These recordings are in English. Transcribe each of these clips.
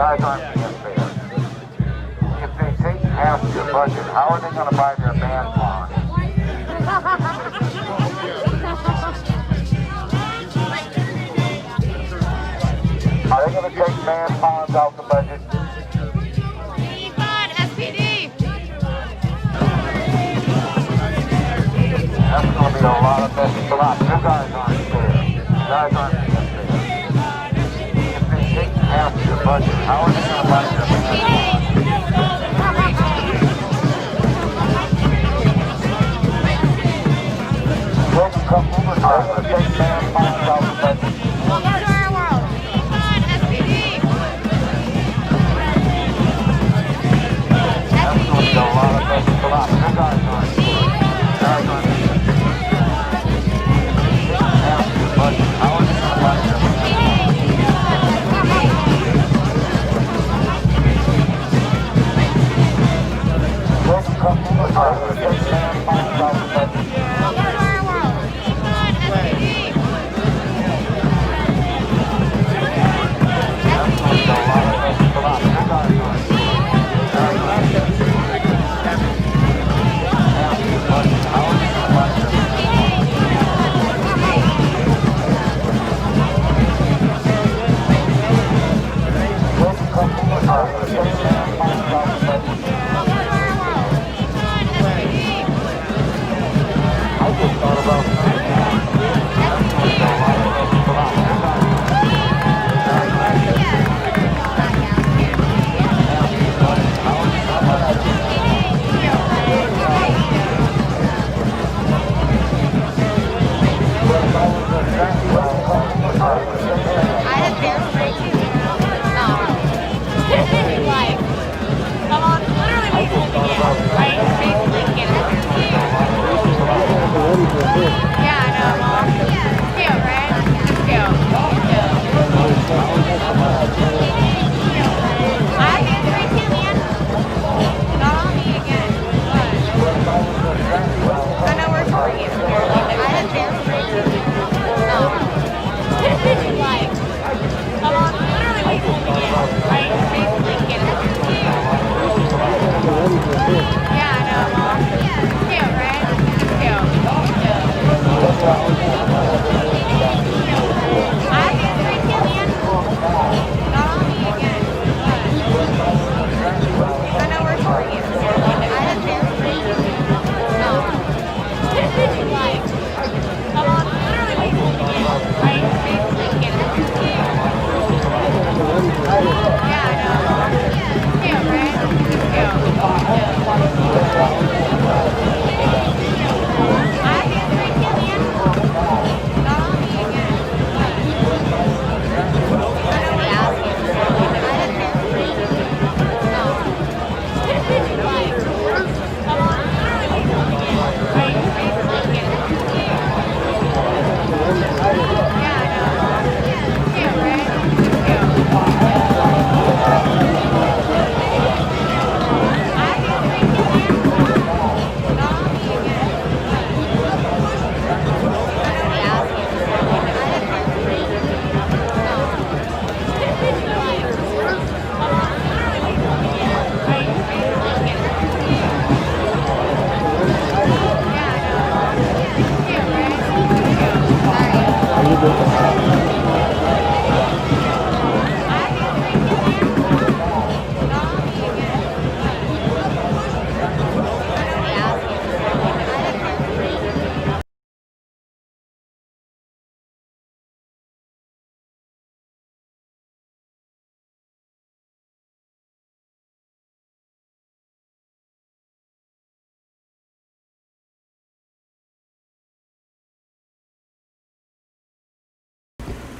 guys aren't being fair. If they take half your budget, how are they going to buy their band lawn? Are they going to take man ponds out the budget? That's going to be a lot of messing up. You guys aren't fair. You guys aren't being fair. If they take half your budget, how are they going to buy their band lawn? We'll come overtime and take man ponds out the budget.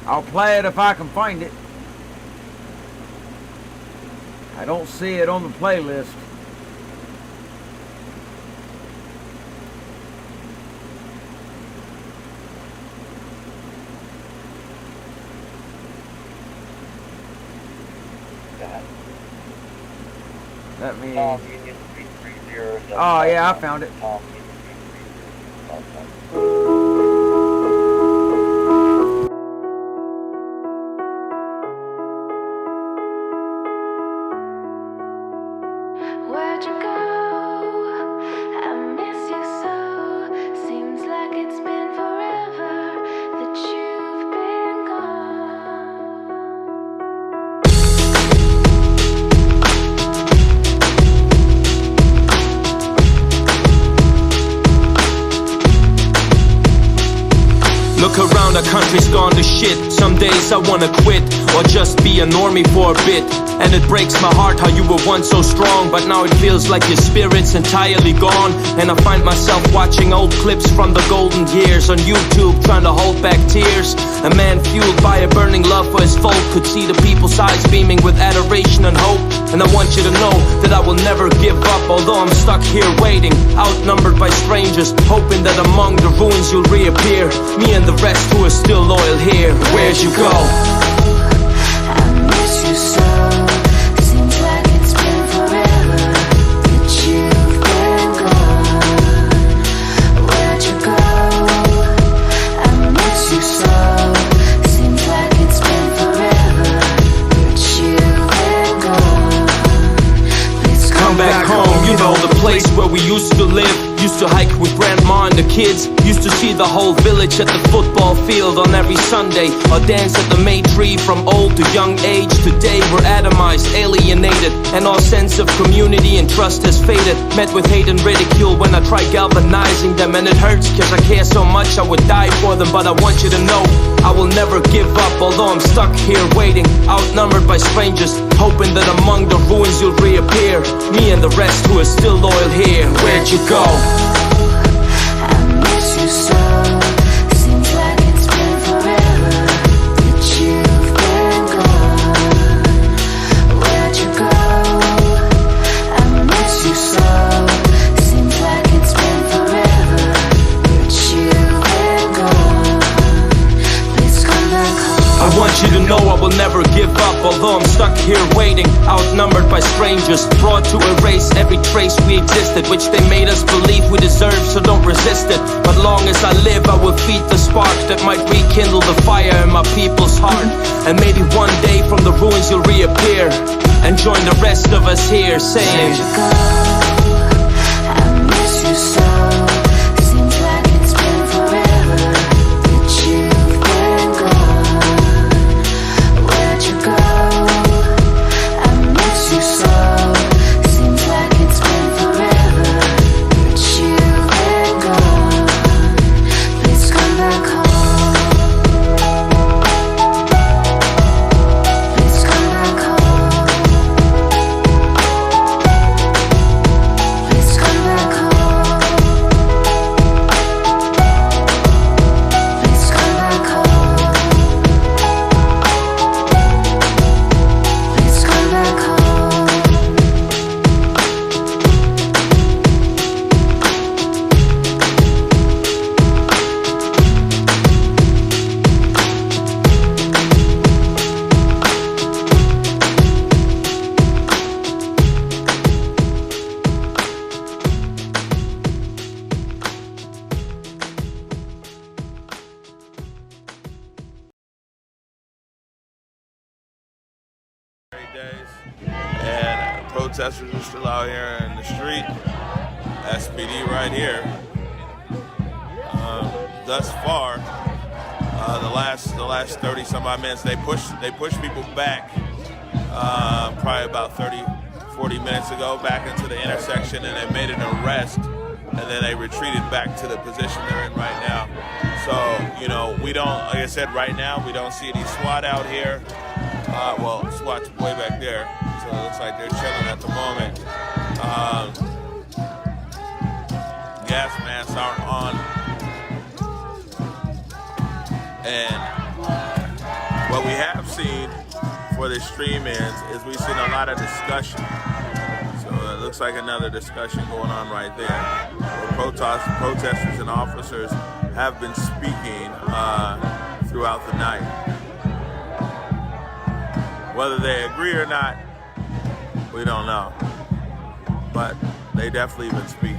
I'll play it if I can find it. I don't see it on the playlist. Let me... Oh yeah, I found it. country's gone to shit. Some days I wanna quit or just be a normie for a bit. And it breaks my heart how you were once so strong, but now it feels like your spirit's entirely gone. And I find myself watching old clips from the golden years on YouTube, trying to hold back tears. A man fueled by a burning love for his folk could see the people's eyes beaming with adoration and hope. And I want you to know that I will never give up, although I'm stuck here waiting, outnumbered by strangers, hoping that among the ruins you'll reappear. Me and the rest who are still loyal here. Where'd you go? I miss you so. Seems like it's been forever that you've been gone. Where'd you go? I miss you so. Seems like it's been forever that you've been gone. Please Come back home, you know, the place where we used to live. Used to hike with grandma and the kids. Used to see the whole village at the football field on every Sunday, or dance at the May tree from old to young age. Today we're atomized, alienated, and our sense of community and trust has faded. Met with hate and ridicule when I try galvanizing them, and it hurts cause I care so much I would die for them. But I want you to know I will never give up, although I'm stuck here waiting, outnumbered by strangers, hoping that among the ruins you'll reappear. Me and the rest who are still loyal here. Where'd you go? I miss you so. Seems like it's been forever that you've been gone. Where'd you go? I miss you so. Seems like it's been forever that you've been gone. Please come back home. I want you to know I will never give up, although I'm stuck here waiting, outnumbered by strangers, brought to erase every trace we existed, which they made us believe we deserve, so don't resist it. But long as I live, I will feed the spark that might rekindle the fire in my people's heart. And maybe one day from the ruins you'll reappear and join the rest of us here saying, Where'd you go? I miss you so. Seems like it's been forever that you've been gone. Where'd you go? I miss you so. Seems like it's been forever that you've been gone. Please come back home. Please come back home. Please come back home. Please come back home. Please come back home. Days, and protesters are still out here in the street. SPD right here. Thus far, the last 30 some odd minutes, they pushed people back. Probably about 40 minutes ago, back into the intersection, and they made an arrest, and then they retreated back to the position they're in right now. So, you know, we don't, like I said, right now we don't see any SWAT out here. Well, SWAT's way back there, so it looks like they're chilling at the moment. Gas masks aren't on. And what we have seen for the stream is we've seen a lot of discussion. So it looks like another discussion going on right there. Where protesters and officers have been speaking throughout the night. Whether they agree or not, we don't know. But they definitely been speaking.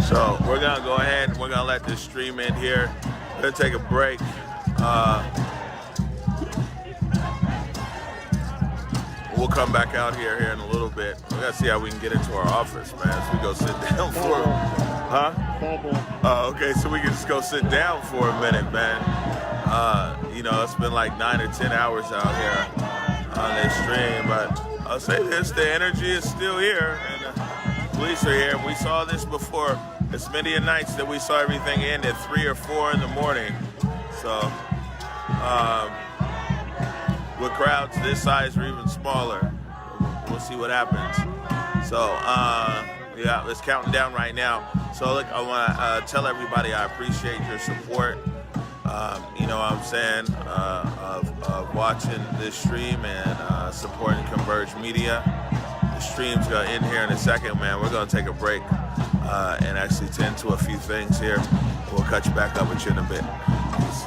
So we're gonna go ahead and we're gonna let this stream end here. We're gonna take a break. We'll come back out here in a little bit. We gotta see how we can get into our office, man. So we go sit down for, huh? Oh, okay. So we can just go sit down for a minute, man. you know, it's been like 9 or 10 hours out here on this stream, but I'll say this, the energy is still here, and the police are here. We saw this before. It's many nights that we saw everything end at 3 or 4 in the morning. So, with crowds this size or even smaller, we'll see what happens. So, yeah, it's counting down right now. So, look, I want to tell everybody I appreciate your support. You know what I'm saying, of watching this stream and supporting Converge Media. The stream's going to end here in a second, man. We're going to take a break and actually tend to a few things here. We'll catch you back up with you in a bit. Peace.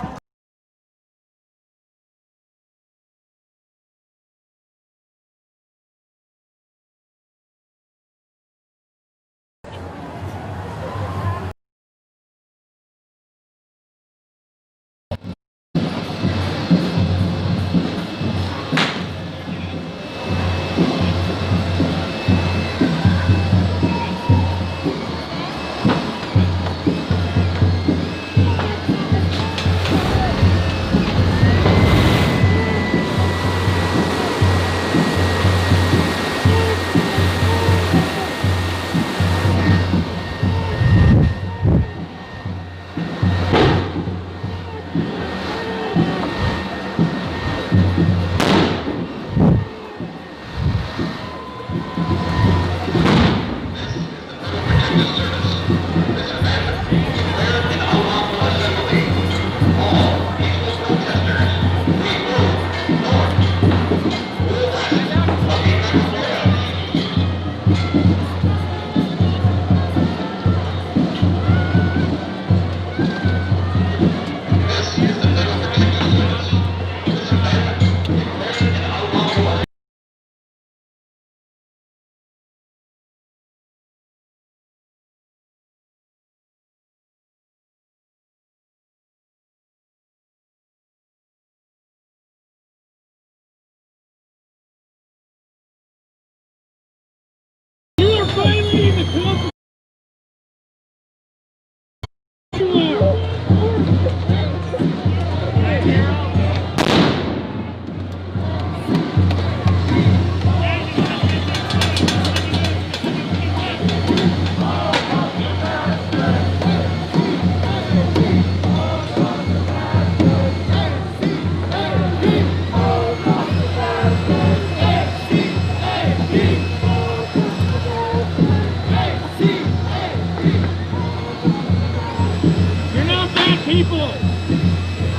People, I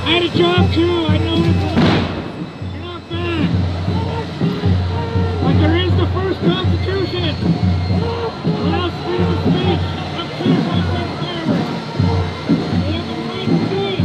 had a job too, I know what it's like. You're not bad. But there is the first Constitution. Allows freedom of speech up to the fireworks. You have the right to do it.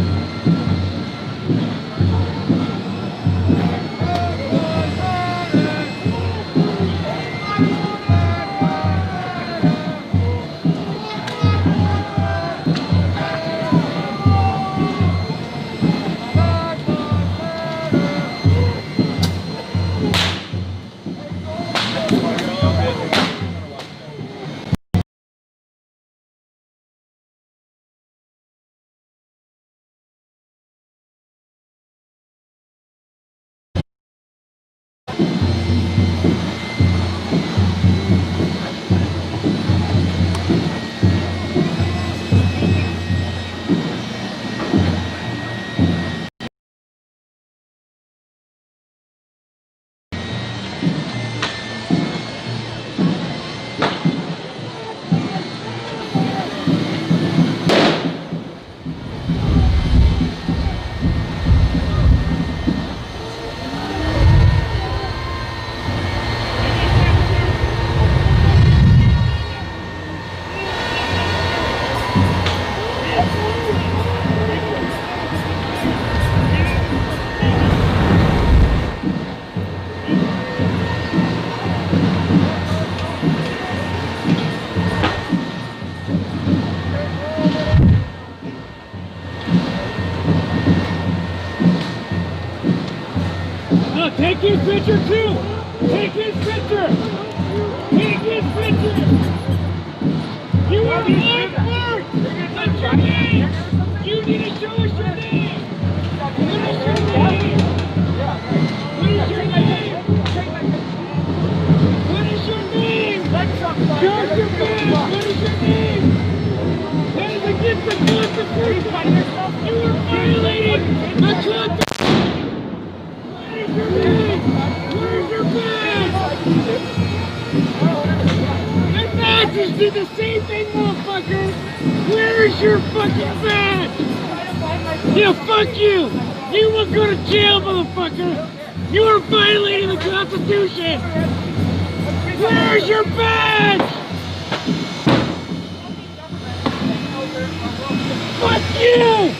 Take his picture too! Take his picture! Take his picture! You are on board! What's your name? You need to show us your name! You need to show You are violating the Constitution! Where's your badge? Your badges do the same thing, motherfucker! Where's your fucking badge? Yeah, fuck you! You will go to jail, motherfucker! You are violating the Constitution! Where's your badge? Fuck you!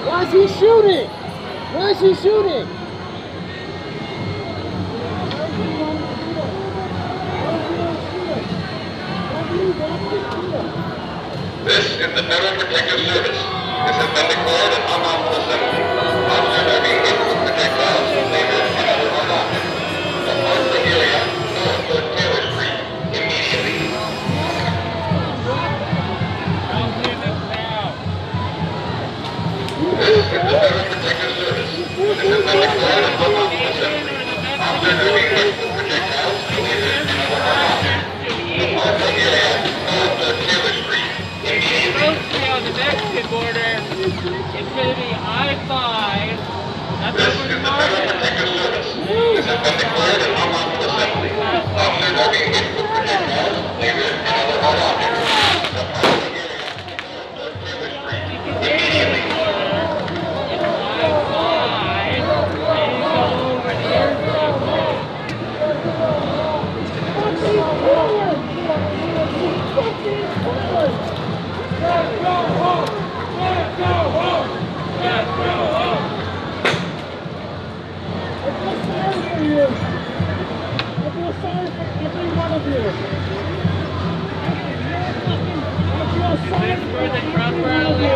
Why is he shooting? Why is he shooting? This is the Federal Protective Service. This has been declared an unlawful assembly. Officers are being hit with projectiles, lasers, and other hard objects. Depart the area north of Taylor Street immediately. This is the Federal Protective Service. This has been declared an unlawful assembly. Officers are being hit with projectiles, lasers, and other hard objects. Depart the area north of Taylor Street immediately. On the Mexican border, it's going to be I-5. That's This over is the the Federal market. Protective Service. This has been declared an unlawful assembly. Officers are being hit with projectiles, lasers, and other hard objects. Depart the area north of Taylor Street immediately. It's I-5, and you go over the airport. For the Trump rally.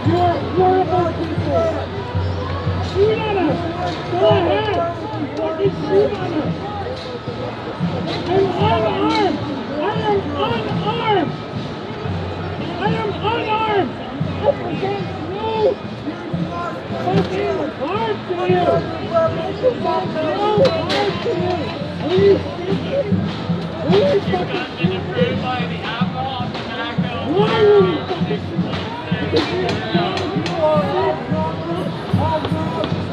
You're horrible people. Shoot on us. Go ahead. Fucking shoot on us. I'm unarmed. I am unarmed. I am unarmed. I present no fucking harm to you. I present no harm to you. Are you thinking? Are you fucking Been approved by the alcohol, tobacco, why are you fucking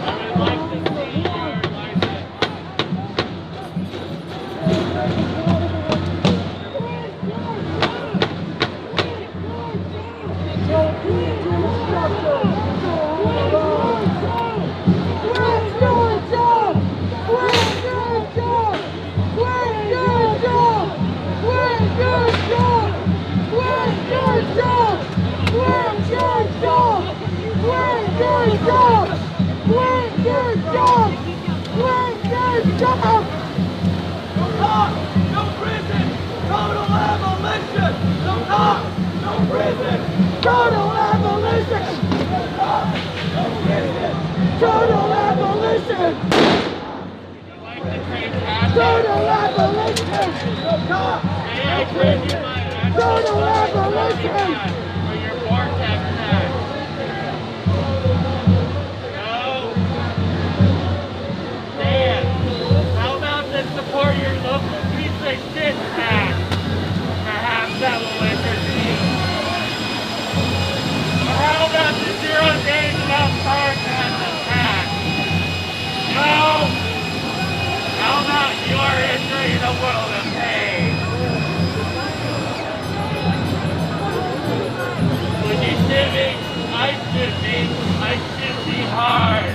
I would like to see your license. Total abolition! Like the train passing. Total abolition! May I trade you my Total abolition! for your vortex hat? No. Dan, how about to support your local piece of shit hat? Perhaps that will intercede. Or how about the 0 days without sarcasm hat? No. How about your entry in a world of pain? When you shimmy, I shimmy hard.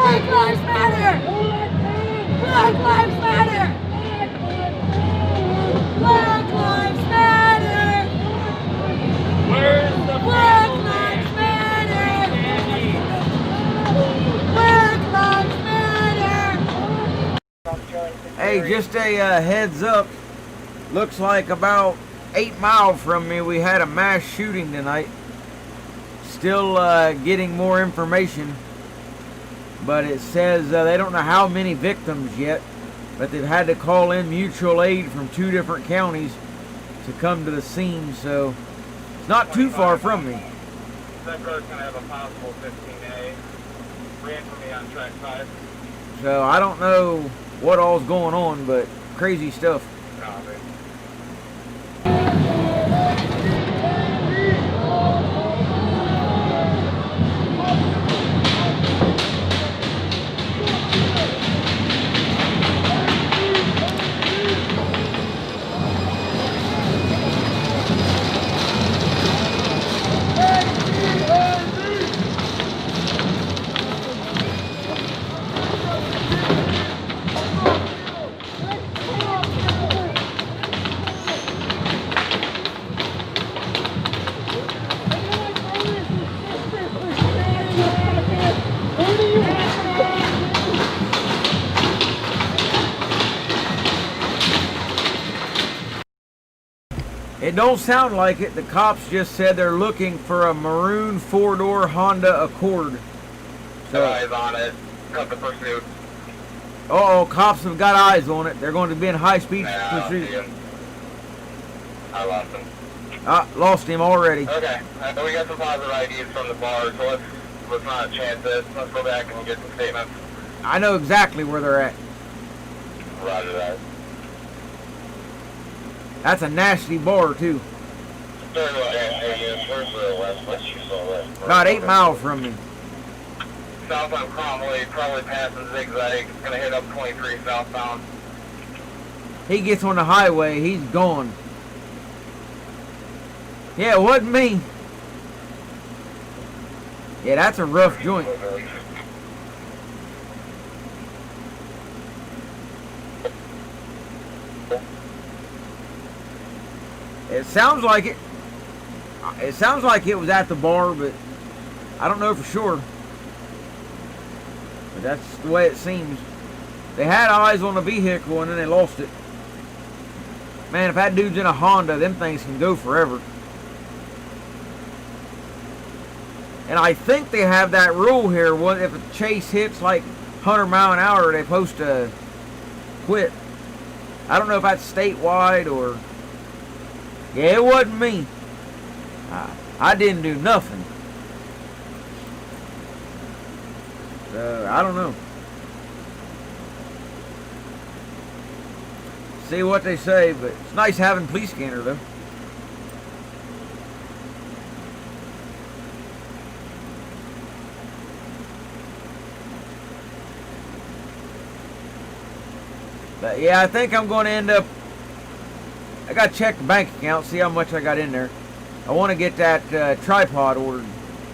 Black Lives Matter! Hey, just a heads up. Looks like about 8 miles from me we had a mass shooting tonight. Still getting more information. But it says they don't know how many victims yet. But they've had to call in mutual aid from 2 different counties to come to the scene. So it's not too far from me. That car's going to have a possible 15A. Ran for me on track 5. So I don't know what all's going on, but crazy stuff. Copy. It don't sound like it. The cops just said they're looking for a maroon 4-door Honda Accord. So, Eyes on it. Cut the pursuit. oh, cops have got eyes on it. They're going to be in high-speed pursuit. I lost him. Lost him already. Okay, we got some positive IDs from the bar, so let's not chance it. Let's go back and get some statements. I know exactly where they're at. Roger that. That's a nasty bar, too. About 8 miles from me. South on Cromley, probably passing zigzag. It's going to hit up 23 southbound. He gets on the highway, he's gone. Yeah, it wasn't me. Yeah, that's a rough joint. It sounds like it. It sounds like it was at the bar, but I don't know for sure. But that's the way it seems. They had eyes on the vehicle and then they lost it. Man, if that dude's in a Honda, them things can go forever. And I think they have that rule here, if a chase hits like 100 mile an hour, they're supposed to quit. I don't know if that's statewide or... Yeah, it wasn't me. I didn't do nothing. So, I don't know. See what they say, but it's nice having police scanner though. But yeah, I think I'm going to end up... I got to check the bank account, see how much I got in there. I want to get that tripod ordered.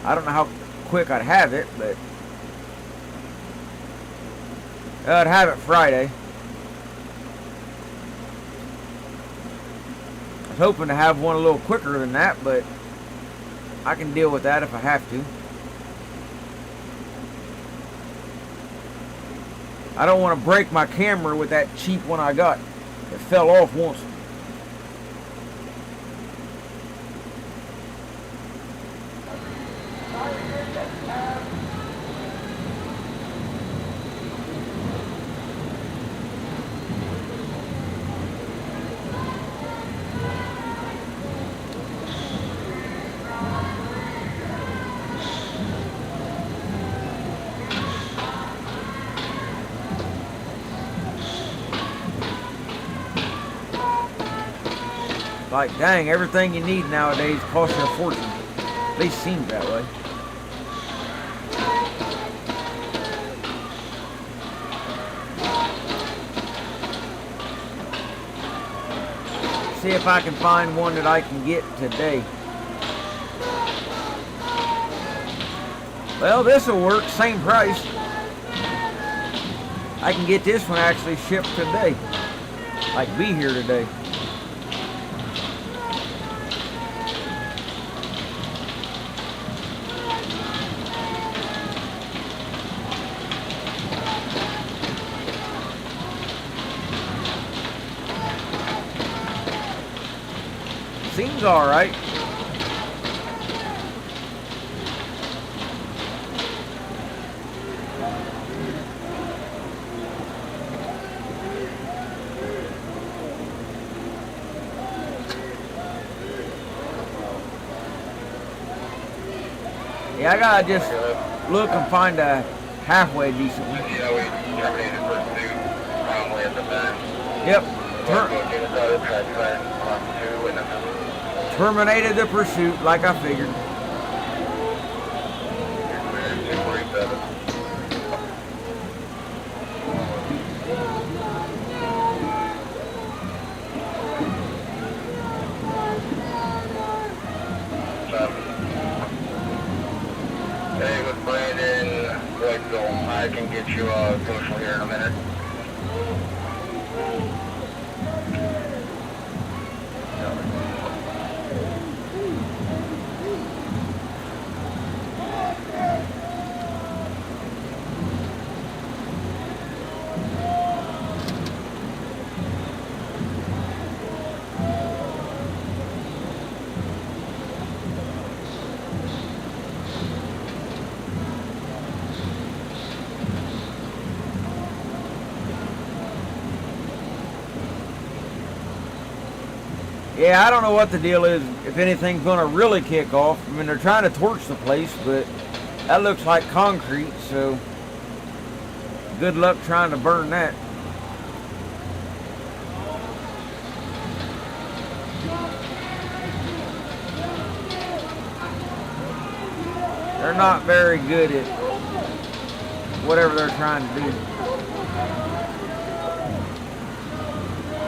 I don't know how quick I'd have it, but... I'd have it Friday. I was hoping to have one a little quicker than that, but... I can deal with that if I have to. I don't want to break my camera with that cheap one I got. It fell off once. Like, dang, everything you need nowadays costs you a fortune. At least seems that way. See if I can find one that I can get today. Well, this will work, same price. I can get this one actually shipped today. Like, be here today. Seems all right. Yeah, I gotta just look and find a halfway decent one. Yeah, we terminated pursuit wrongly at the bend. Yep. Track Terminated the pursuit, like I figured. 247. Hey, with Brandon, Whiteville, I can get you social here in a minute. Yeah, I don't know what the deal is, if anything's going to really kick off. I mean, they're trying to torch the place, but that looks like concrete, so good luck trying to burn that. They're not very good at whatever they're trying to do.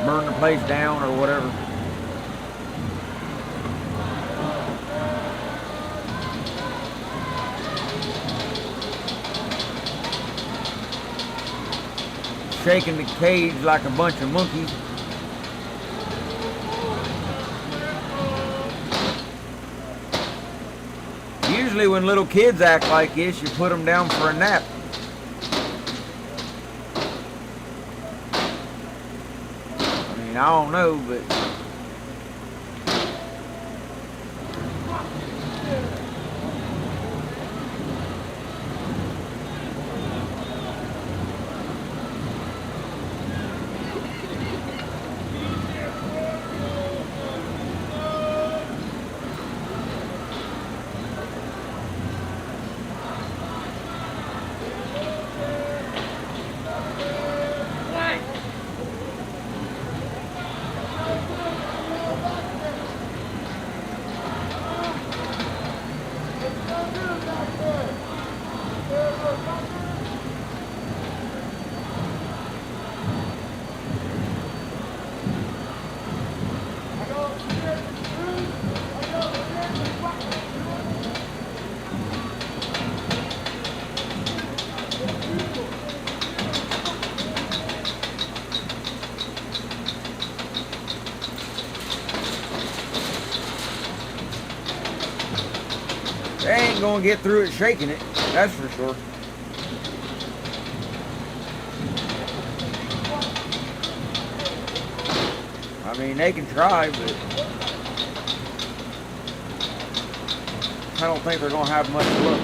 Burn the place down or whatever. Shaking the cage like a bunch of monkeys. Usually when little kids act like this, you put them down for a nap. I mean, I don't know, but they ain't gonna get through it shaking it, that's for sure. I mean, they can try, but I don't think they're gonna have much luck.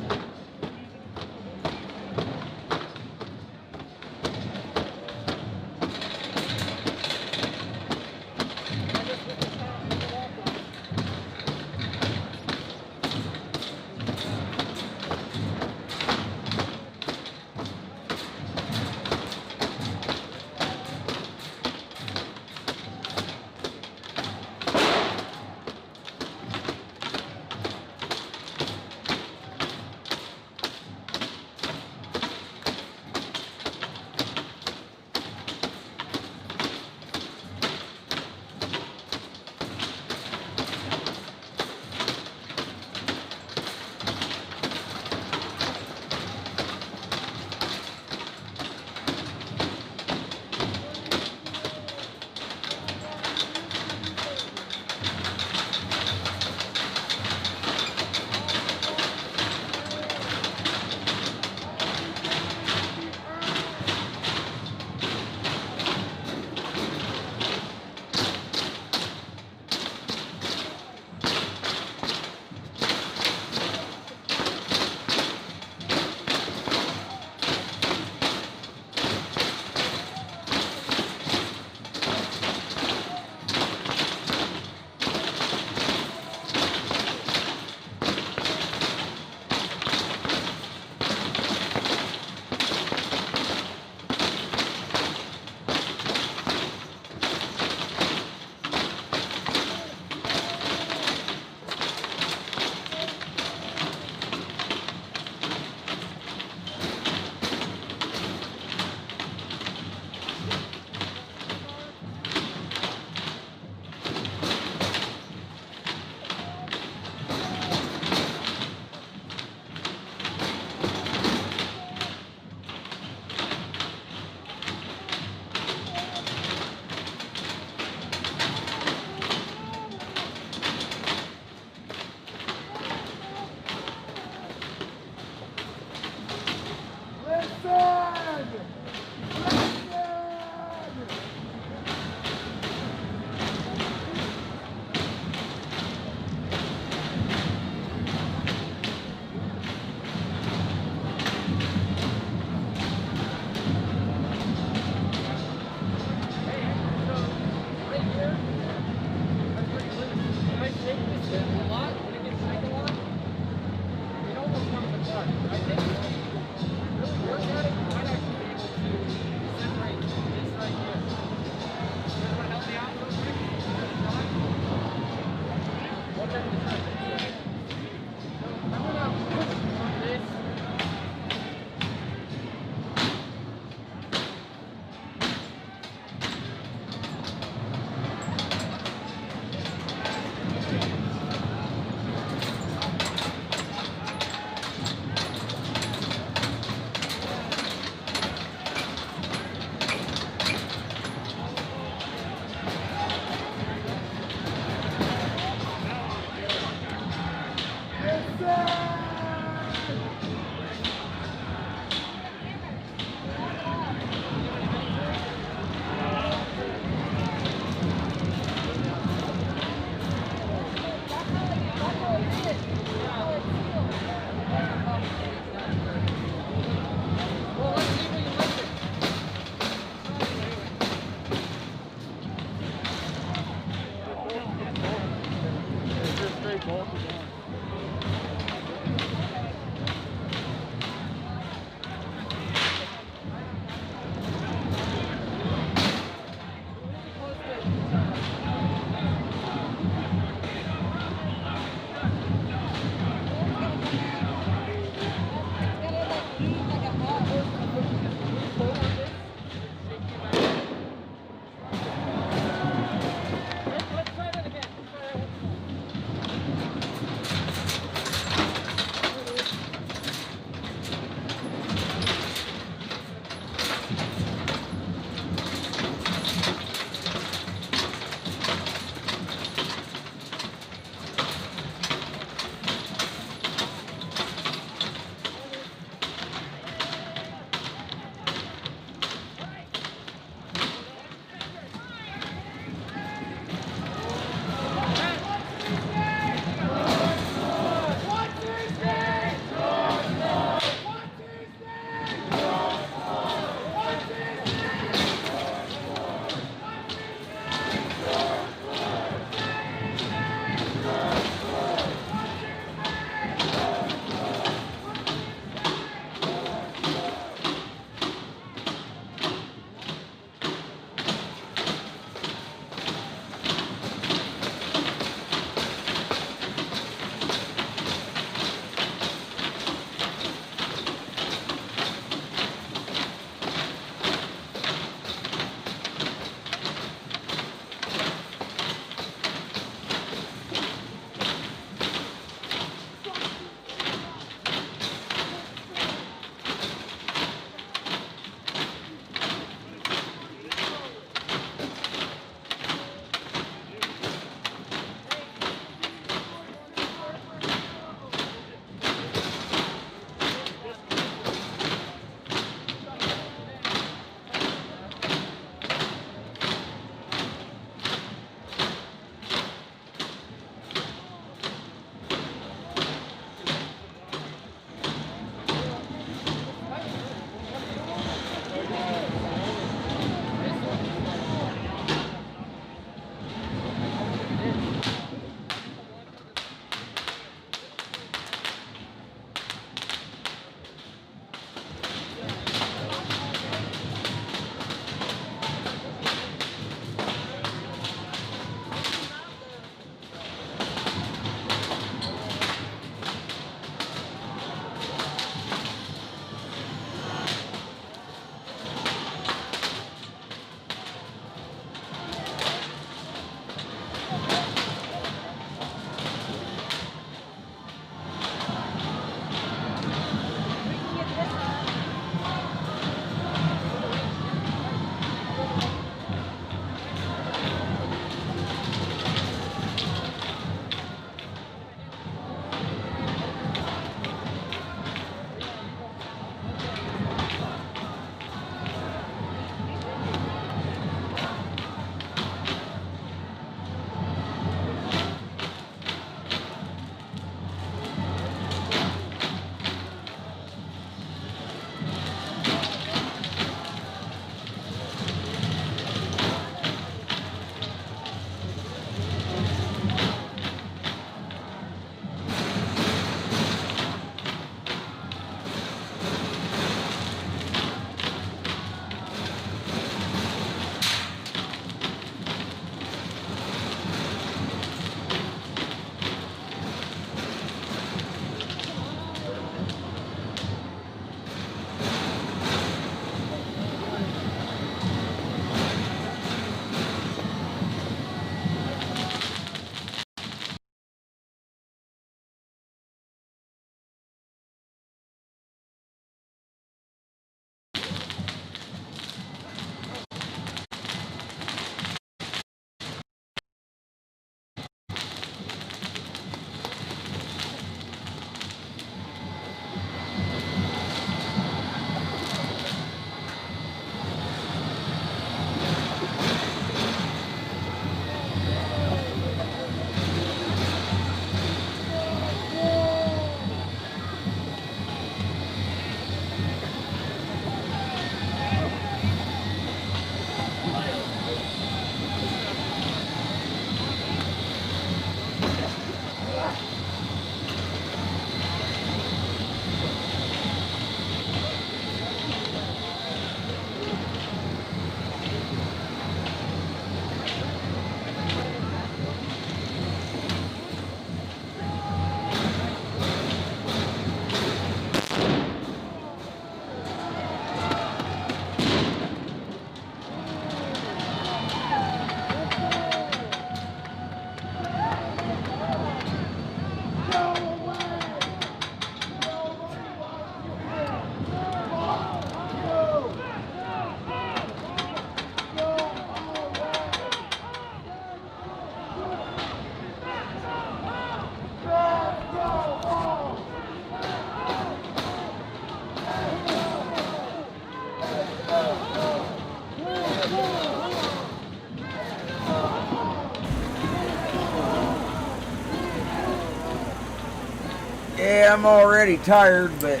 Yeah, I'm already tired, but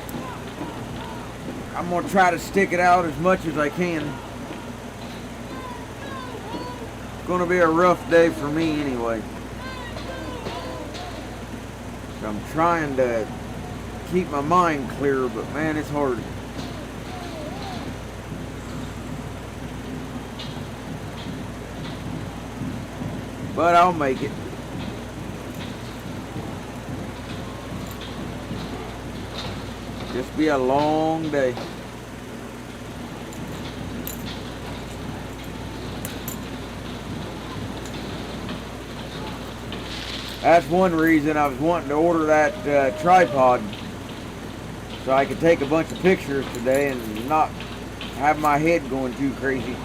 I'm gonna try to stick it out as much as I can. It's gonna be a rough day for me anyway. So I'm trying to keep my mind clear, but man, it's hard. But I'll make it. Just be a long day. That's one reason I was wanting to order that tripod, so I could take a bunch of pictures today and not have my head going too crazy.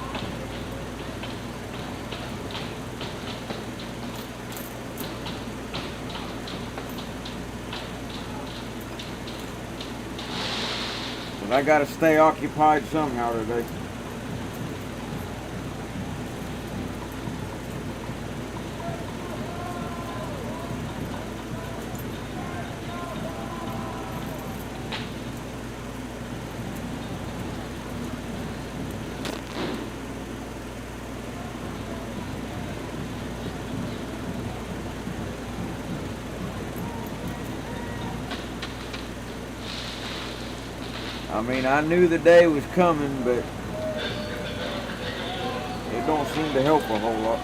But I gotta stay occupied somehow today. I mean, I knew the day was coming, but it don't seem to help a whole lot.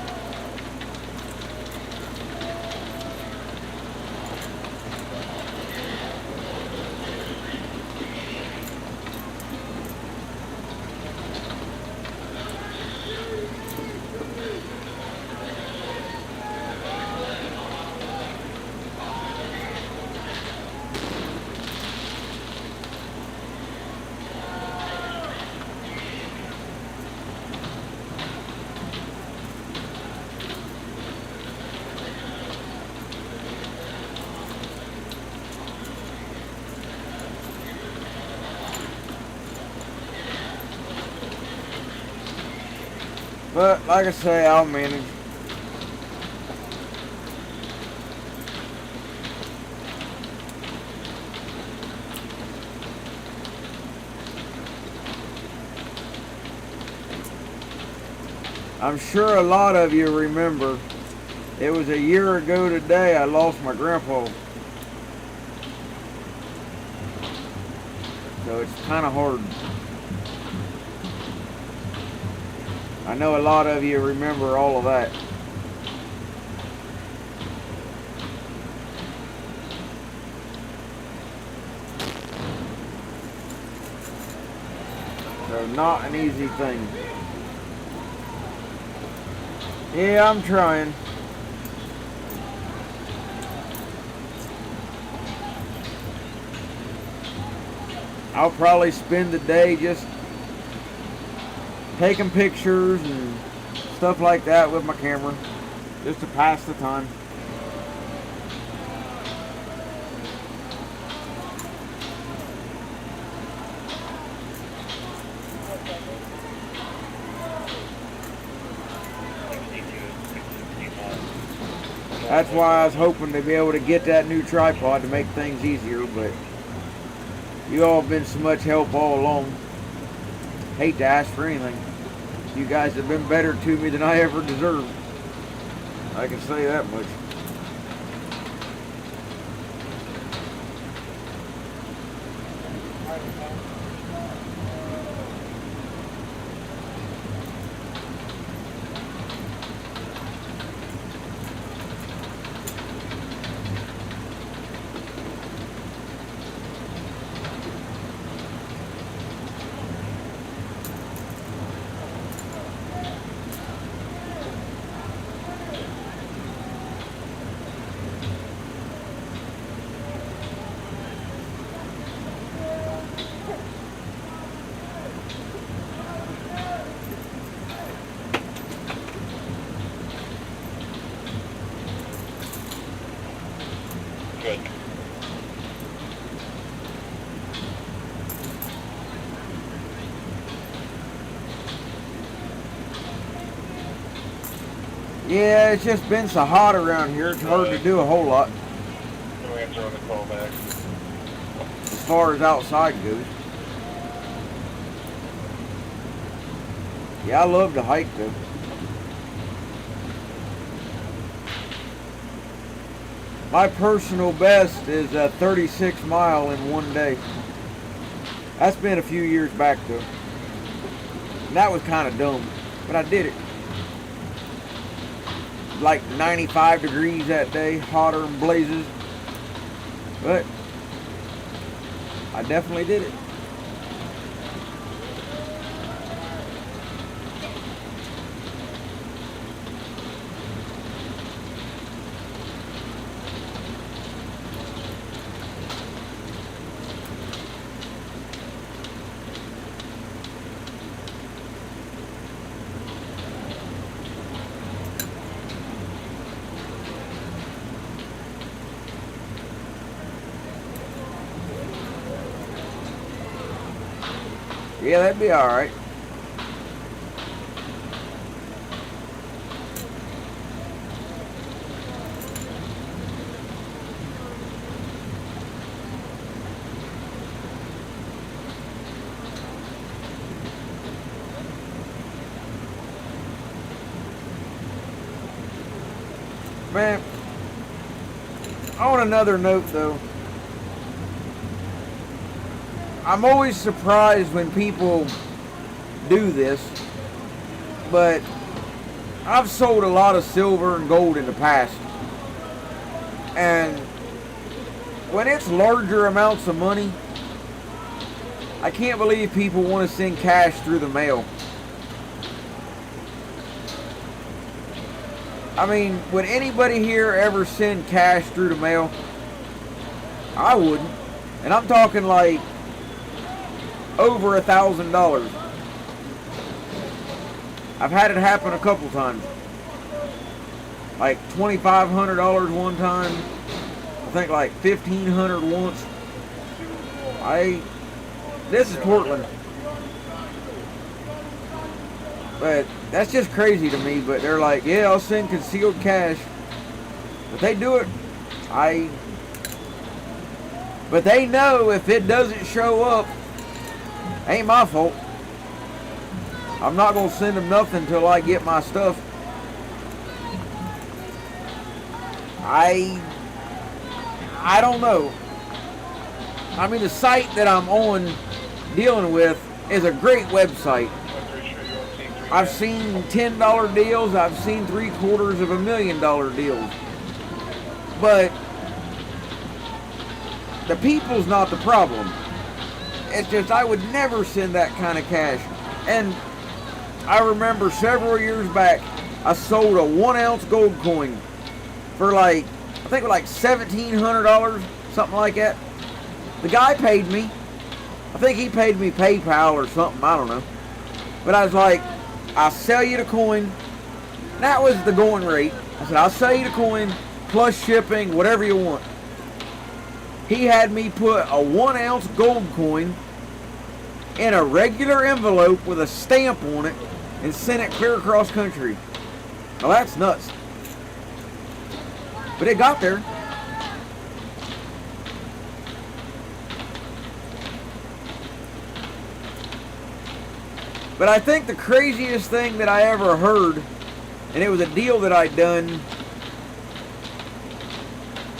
But like I say, I'll manage. I'm sure a lot of you remember, it was a year ago today I lost my grandpa. So it's kind of hard. I know a lot of you remember all of that. So not an easy thing. Yeah, I'm trying. I'll probably spend the day just taking pictures and stuff like that with my camera, just to pass the time. That's why I was hoping to be able to get that new tripod to make things easier, but you all have been so much help all along. Hate to ask for anything. You guys have been better to me than I ever deserved. I can say that much. Yeah, it's just been so hot around here. It's hard to do a whole lot Can we answer on the call back? as far as outside goes. Yeah, I love to hike though. My personal best is a 36 mile in one day. That's been a few years back though. And that was kind of dumb, but I did it. Like 95 degrees that day, hotter than blazes. But I definitely did it. Yeah, that'd be all right. Man, on another note though, I'm always surprised when people do this, but I've sold a lot of silver and gold in the past. And when it's larger amounts of money, I can't believe people want to send cash through the mail. I mean, would anybody here ever send cash through the mail? I wouldn't. And I'm talking like over $1,000. I've had it happen a couple times. Like $2,500 one time. I think like $1,500 once. This is Portland. But that's just crazy to me. But they're like, yeah, I'll send concealed cash. But they do it. But they know if it doesn't show up, ain't my fault. I'm not going to send them nothing until I get my stuff. I don't know. I mean, the site that I'm on dealing with is a great website. I've seen $10 deals. I've seen $750,000 deals. But the people's not the problem. It's just I would never send that kind of cash. And I remember several years back, I sold a 1 ounce gold coin for like, I think it was like $1,700, something like that. The guy paid me. I think he paid me PayPal or something, I don't know. But I was like, I'll sell you the coin. That was the going rate. I said, I'll sell you the coin plus shipping, whatever you want. He had me put a 1 ounce gold coin in a regular envelope with a stamp on it and sent it clear across country. Now that's nuts. But it got there. But I think the craziest thing that I ever heard, and it was a deal that I'd done,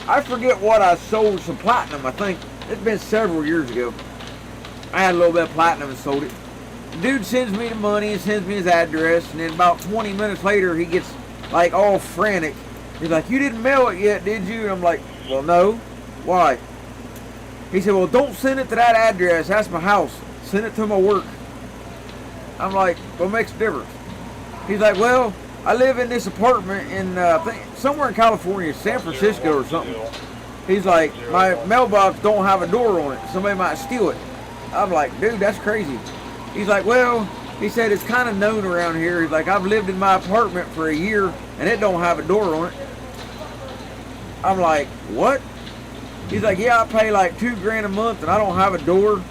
I forget what I sold, some platinum, I think. It's been several years ago. I had a little bit of platinum and sold it. The dude sends me the money and sends me his address, and then about 20 minutes later, he gets like all frantic. He's like, you didn't mail it yet, did you? And I'm like, well, no. Why? He said, well, don't send it to that address. That's my house. Send it to my work. I'm like, what makes a difference? He's like, well, I live in this apartment in somewhere in California, San Francisco or something. He's like, my mailbox don't have a door on it. Somebody might steal it. I'm like, dude, that's crazy. He's like, well, he said it's kind of known around here. He's like, I've lived in my apartment for a year and it don't have a door on it. I'm like, what? He's like, yeah, I pay like $2,000 a month and I don't have a door.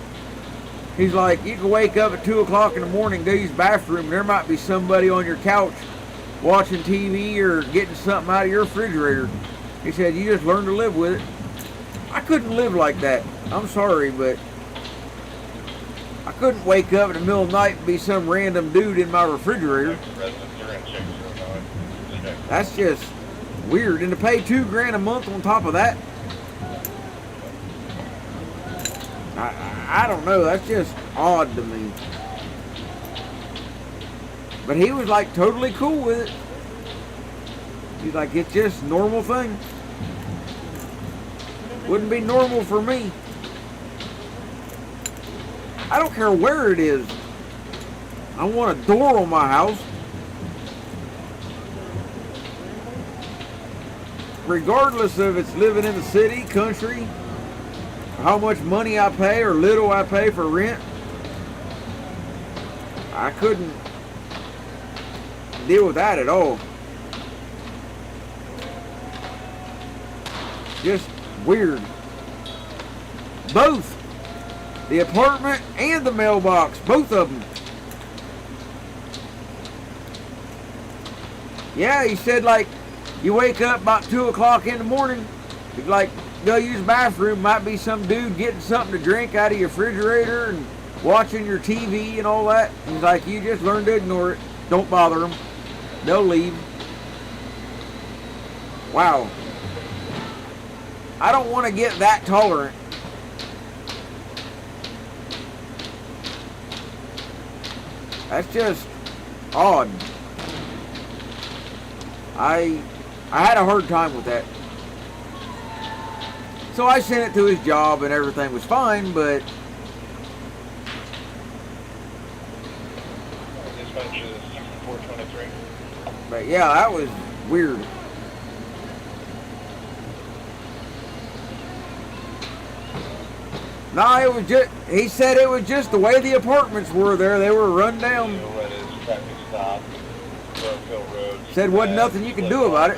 He's like, you can wake up at 2 o'clock in the morning, go use the bathroom, and there might be somebody on your couch watching TV or getting something out of your refrigerator. He said, you just learn to live with it. I couldn't live like that. I'm sorry, but I couldn't wake up in the middle of the night and be some random dude in my refrigerator. That's just weird. And to pay $2,000 a month on top of that, I don't know. That's just odd to me. But he was like totally cool with it. He's like, it's just a normal thing. Wouldn't be normal for me. I don't care where it is. I want a door on my house. Regardless of it's living in the city, country, how much money I pay or little I pay for rent, I couldn't deal with that at all. Just weird. Both. The apartment and the mailbox. Both of them. Yeah, he said like you wake up about 2 o'clock in the morning, you like go use the bathroom, might be some dude getting something to drink out of your refrigerator and watching your TV and all that. He's like, you just learn to ignore it. Don't bother them. They'll leave. Wow. I don't want to get that tolerant. That's just odd. I had a hard time with that. So I sent it to his job and everything was fine, but yeah, that was weird. No, it was just, he said it was just the way the apartments were there. They were run down. Said wasn't nothing you can do about it.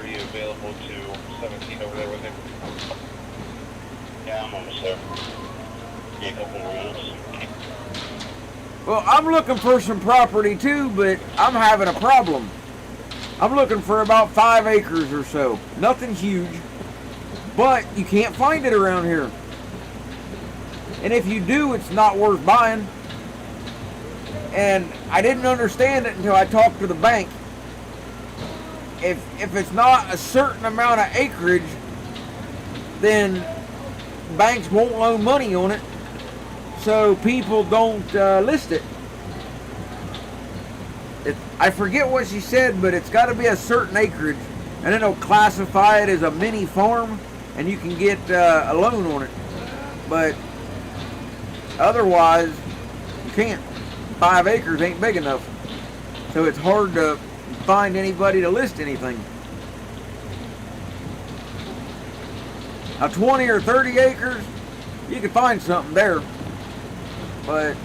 Well, I'm looking for some property too, but I'm having a problem. I'm looking for about 5 acres or so. Nothing huge, but you can't find it around here. And if you do, it's not worth buying. And I didn't understand it until I talked to the bank. If it's not a certain amount of acreage, then banks won't loan money on it. So people don't list it. I forget what she said, but it's got to be a certain acreage. And then they'll classify it as a mini farm, and you can get a loan on it. But otherwise, you can't. 5 acres ain't big enough. So it's hard to find anybody to list anything. Now 20 or 30 acres, you can find something there. But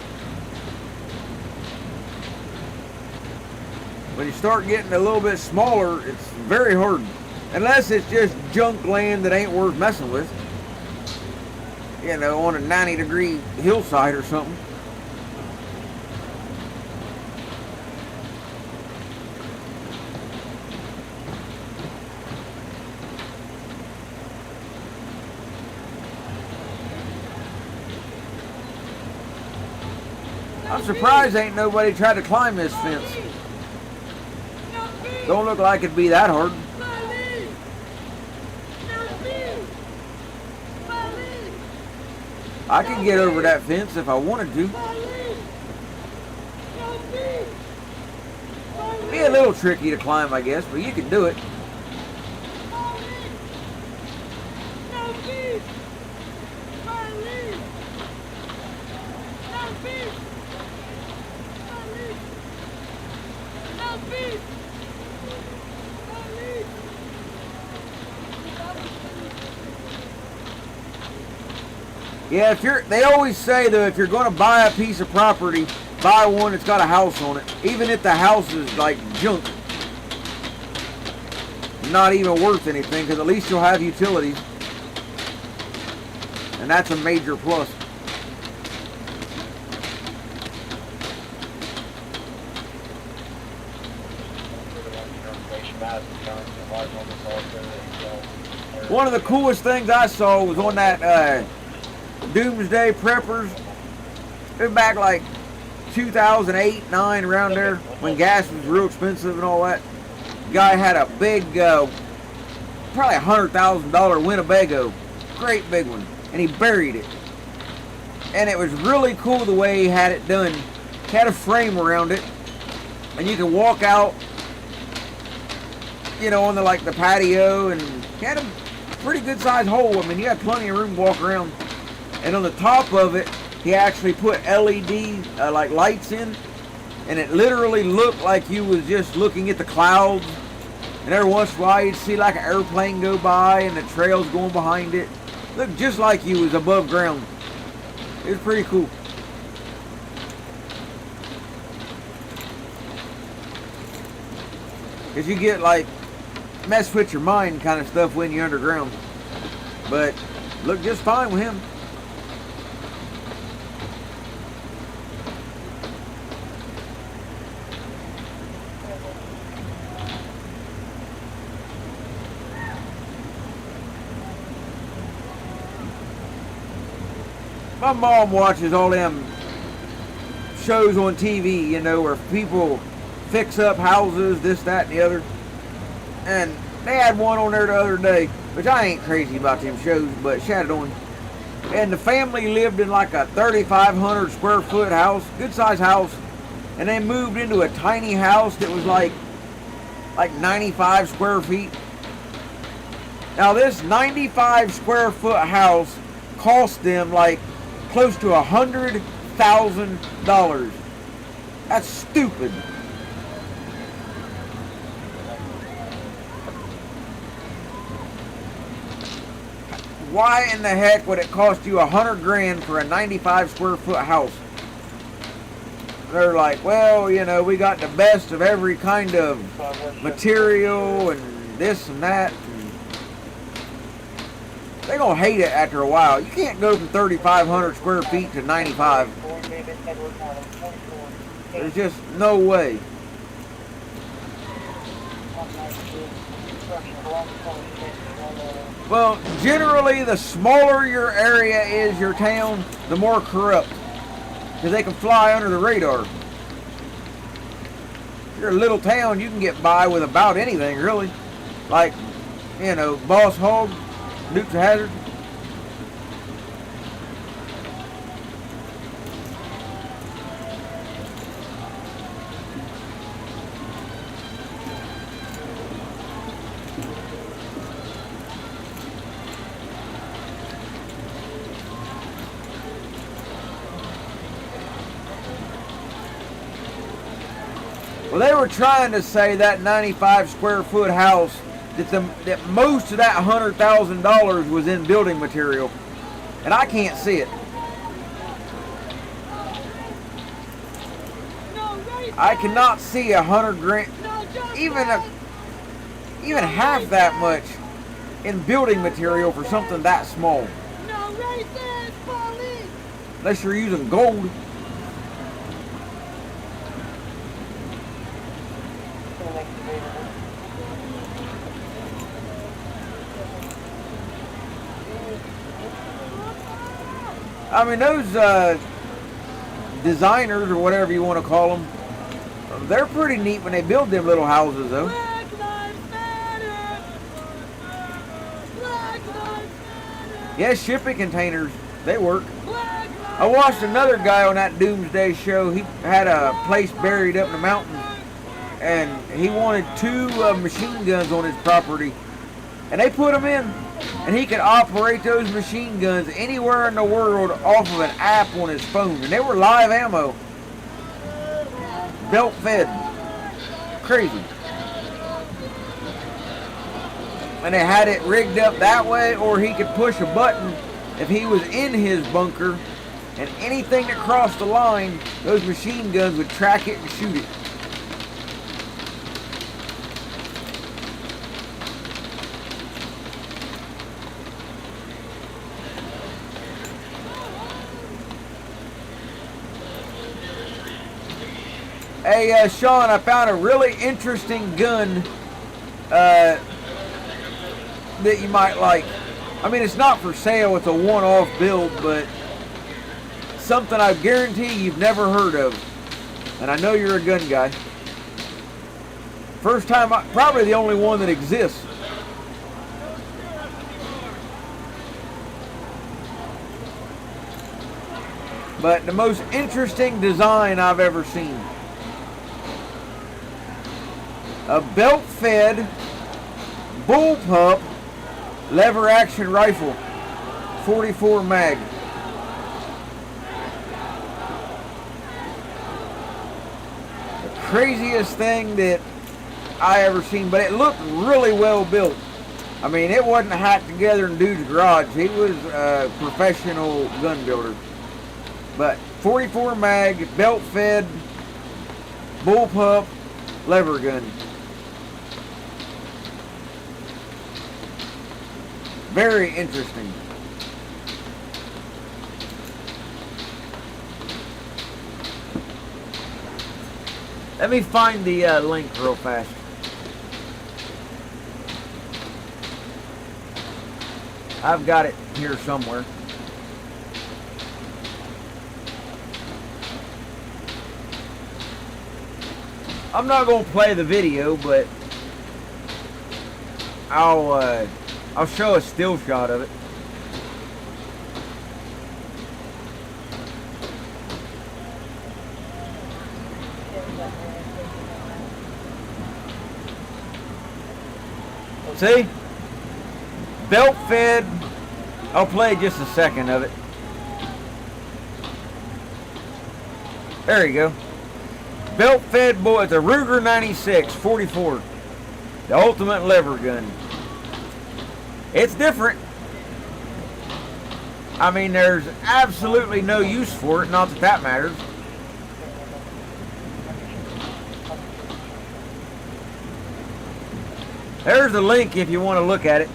when you start getting a little bit smaller, it's very hard. Unless it's just junk land that ain't worth messing with. You know, on a 90-degree hillside or something. I'm surprised ain't nobody tried to climb this fence. Don't look like it'd be that hard. I could get over that fence if I wanted to. It'd be a little tricky to climb, I guess, but you can do it. Yeah, they always say that if you're going to buy a piece of property, buy one that's got a house on it. Even if the house is like junk. Not even worth anything, because at least you'll have utilities. And that's a major plus. One of the coolest things I saw was on that Doomsday Preppers. It was back like 2008, 9, around there, when gas was real expensive and all that. Guy had a big, probably $100,000 Winnebago, great big one, and he buried it. And it was really cool the way he had it done. He had a frame around it, and you could walk out, you know, on the like the patio, and he had a pretty good sized hole. I mean, you had plenty of room to walk around. And on the top of it, he actually put LED like lights in, and it literally looked like you was just looking at the clouds. And every once in a while, you'd see like an airplane go by, and the trails going behind it. Looked just like you was above ground. It was pretty cool. Cause you get like mess with your mind kind of stuff when you're underground. But looked just fine with him. My mom watches all them shows on TV, you know, where people fix up houses, this, that, and the other. And they had one on there the other day, which I ain't crazy about them shows, but she had it on. And the family lived in like a 3,500 square foot house, good sized house. And they moved into a tiny house that was like 95 square feet. Now this 95 square foot house cost them like close to $100,000. That's stupid. Why in the heck would it cost you $100,000 for a 95 square foot house? They're like, well, you know, we got the best of every kind of material and this and that. They're going to hate it after a while. You can't go from 3,500 square feet to 95. There's just no way. Well, generally, the smaller your area is, your town, the more corrupt. Because they can fly under the radar. If you're a little town, you can get by with about anything, really. Like, you know, Boss Hog, Dukes of Hazzard. Well, they were trying to say that 95 square foot house, that most of that $100,000 was in building material. And I can't see it. I cannot see $100,000, even half that much in building material for something that small. Unless you're using gold. I mean, those designers, or whatever you want to call them, they're pretty neat when they build them little houses, though. Yeah, shipping containers, they work. I watched another guy on that Doomsday show. He had a place buried up in the mountains, and he wanted 2 machine guns on his property. And they put them in, and he could operate those machine guns anywhere in the world off of an app on his phone. And they were live ammo. Belt fed. Crazy. And they had it rigged up that way, or he could push a button if he was in his bunker, and anything that crossed the line, those machine guns would track it and shoot it. Hey, Sean, I found a really interesting gun that you might like. I mean, it's not for sale. It's a one-off build, but something I guarantee you've never heard of. And I know you're a gun guy. First time, probably the only one that exists. But the most interesting design I've ever seen. A belt-fed bullpup lever action rifle, 44 mag. The craziest thing that I ever seen, but it looked really well built. I mean, it wasn't hacked together in dude's garage. He was a professional gun builder. But 44 mag, belt fed, bullpup, lever gun. Very interesting. Let me find the link real fast. I've got it here somewhere. I'm not going to play the video, but I'll show a still shot of it. See? Belt fed. I'll play just a second of it. There you go. Belt fed boy. It's a Ruger 96 44. The ultimate lever gun. It's different. I mean, there's absolutely no use for it. Not that that matters. There's the link if you want to look at it.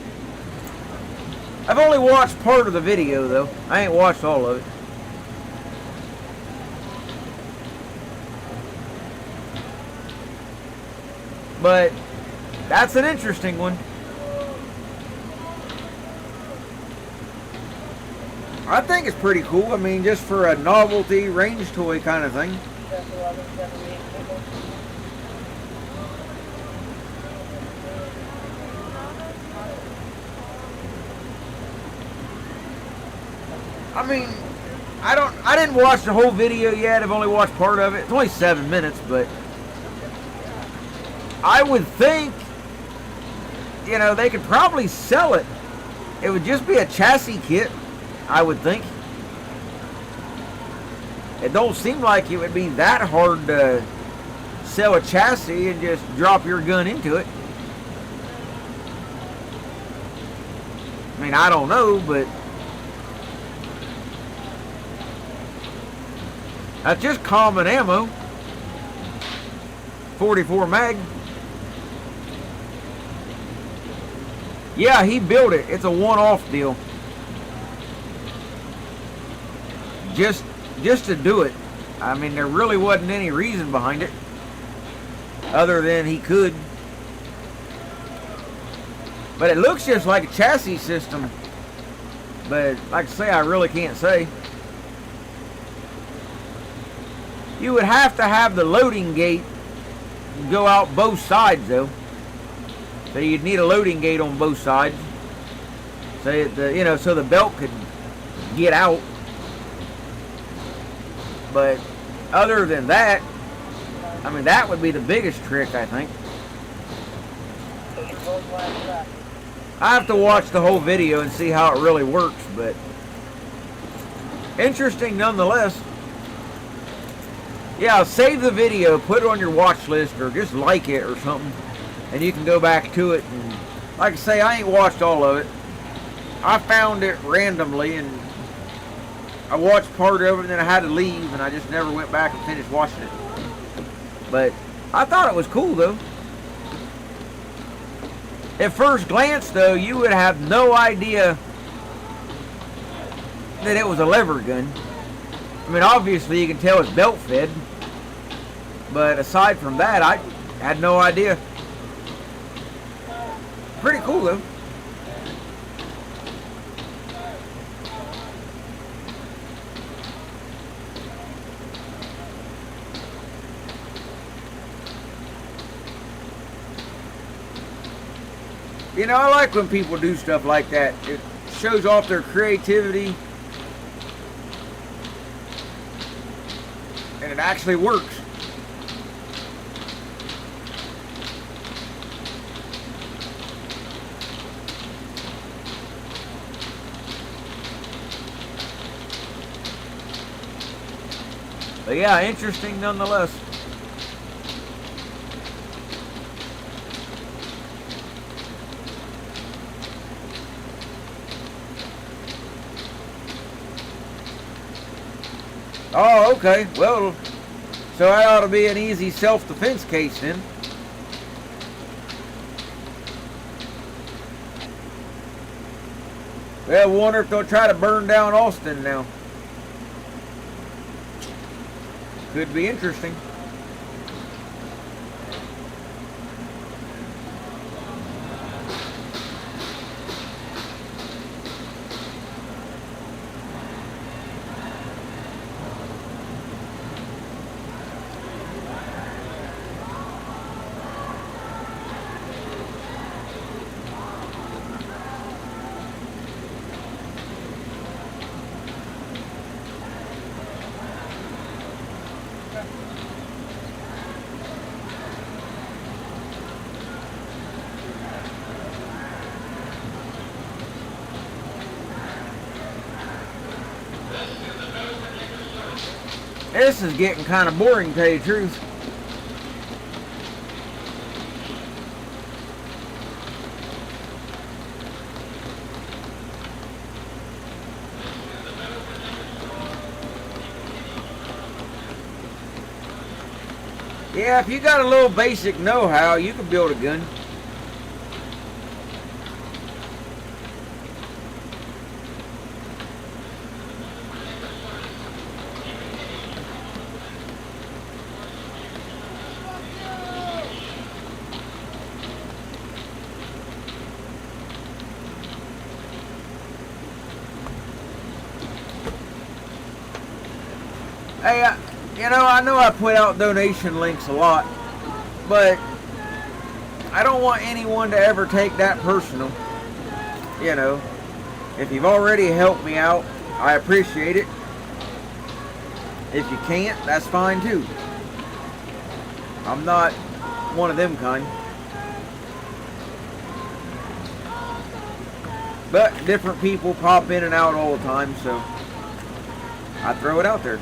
I've only watched part of the video though. I ain't watched all of it. But that's an interesting one. I think it's pretty cool. I mean, just for a novelty range toy kind of thing. I mean, I didn't watch the whole video yet. I've only watched part of it. It's only 7 minutes, but I would think, you know, they could probably sell it. It would just be a chassis kit, I would think. It don't seem like it would be that hard to sell a chassis and just drop your gun into it. I mean, I don't know, but that's just common ammo. 44 mag. Yeah, he built it. It's a one-off deal. Just to do it. I mean, there really wasn't any reason behind it other than he could. But it looks just like a chassis system. But like I say, I really can't say. You would have to have the loading gate go out both sides though. So you'd need a loading gate on both sides. So so the belt could get out. But other than that, I mean, that would be the biggest trick, I think. I have to watch the whole video and see how it really works, but interesting nonetheless. Yeah, save the video, put it on your watch list, or just like it or something, and you can go back to it. And like I say, I ain't watched all of it. I found it randomly, and I watched part of it, and then I had to leave, and I just never went back and finished watching it. But I thought it was cool, though. At first glance, though, you would have no idea that it was a lever gun. I mean, obviously you can tell it's belt fed, but aside from that, I had no idea. pretty cool though. You know, I like when people do stuff like that. It shows off their creativity. And it actually works. But yeah, interesting nonetheless. Oh, okay. Well, so that ought to be an easy self-defense case then. Well, I wonder if they'll try to burn down Austin now. Could be interesting. This is getting kind of boring, to tell you the truth. Yeah, if you got a little basic know-how, you can build a gun. Hey, you know I put out donation links a lot, but I don't want anyone to ever take that personal. You know, if you've already helped me out, I appreciate it. If you can't, that's fine too. I'm not one of them kind. But different people pop in and out all the time, so I throw it out there.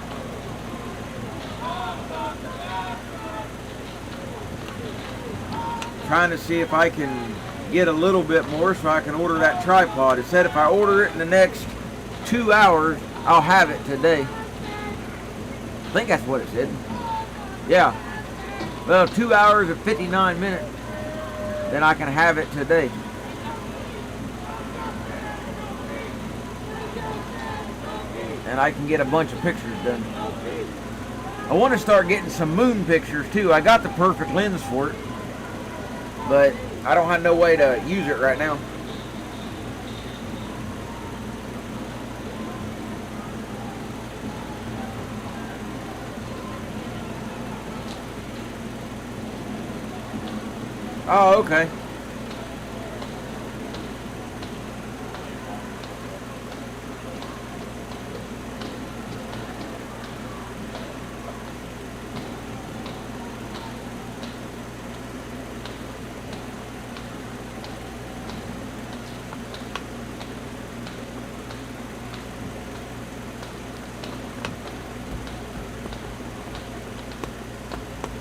Trying to see if I can get a little bit more so I can order that tripod. It said if I order it in the next 2 hours, I'll have it today. I think that's what it said. Yeah. Well, 2 hours and 59 minutes. Then I can have it today. And I can get a bunch of pictures done. I want to start getting some moon pictures too. I got the perfect lens for it, but I don't have no way to use it right now. Oh, okay.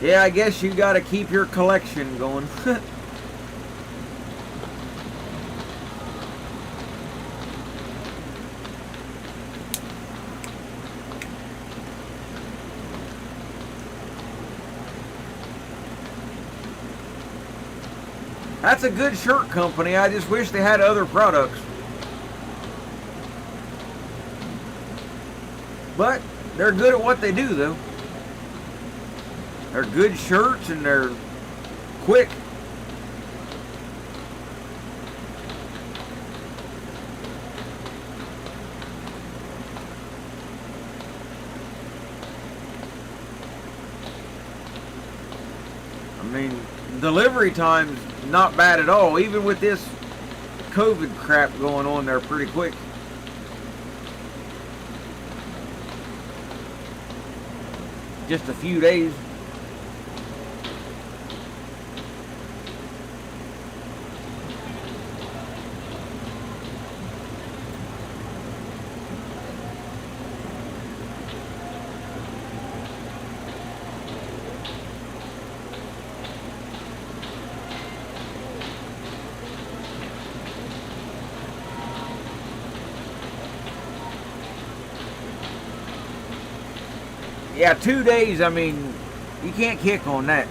Yeah, I guess you gotta keep your collection going. That's a good shirt company. I just wish they had other products. But they're good at what they do, though. They're good shirts and they're quick. I mean, delivery time's not bad at all. Even with this COVID crap going on, they're pretty quick. Just a few days. Yeah, 2 days, I mean, you can't kick on that.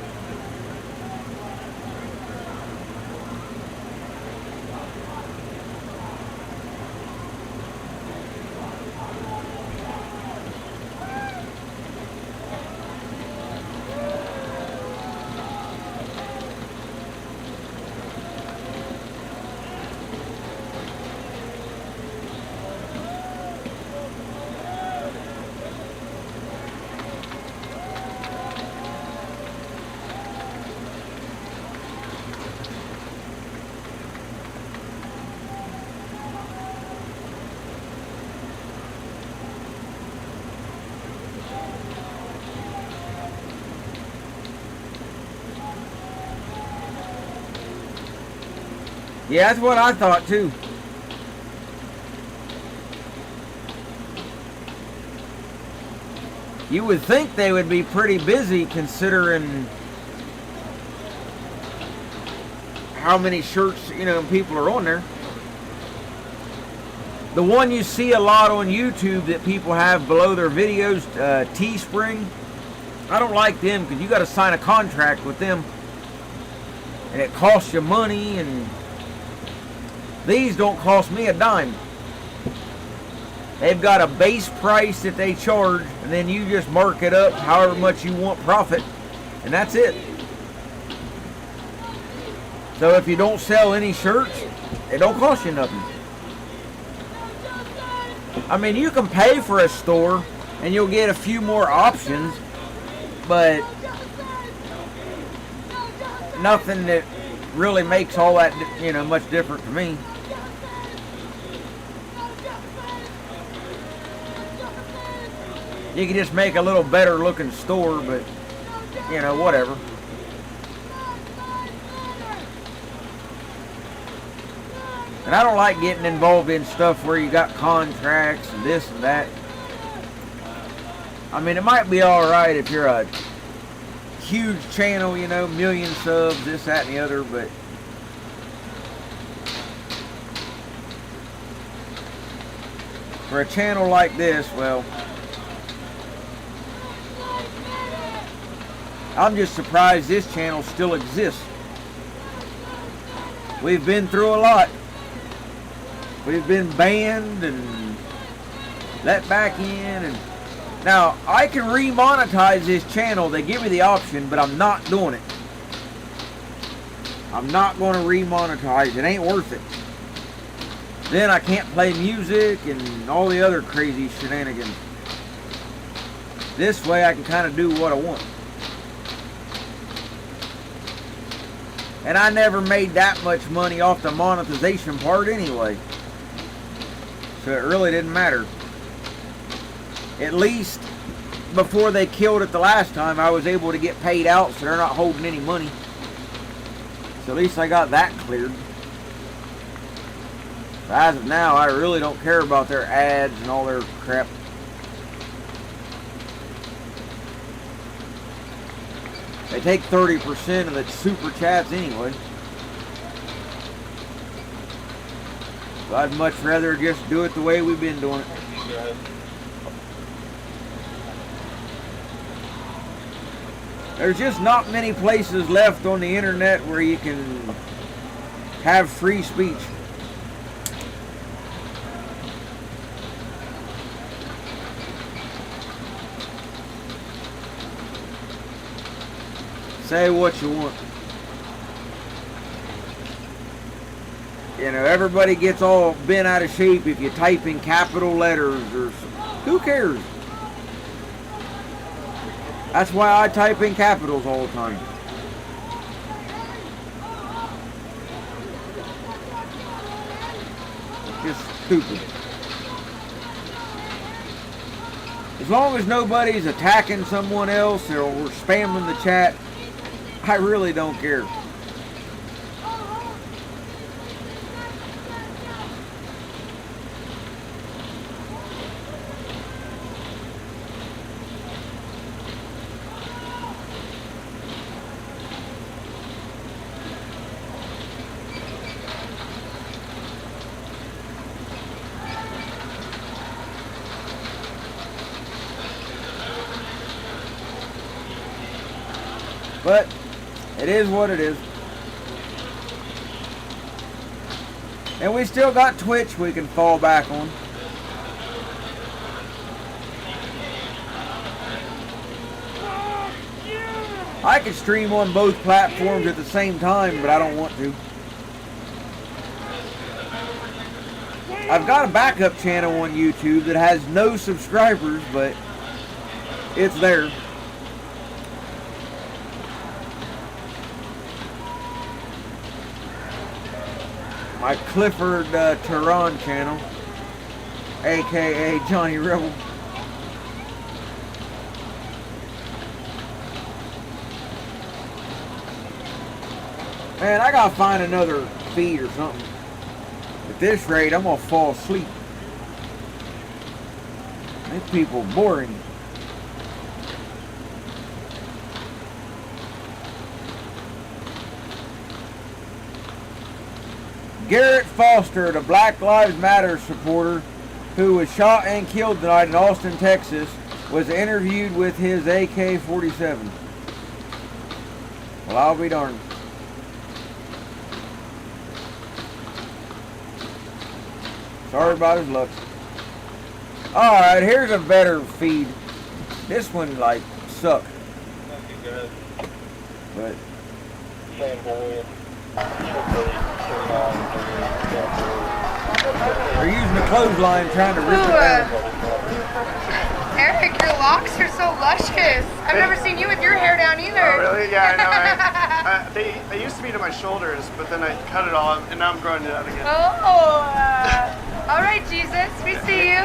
Yeah, that's what I thought too. You would think they would be pretty busy considering how many shirts, you know, people are on there. The one you see a lot on YouTube that people have below their videos, Teespring, I don't like them because you got to sign a contract with them and it costs you money, and these don't cost me a dime. They've got a base price that they charge, and then you just mark it up however much you want profit, and that's it. So if you don't sell any shirts, it don't cost you nothing. I mean, you can pay for a store and you'll get a few more options, but nothing that really makes all that, you know, much different to me. You can just make a little better looking store, but, you know, whatever. And I don't like getting involved in stuff where you got contracts and this and that. I mean, it might be alright if you're a huge channel, you know, million subs, this, that, and the other, but for a channel like this, well, I'm just surprised this channel still exists. We've been through a lot. We've been banned and let back in, and now I can remonetize this channel. They give me the option, but I'm not doing it. I'm not going to remonetize. It ain't worth it. Then I can't play music and all the other crazy shenanigans. This way I can kind of do what I want. And I never made that much money off the monetization part anyway. So it really didn't matter. At least before they killed it the last time, I was able to get paid out, so they're not holding any money. So at least I got that cleared. So as of now, I really don't care about their ads and all their crap. They take 30% of the super chats anyway. So I'd much rather just do it the way we've been doing it. There's just not many places left on the internet where you can have free speech. Say what you want. You know, everybody gets all bent out of shape if you type in capital letters or who cares? That's why I type in capitals all the time. Just stupid. As long as nobody's attacking someone else or spamming the chat, I really don't care. But it is what it is. And we still got Twitch we can fall back on. I could stream on both platforms at the same time, but I don't want to. I've got a backup channel on YouTube that has no subscribers, but it's there. My Clifford Tehran channel, aka Johnny Rebel. Man, I gotta find another feed or something. At this rate, I'm gonna fall asleep. These people boring. Garrett Foster, the Black Lives Matter supporter who was shot and killed tonight in Austin, Texas, was interviewed with his AK-47. Well, I'll be darned. Sorry about his looks. Alright, here's a better feed. This one, like, sucked. But... they're using the clothesline trying to rip it down. Eric, your locks are so luscious. I've never seen you with your hair down either. Oh, really? Yeah, I know. They used to be to my shoulders, but then I cut it all, and now I'm growing it out again. Oh, all right, Jesus, we see you.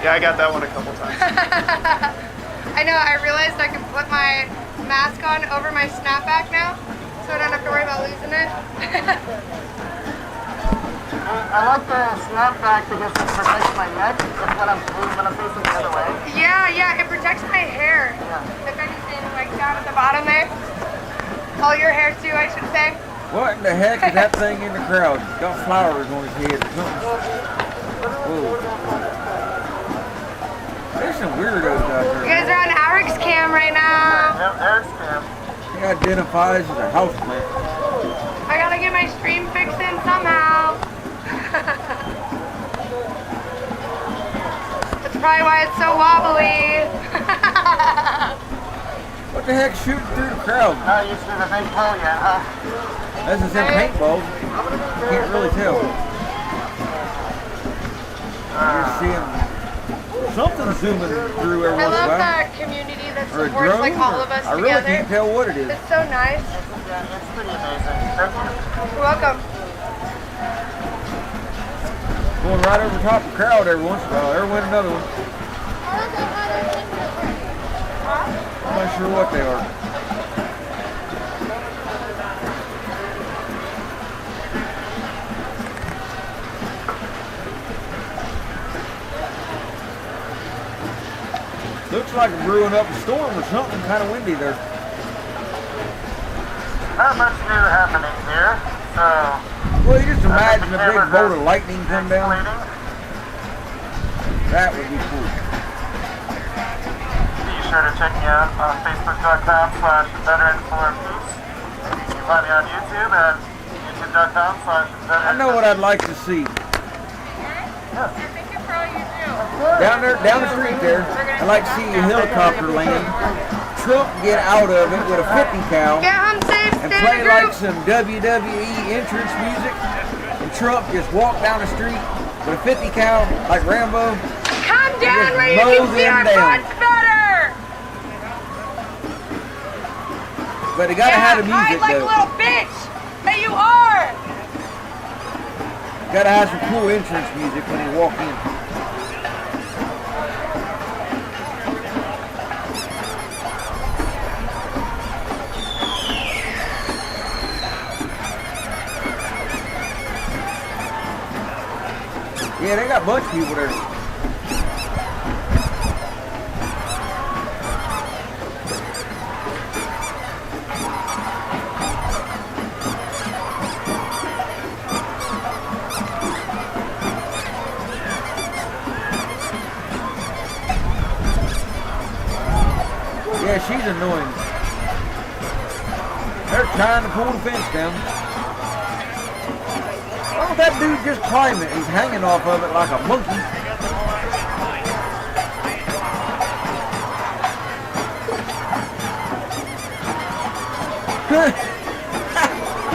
Yeah, I got that one a couple times. I know, I realized I can put my mask on over my snapback now, so I don't have to worry about losing it. I like the snapback because it protects my neck when I'm facing the other way. Yeah, it protects my hair. Yeah. If anything, like down at the bottom there. All your hair too, I should say. What in the heck is that thing in the crowd? He's got flowers on his head or something. Whoa. There's some weirdos out there. You guys are on Eric's cam right now. Yeah, Eric's cam. He identifies as a houseplant. I gotta get my stream fixed in somehow. That's probably why it's so wobbly. What the heck shooting through the crowd? Oh, you see the big pole yet, huh? That's the same paintball. Can't really tell. You're seeing something zooming through every I once in a love while. that community that Or a supports drone. like all of us I really together. can't tell what it is. It's so nice. Yeah, it's pretty amazing. Thank you. You're welcome. Going right over top of the crowd every once in a while. There went another one. I'm not sure what they are. Looks like we're brewing up a storm or something. Kind of windy there. Not much new happening here, so... Well, you just imagine a big bolt of lightning come down. Waiting. That would be cool. Be sure to check me out on Facebook.com/VeteranForPeace. You can find me on YouTube at YouTube.com/Veteran. I know what I'd like to see. Yes. Down the street there, I'd like to see a helicopter land. Trump get out of it with a 50 cal Get home safe, and stay play in the like group. some WWE entrance music. And Trump just walk down the street with a 50 cal like Rambo. Calm down Just where you mow can see them our down. butts better. But they gotta have the hide music like a though. little bitch that you are. Gotta have some cool entrance music when you walk in. Yeah, they got a bunch of people there. Yeah, she's annoying. They're trying to pull the fence down. Why don't that dude just climb it? He's hanging off of it like a monkey.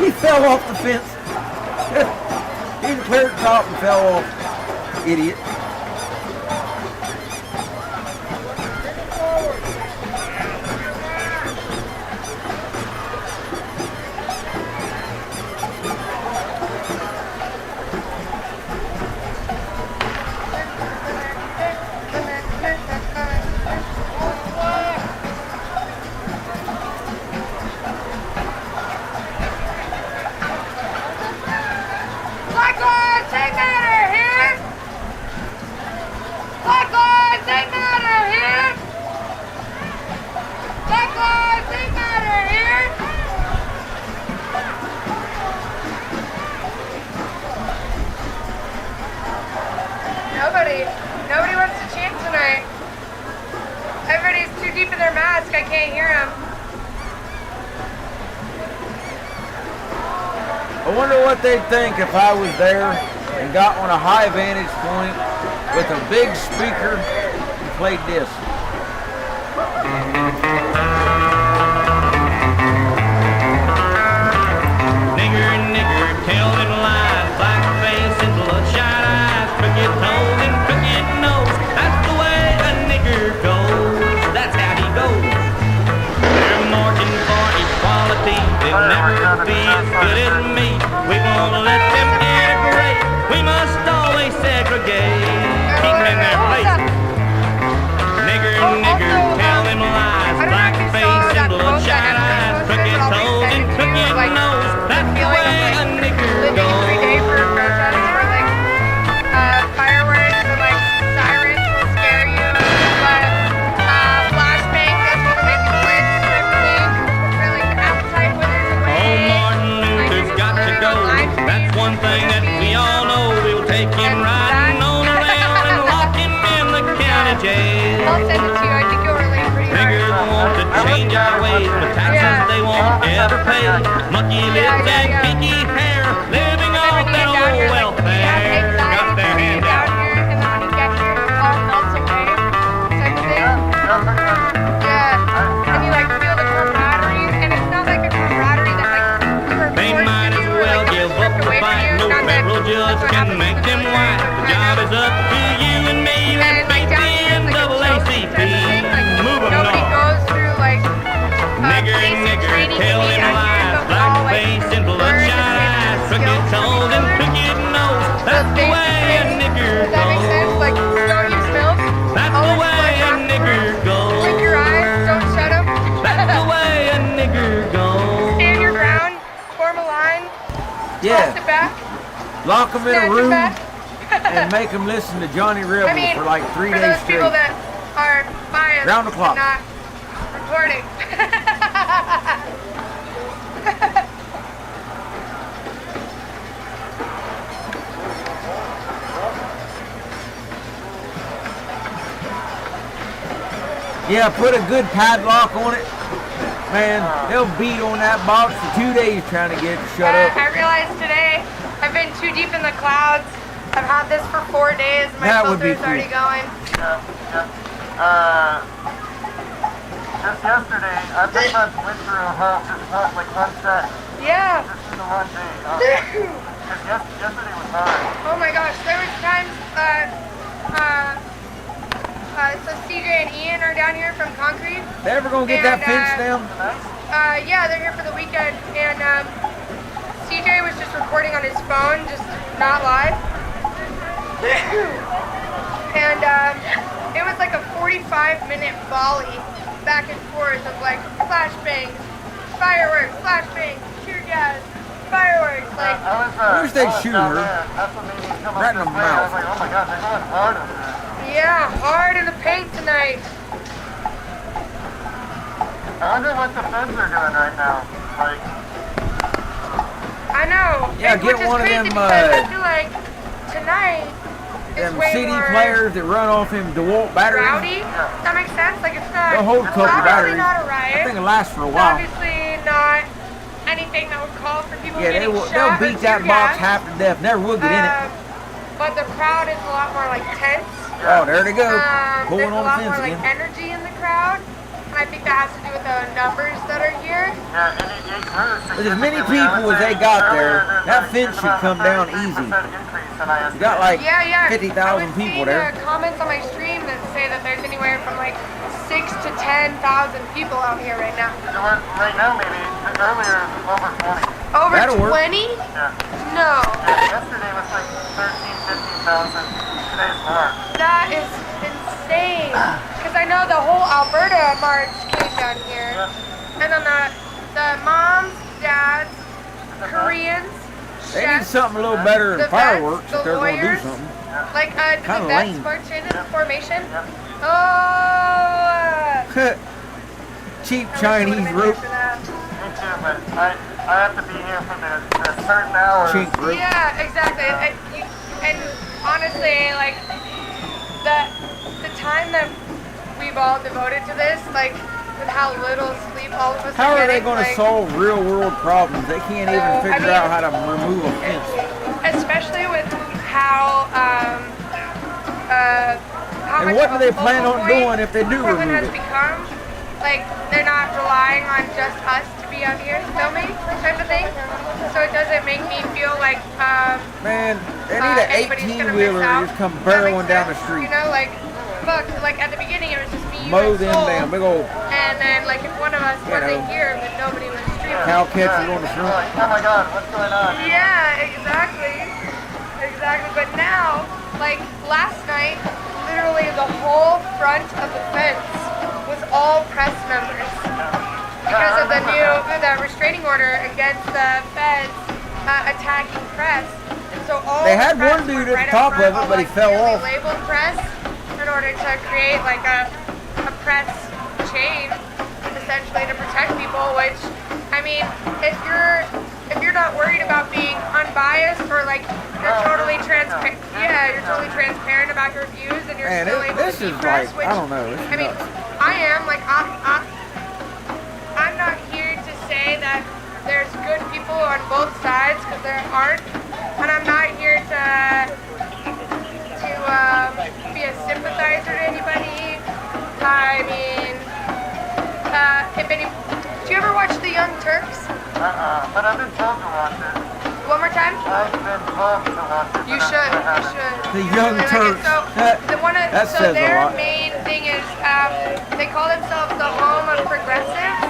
He fell off the fence. He cleared the top and fell off. Idiot. Black lives, they matter here! Black lives, they matter here! Black lives, they matter here! Nobody wants to chant tonight. Everybody's too deep in their mask, I can't hear them. I wonder what they'd think if I was there and got on a high vantage point with a big speaker and played this. Nigger, nigger, tell them lies, black face and bloodshot eyes, crooked toes and crooked nose. That's the way a nigger goes. That's how he goes. They're marching for equality. They'll never be as good as me. We won't let them integrate. We must always segregate. Keep them in their place. Nigger, nigger, tell them lies, black face and bloodshot eyes, crooked toes and crooked nose. That's the way a nigger goes. Every day for protests where like fireworks and like sirens will scare you, but flashbang just will make you twitch type of thing. Or like the appetite withers away. Oh, Martin Luther's got to go. That's one thing that we all know. We'll take him riding on around and lock him in the county jail. I'll send it to you. I think you'll relate pretty hard. Niggers want to change our ways, but taxes they won't ever pay. Monkey lips and kinky hair, living off their old welfare. Got their hand out. Down here, and then when you get here, it all melts away, type of thing. Yeah, and you like feel the camaraderie, and it's not like a camaraderie that like you're They forced might to as do, well like, give stripped up the away from fight. you. No Not that federal judge that's what can happens make with them the white. The job is up to you and me. Let's And like beat down the here, it's like a joke NAACP. type of thing. Like Move 'em nobody north. goes through like Nigger, basic nigger, training tell to be them down here, lies, but we black all like face and learn bloodshot the same eyes, crooked skills from toes each and other. crooked nose. So That's the way a basically, nigger does that make sense? goes. Like don't use milk. That's the Always way like a nigger goes. blink your eyes, don't shut them. That's the way a nigger goes. Stand your ground, form a line, Yeah, toss it back, lock them in a snatch it room back. and make them listen to Johnny Rebel I mean, for like 3 for days those people straight. that are biased Round the clock. and not reporting. Yeah, put a good padlock on it. Man, they'll beat on that box for 2 days trying to get it to shut up. I realized today I've been too deep in the clouds. I've had this for 4 days. My That would be filter's already cool. going. Just yesterday, I pretty much went through a whole, like one set. Yeah. Just in the one day. Because yesterday was hard. Oh my gosh, there was times, so CJ and Ian are down here from Concrete. They ever gonna get that And, fence down? Yeah, they're here for the weekend, and CJ was just recording on his phone, just not live. And it was like a 45-minute volley back and forth of like flashbangs, fireworks, flashbangs, tear gas, fireworks, like. I wish they'd shoot her. Right in the mouth. I was like, oh my god, they're going hard over there. Yeah, hard in the paint tonight. I wonder what the feds are doing right now. Like, I know. Yeah, which get is one of crazy them, because I feel like tonight is Them way CD more players that run off them DeWalt batteries. rowdy. Does that make sense? Like it's not. They'll hold a it's couple obviously batteries. not a I riot. think it lasts for a It's while. obviously not anything that would call for people Yeah, getting they'll shot beat or that tear box gas. half to death. Never will get in it. But the crowd is a lot more like tense. Oh, there they go. Pulling There's a on the lot fence more like again. energy in the crowd, and I think that has to do with the numbers that are here. yeah, and it grew With as many significantly. I people would as they say got earlier there, there's that like fence should about come a down 33% easy. increase in ISP. You got like Yeah. 50,000 people there. Comments on my stream that say that there's anywhere from like 6,000 to 10,000 people out here right now. You know what, right now maybe, earlier it was over 20. Over That'll work. 20? Yeah. No. Yesterday was like 15,000. Today's more. That is insane. Because I know the whole Alberta march came down here. And then the moms, dads, Koreans, They need chefs, something a little better the than fireworks vets, if they're the going to do lawyers. something. Like, did Kinda the vets lame. march in formation? Oh! Cheap I wish I Chinese would've been rope. here for that. Me too, but I have to be here for the certain hours. Cheap rope. Yeah, exactly. And honestly, like the time that we've all devoted to this, like with how little sleep all of us How are they getting, going to like, solve real world problems? They can't even No, I figure mean- out how to remove a fence. especially with how And much what of do a they plan focal on point doing if they do Portland remove has it? become. Like they're not relying on just us to be out here filming type of thing. So it doesn't make me feel like Man, they need an anybody's gonna 18-wheeler miss to out. just come Does that make barreling down the sense? street. You know, like fuck, like at the beginning it was just me, you, Mow and them Soul. down, big old And then like if one of us You wasn't know. here, then nobody was streaming. cow catcher on the You're front. like, oh my god, what's going on? Yeah, exactly. Exactly. But now, like last night, literally the whole front of the fence was all press members because of the restraining order against the feds attacking press. And so all They the had press one dude were at right the top up front, of it, all, but he like, fell clearly off. labeled press in order to create like a press chain essentially to protect people, which I mean, if you're not worried about being unbiased or like you're totally transparent, you're totally transparent about your views and you're Man, still able this to be is press, like, which I don't know, this is I mean, nuts. I am like I'm not here to say that there's good people on both sides because there aren't, and I'm not here to be a sympathizer to anybody. I mean, do you ever watch The Young Turks? But I've been told to watch it. One more time? I've been told to watch it. You but should. I You haven't. should. The Young Really like it. Turks. So That says a their lot. main thing is they call themselves the home of progressives,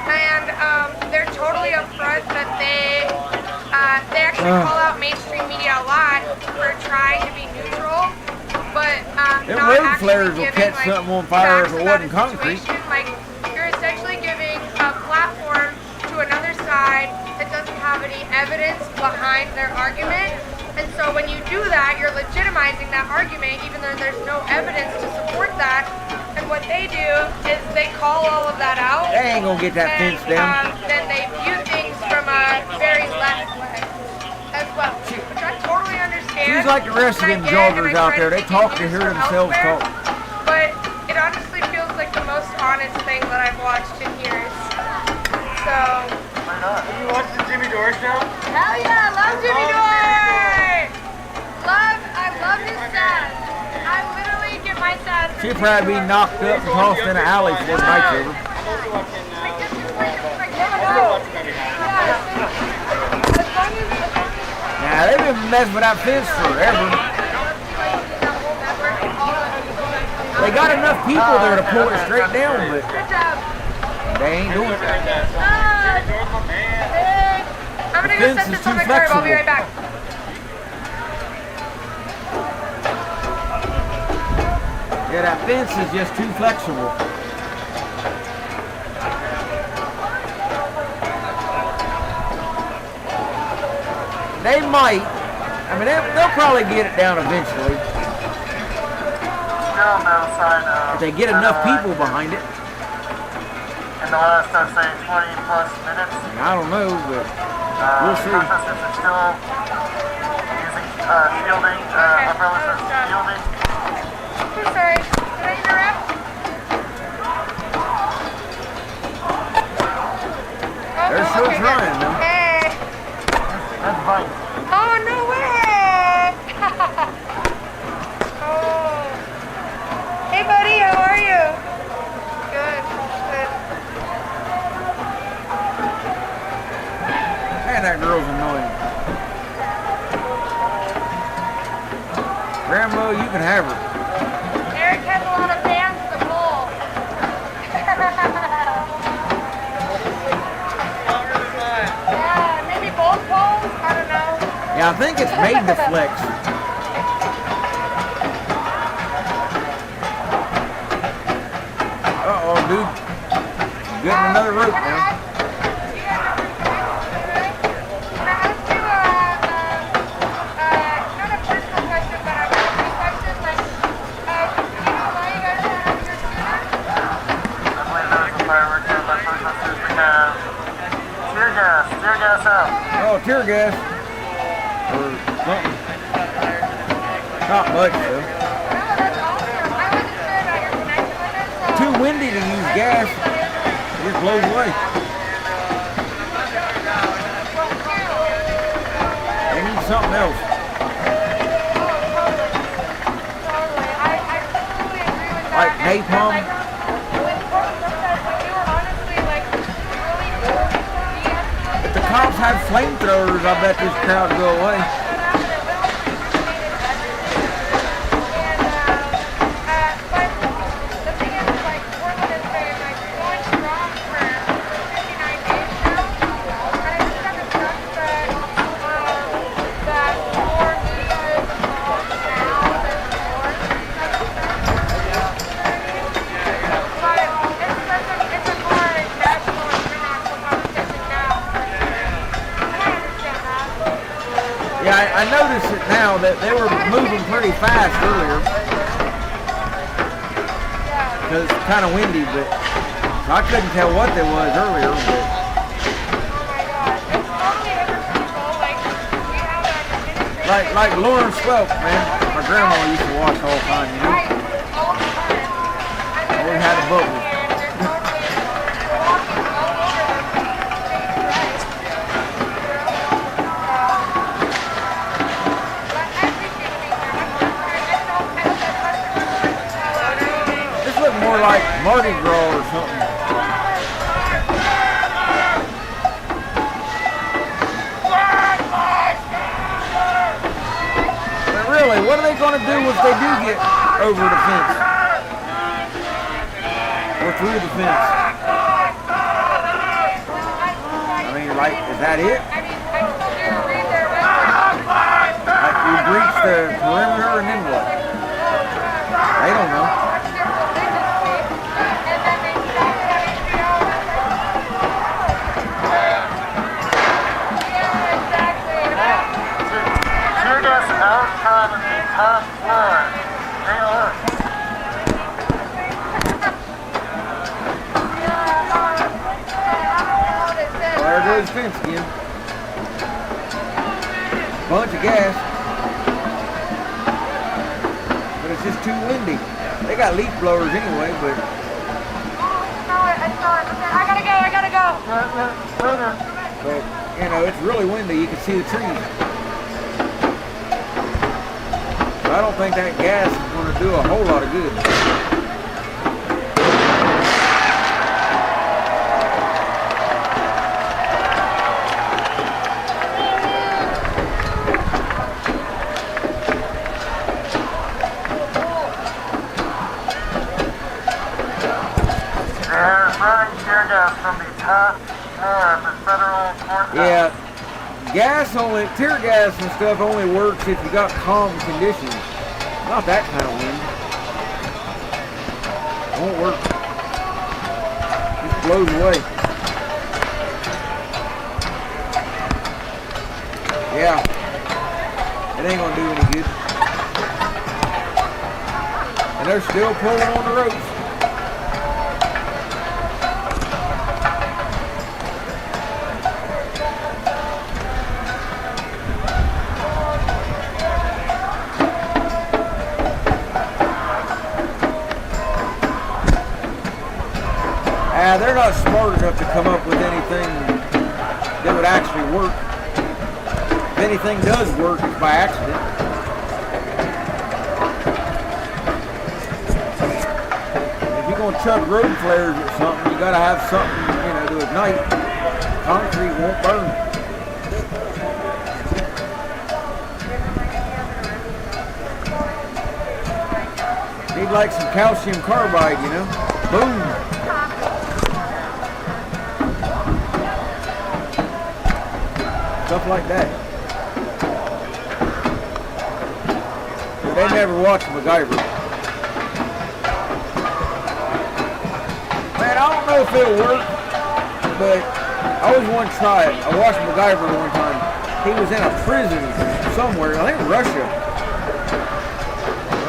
and they're totally upfront that they actually call out mainstream media a lot for trying to be neutral, but Them not road actually flares will giving, catch like, something on fire if facts it about wasn't a concrete. situation. Like you're essentially giving a platform to another side that doesn't have any evidence behind their argument. And so when you do that, you're legitimizing that argument even though there's no evidence to support that. And what they do is they call all of that out. They ain't gonna get that and, fence down. Then they view things from a very left way as well, which I totally understand. She's like the rest of them and I get, and joggers I out try there. to They take talk to cues hear from themselves elsewhere, talk. But it honestly feels like the most honest thing that I've watched in years. So. Have you watched the Jimmy Dore show? Hell yeah, I love Jimmy Dore! I love his sass. I literally get my sass from She'd Jimmy probably be Dore. knocked up and tossed in an alley for the night's over. Now, they've been messing with that fence forever. They got enough people there to pull it straight down, but they ain't doing it. I'm gonna me go fence set is this on too the curb. I'll be flexible. right back. Yeah, that fence is just too flexible. They might. I mean, they'll probably get it down eventually. Still no sign of. If they get enough people behind it. In the last, I'd say, 20 plus minutes. I don't know, but we'll see. Protesters are still using shielding, umbrellas as shielding. I'm sorry. Did I interrupt? Oh, They're sure okay, trying, good. though. Hey. That's right. Oh, no way. Oh. Hey, buddy. How are you? Good. Good. Man, that girl's annoying. Grandma, you can have her. Eric has a lot of fans to pull. Yeah, maybe both poles? I don't know. Yeah, I think it's made to flex. Uh-oh, dude. Getting another rope now. Tear gas out. Oh, tear gas. Or something. Not much, though. Too windy to use gas. It just blows away. They need something else. Like napalm. If the cops had flamethrowers, I bet this crowd would go away. Yeah, I noticed it now that they were moving pretty fast earlier. Because it's kind of windy, but I couldn't tell what they was earlier. But like Lawrence Welk, man. My grandma used to watch all the time, you know. Always had a book. More like Mardi Gras or something. But really, what are they going to do if they do get over the fence? Or through the fence? I mean, like, is that it? Like, you breach the perimeter and then what? They don't know. Out on the top floor. They are. There goes the fence again. Bunch of gas. But it's just too windy. They got leaf blowers anyway, but... I gotta go. But, you know, it's really windy. You can see the trees. I don't think that gas is going to do a whole lot of good. They're running tear gas from the top floor of the federal courthouse. Yeah, gas only, tear gas and stuff only works if you got calm conditions. Not that kind of wind. Won't work. Just blows away. Yeah. It ain't gonna do any good. And they're still pulling on the ropes. They're not smart enough to come up with anything that would actually work. If anything does work, it's by accident. If you're going to chuck road flares or something, you got to have something, to ignite. Concrete won't burn. Need like some calcium carbide, Boom. Stuff like that. But they never watched MacGyver. Man, I don't know if it'll work, but I always want to try it. I watched MacGyver one time. He was in a prison somewhere, I think Russia,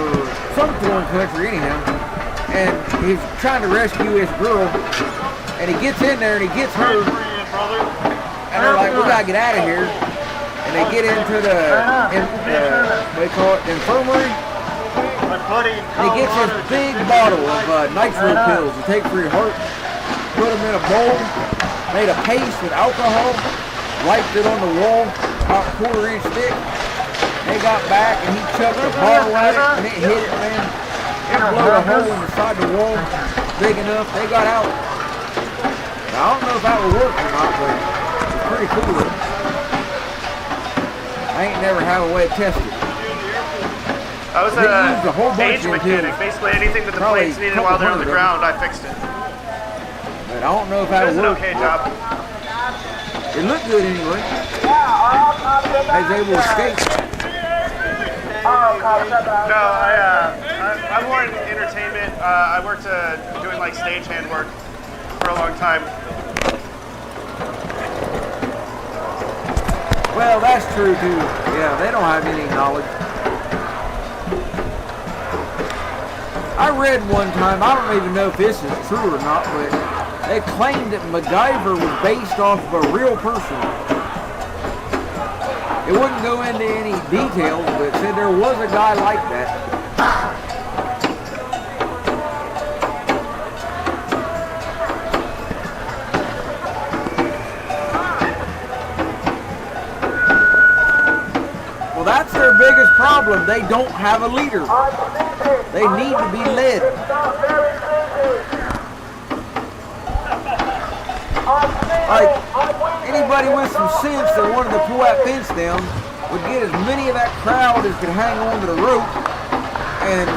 or some foreign country anyhow, and he's trying to rescue this girl, and he gets in there and he gets her. And they're like, we gotta get out of here. And they get into the what do you call it, infirmary. And he gets this big bottle of nitro pills to take for your heart. Put them in a bowl, made a paste with alcohol, wiped it on the wall, about a quarter-inch thick. They got back and he chucked a bottle at it and it hit it, man. It blew a hole in the side of the wall big enough. They got out. Now, I don't know if that will work or not, but pretty cool. I ain't never had a way to test it. I was a stage mechanic. Basically anything that the planes needed while they're on the ground, I fixed it. But I don't know if that would work. It was an okay job. It looked good anyway. I was able to escape. No, I'm more in entertainment. I worked doing like stagehand work for a long time. Well, that's true too. Yeah, they don't have any knowledge. I read one time, I don't even know if this is true or not, but they claimed that MacGyver was based off of a real person. It wouldn't go into any details, but it said there was a guy like that. That's their biggest problem. They don't have a leader. They need to be led. Like, anybody with some sense that wanted to pull that fence down would get as many of that crowd as could hang on to the rope and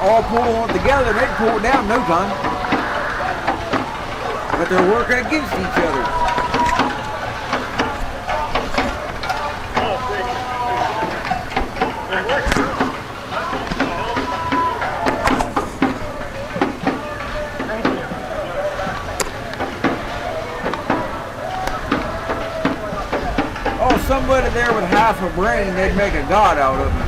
all pull on together. They'd pull it down in no time. But they're working against each other. Somebody there with half a brain, they'd make a god out of him.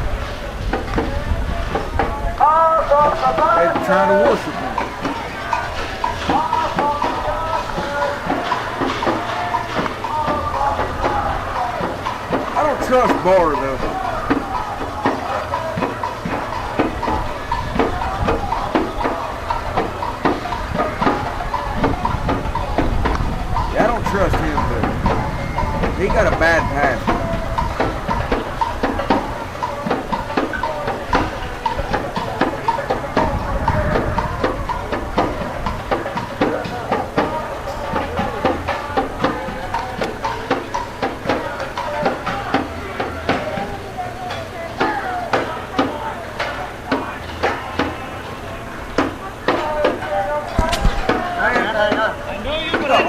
They'd try to worship him. I don't trust Barr though. Yeah, I don't trust him, but he got a bad past.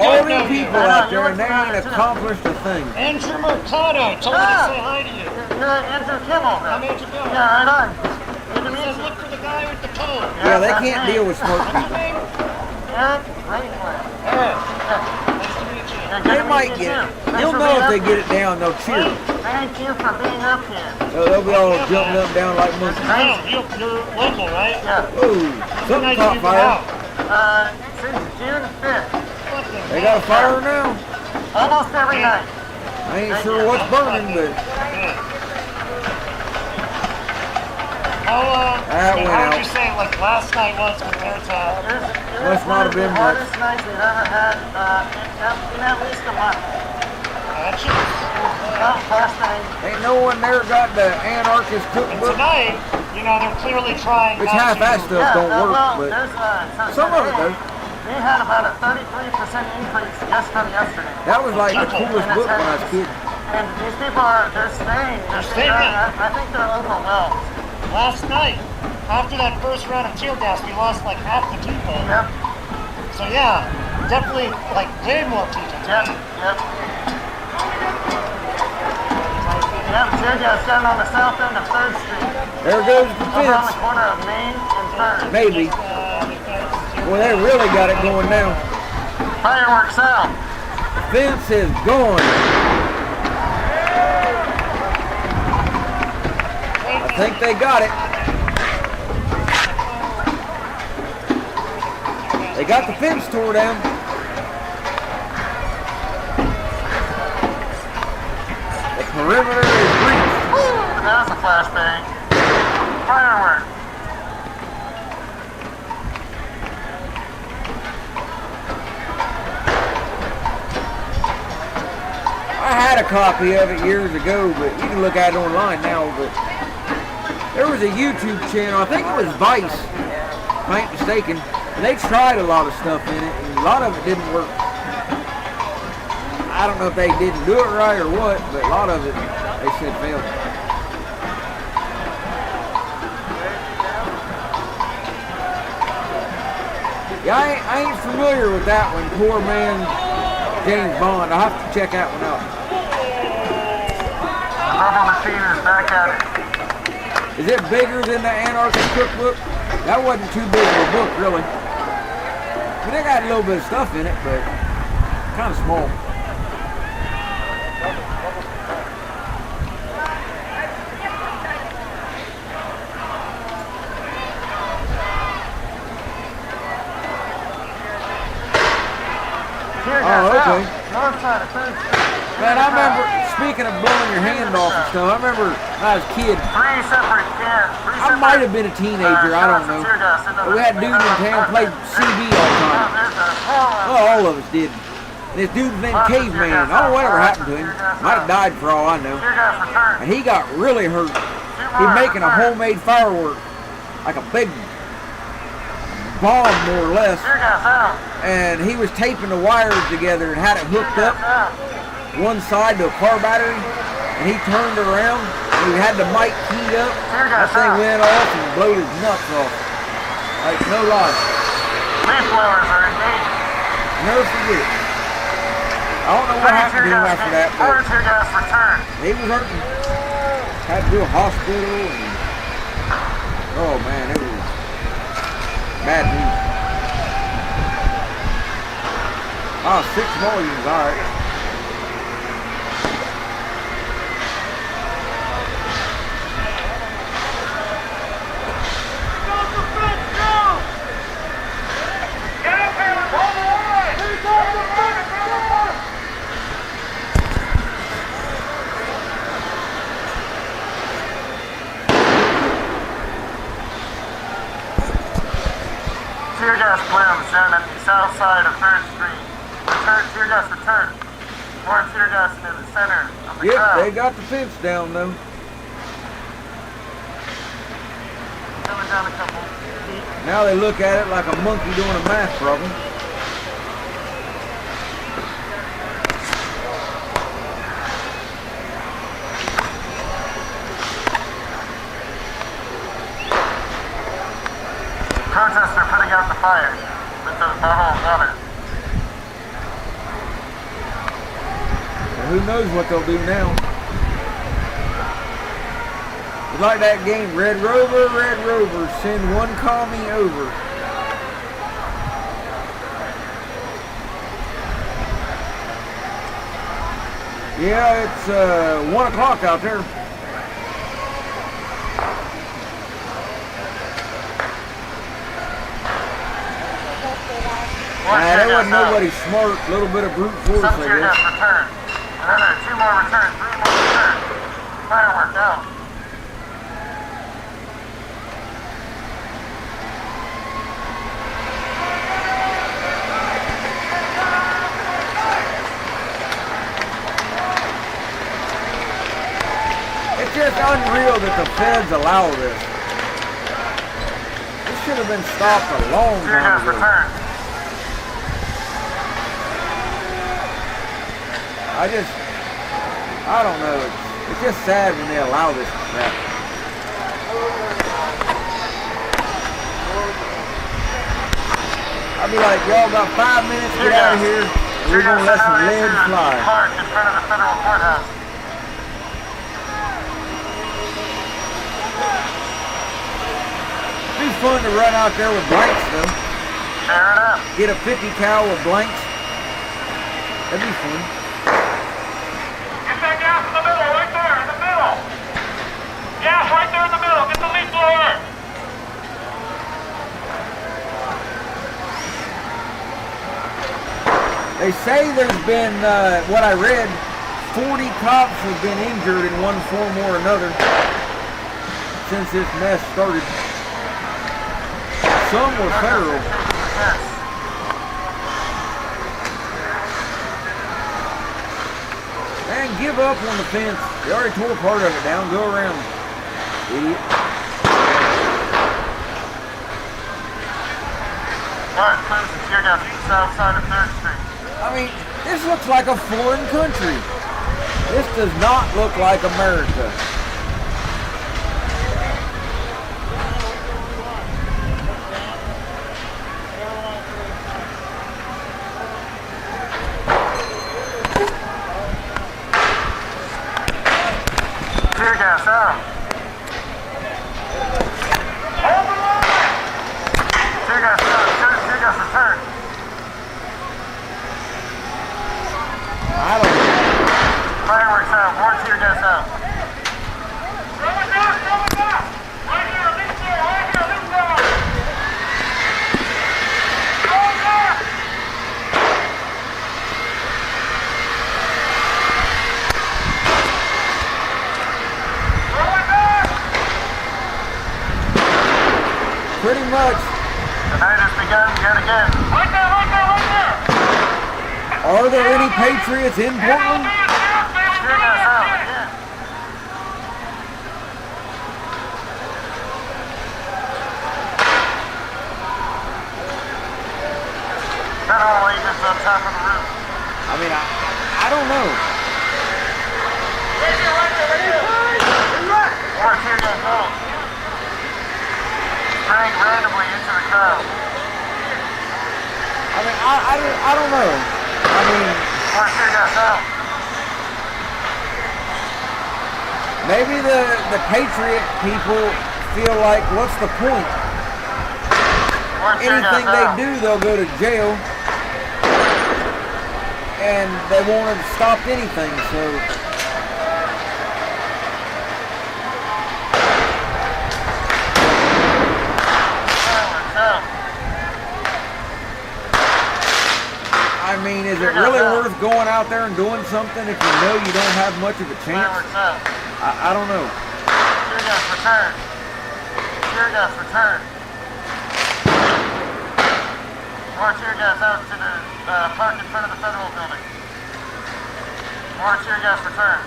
All these people out out there and they ain't accomplished a thing. Andrew Mercado told me to say hi to you. You're Andrew Kimmel, then. I'm Andrew Kimmel. Yeah, right on. Good to He meet says you. look for the guy with the pole. Yeah, they can't deal with smart What's your people. name? Eric Rainford. Eric. Nice to meet you. Yeah, good They to might meet you, get it. too. Thanks You'll for know being if up they get here. it down, they'll cheer. Thank you for being up here. They'll be all jumping up and down like monkeys. Oh, you're local, right? Yeah. Ooh, something Nice caught to fire. Since June 5th. They got a fire now. Almost every night. I ain't sure what's burning, but How went would out. you say like last night was compared to? It Must was not one have of the been much. hardest nights we've ever had in at least a month. Last night. ain't no one there got the anarchist And cookbook. tonight, you know, they're clearly trying Which not half that to. stuff don't work, well, but there's, some of it today, does. We had about a 33% increase just from yesterday. That was like the coolest book when I was a kid. And these people they're staying. They're staying. I think they're overwhelmed. Last night, after that first round of tear gas, we lost like half the people. Yep. So yeah, definitely like way more people. Yep. Yep, tear gas down on the south end of 3rd Street. There goes the Over on the fence. corner of Main and 3rd. Maybe. Well, they really got it going now. Fireworks out. Fence is gone. I think they got it. They got the fence tore down. The perimeter is breached. That was a flashbang. Firework. I had a copy of it years ago, but you can look at it online now. But there was a YouTube channel, I think it was Vice, if I ain't mistaken, and they tried a lot of stuff in it, and a lot of it didn't work. I don't know if they didn't do it right or what, but a lot of it they said failed. Yeah, I ain't familiar with that one, Poor Man James Bond. I'll have to check that one out. Bubble machine is back at it. Is it bigger than the Anarchist Cookbook? That wasn't too big of a book, really. I mean, they got a little bit of stuff in it, but kind of small. Oh, okay. North side of 3rd Street. Man, I remember, speaking of blowing your hand off and stuff, I remember when I was a kid, Three separate cans. I might have been a teenager, I don't know. But we had dudes in town play CB all the time. Well, all of us did. And this dude's named Caveman. I don't know whatever happened to him. Might have died for all I know. And he got really hurt. He's making a homemade firework, like a big bomb, more or less. And he was taping the wires together and had it hooked up one side to a car battery, and he turned it around and he had the mic keyed up. That thing went off and blew his nuts off. Like, no lie. Leaf blowers are engaged. Never forget it. I don't know what happened to him after that, but Tear gas returned. he was hurting. Had to go to the hospital and oh man, it was bad news. Oh, 6 volumes, alright. Tear gas blooms down at the south side of 3rd Street. Tear gas returned. More tear gas into the center of the Yep, crowd. they got the fence down though. Coming down a couple feet. Now they look at it like a monkey doing a math problem. Protests are putting out the fire with the bottle of water. who knows what they'll do now. It's like that game, Red Rover, send one commie over. Yeah, it's 1 o'clock out there. There wasn't nobody smart, little bit of brute force, I guess. Return. Another 2 more returns, 3 more returns. Firework out. It's just unreal that the feds allow this. This should have been stopped a long time ago. I don't know. It's just sad when they allow this crap. I'll be like, y'all got 5 minutes, get out of here, and we're gonna let some lead fly. Parked in front of the federal courthouse. It'd be fun to run out there with blanks though. Tear it up. Get a 50 cal with blanks. That'd be fun. Get that gas in the middle, right there, in the middle. Gas right there in the middle. Get the leaf blower. They say there's been, what I read, 40 cops have been injured in one form or another since this mess started. Some were federal. Man, give up on the fence. They already tore part of it down. Go around. Idiot. Alright, close the tear gas to the south side of 3rd Street. I mean, this looks like a foreign country. This does not look like America. Tear gas out. Tear gas out. Tear gas return. I don't know. Fireworks out. More tear gas out. Throw it back. Right here, leaf blower, right here, leaf blower. Throw it back. Throw it back. Pretty much. The night has begun yet again. Right there, right there, right there. Are there any patriots in Portland? Tear gas out again. Federal agents on top of the roof. I mean, I don't know. Right here, right there, right here. More tear gas out. Spraying randomly into the crowd. I mean, I don't know. I mean, More tear gas out. maybe the patriot people feel like, what's the point? More tear Anything gas they out. do, they'll go to jail. And they won't have stopped anything, so. Fireworks out. I mean, is it really worth going out there and doing something if you know you don't have much of a chance? Fireworks out. I don't know. Tear gas return. Tear gas return. More tear gas out to the park in front of the federal building. More tear gas return.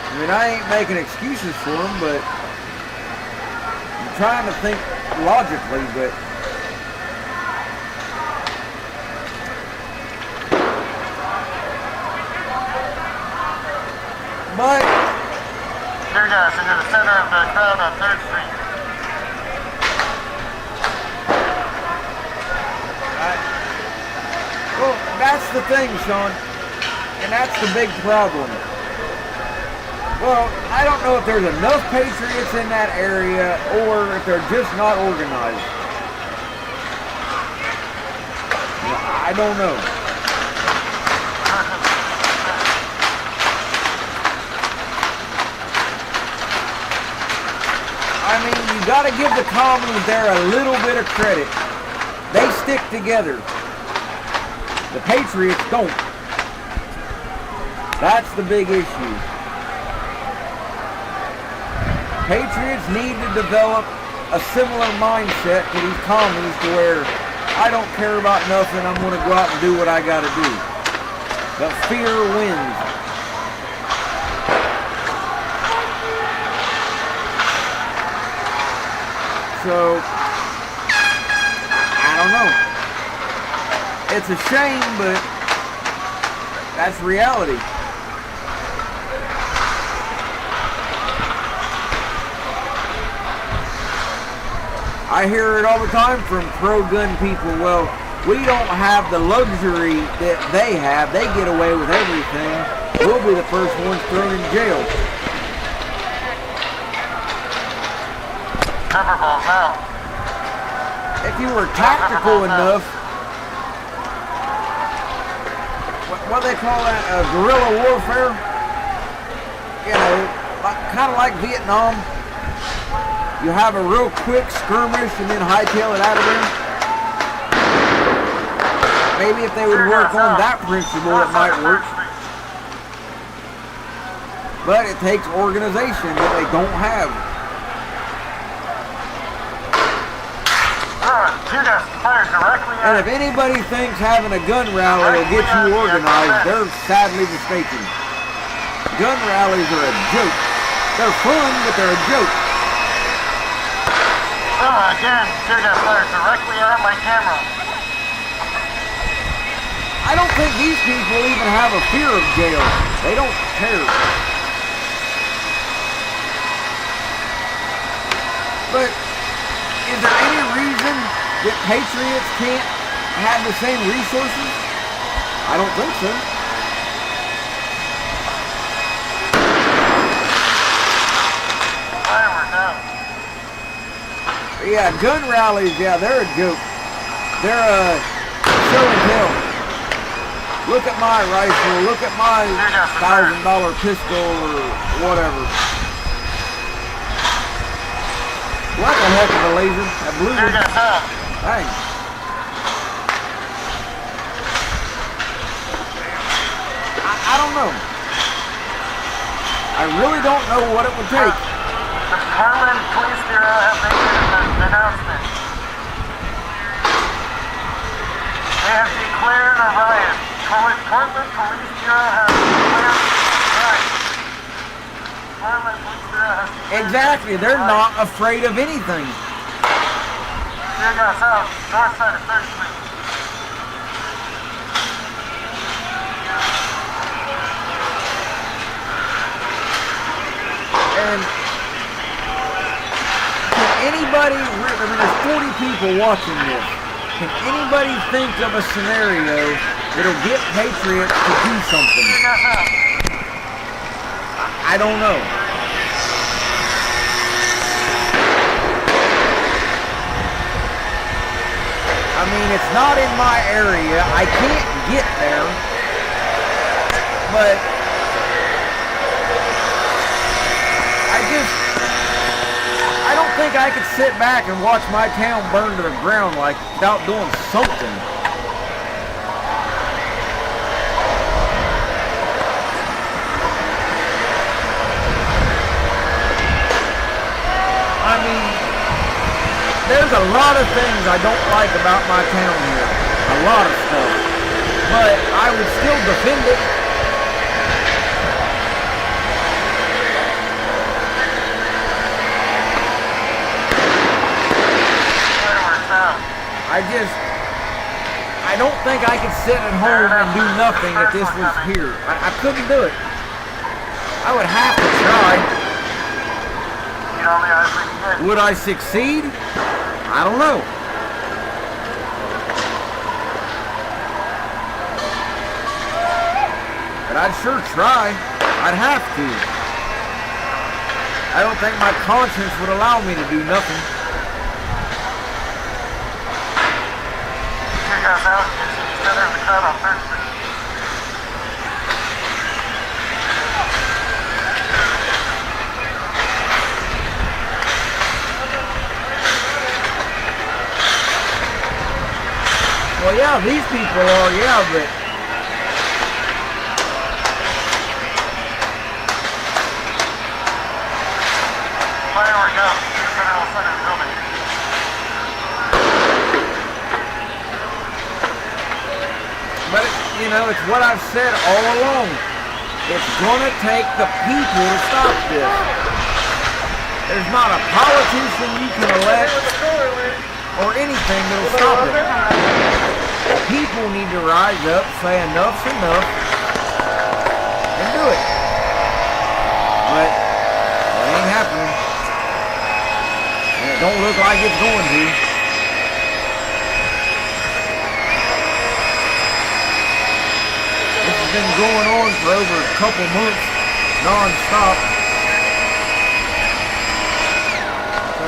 I mean, I ain't making excuses for them, but I'm trying to think logically, but Tear gas into the center of the crowd on 3rd Street. Well, that's the thing, Sean, and that's the big problem. Well, I don't know if there's enough patriots in that area or if they're just not organized. I don't know. I mean, you got to give the commies there a little bit of credit. They stick together. The patriots don't. That's the big issue. Patriots need to develop a similar mindset to these commies to where I don't care about nothing, I'm going to go out and do what I got to do. But fear wins. So, I don't know. It's a shame, but that's reality. I hear it all the time from pro-gun people. Well, we don't have the luxury that they have. They get away with everything. We'll be the first ones thrown in jail. Cover balls out. If you were tactical enough, what do they call that? Guerrilla warfare? You know, kind of like Vietnam. You have a real quick skirmish and then hightail it out of there. Maybe if they would work on that principle, it might work. But it takes organization that they don't have. And if anybody thinks having a gun rally will get you organized, they're sadly mistaken. Gun rallies are a joke. They're fun, but they're a joke. Again, tear gas fired directly at my camera. I don't think these people even have a fear of jail. They don't care. But is there any reason that patriots can't have the same resources? I don't think so. Fireworks out. Yeah, gun rallies, yeah, they're a joke. They're a show and tell. Look at my rifle, look at my $1,000 pistol or whatever. Well, that's a heck of a laser. That blue one. Dang. I don't know. I really don't know what it would take. The Portland Police Bureau have made an announcement. They have declared a riot. Portland Police Bureau has declared a riot. Portland Police Bureau has declared Exactly, they're not afraid of anything. Tear gas out, north side of 3rd Street. And can anybody, I mean, there's 40 people watching this. Can anybody think of a scenario that'll get patriots to do something? I don't know. I mean, it's not in my area. I can't get there. But I don't think I could sit back and watch my town burn to the ground like without doing something. I mean, there's a lot of things I don't like about my town here. A lot of stuff. But I would still defend it. I don't think I could sit at home and do nothing if this was here. I couldn't do it. I would have to try. Would I succeed? I don't know. But I'd sure try. I'd have to. I don't think my conscience would allow me to do nothing. You guys out, he's got every crowd on 3rd Street. Well, yeah, these people are, yeah, but Firework out, Federal Center building. But, you know, it's what I've said all along. It's going to take the people to stop this. There's not a politician you can elect or anything that'll stop it. The people need to rise up, say enough's enough, and do it. But it ain't happening. And it don't look like it's going to. This has been going on for over a couple months, non-stop. So,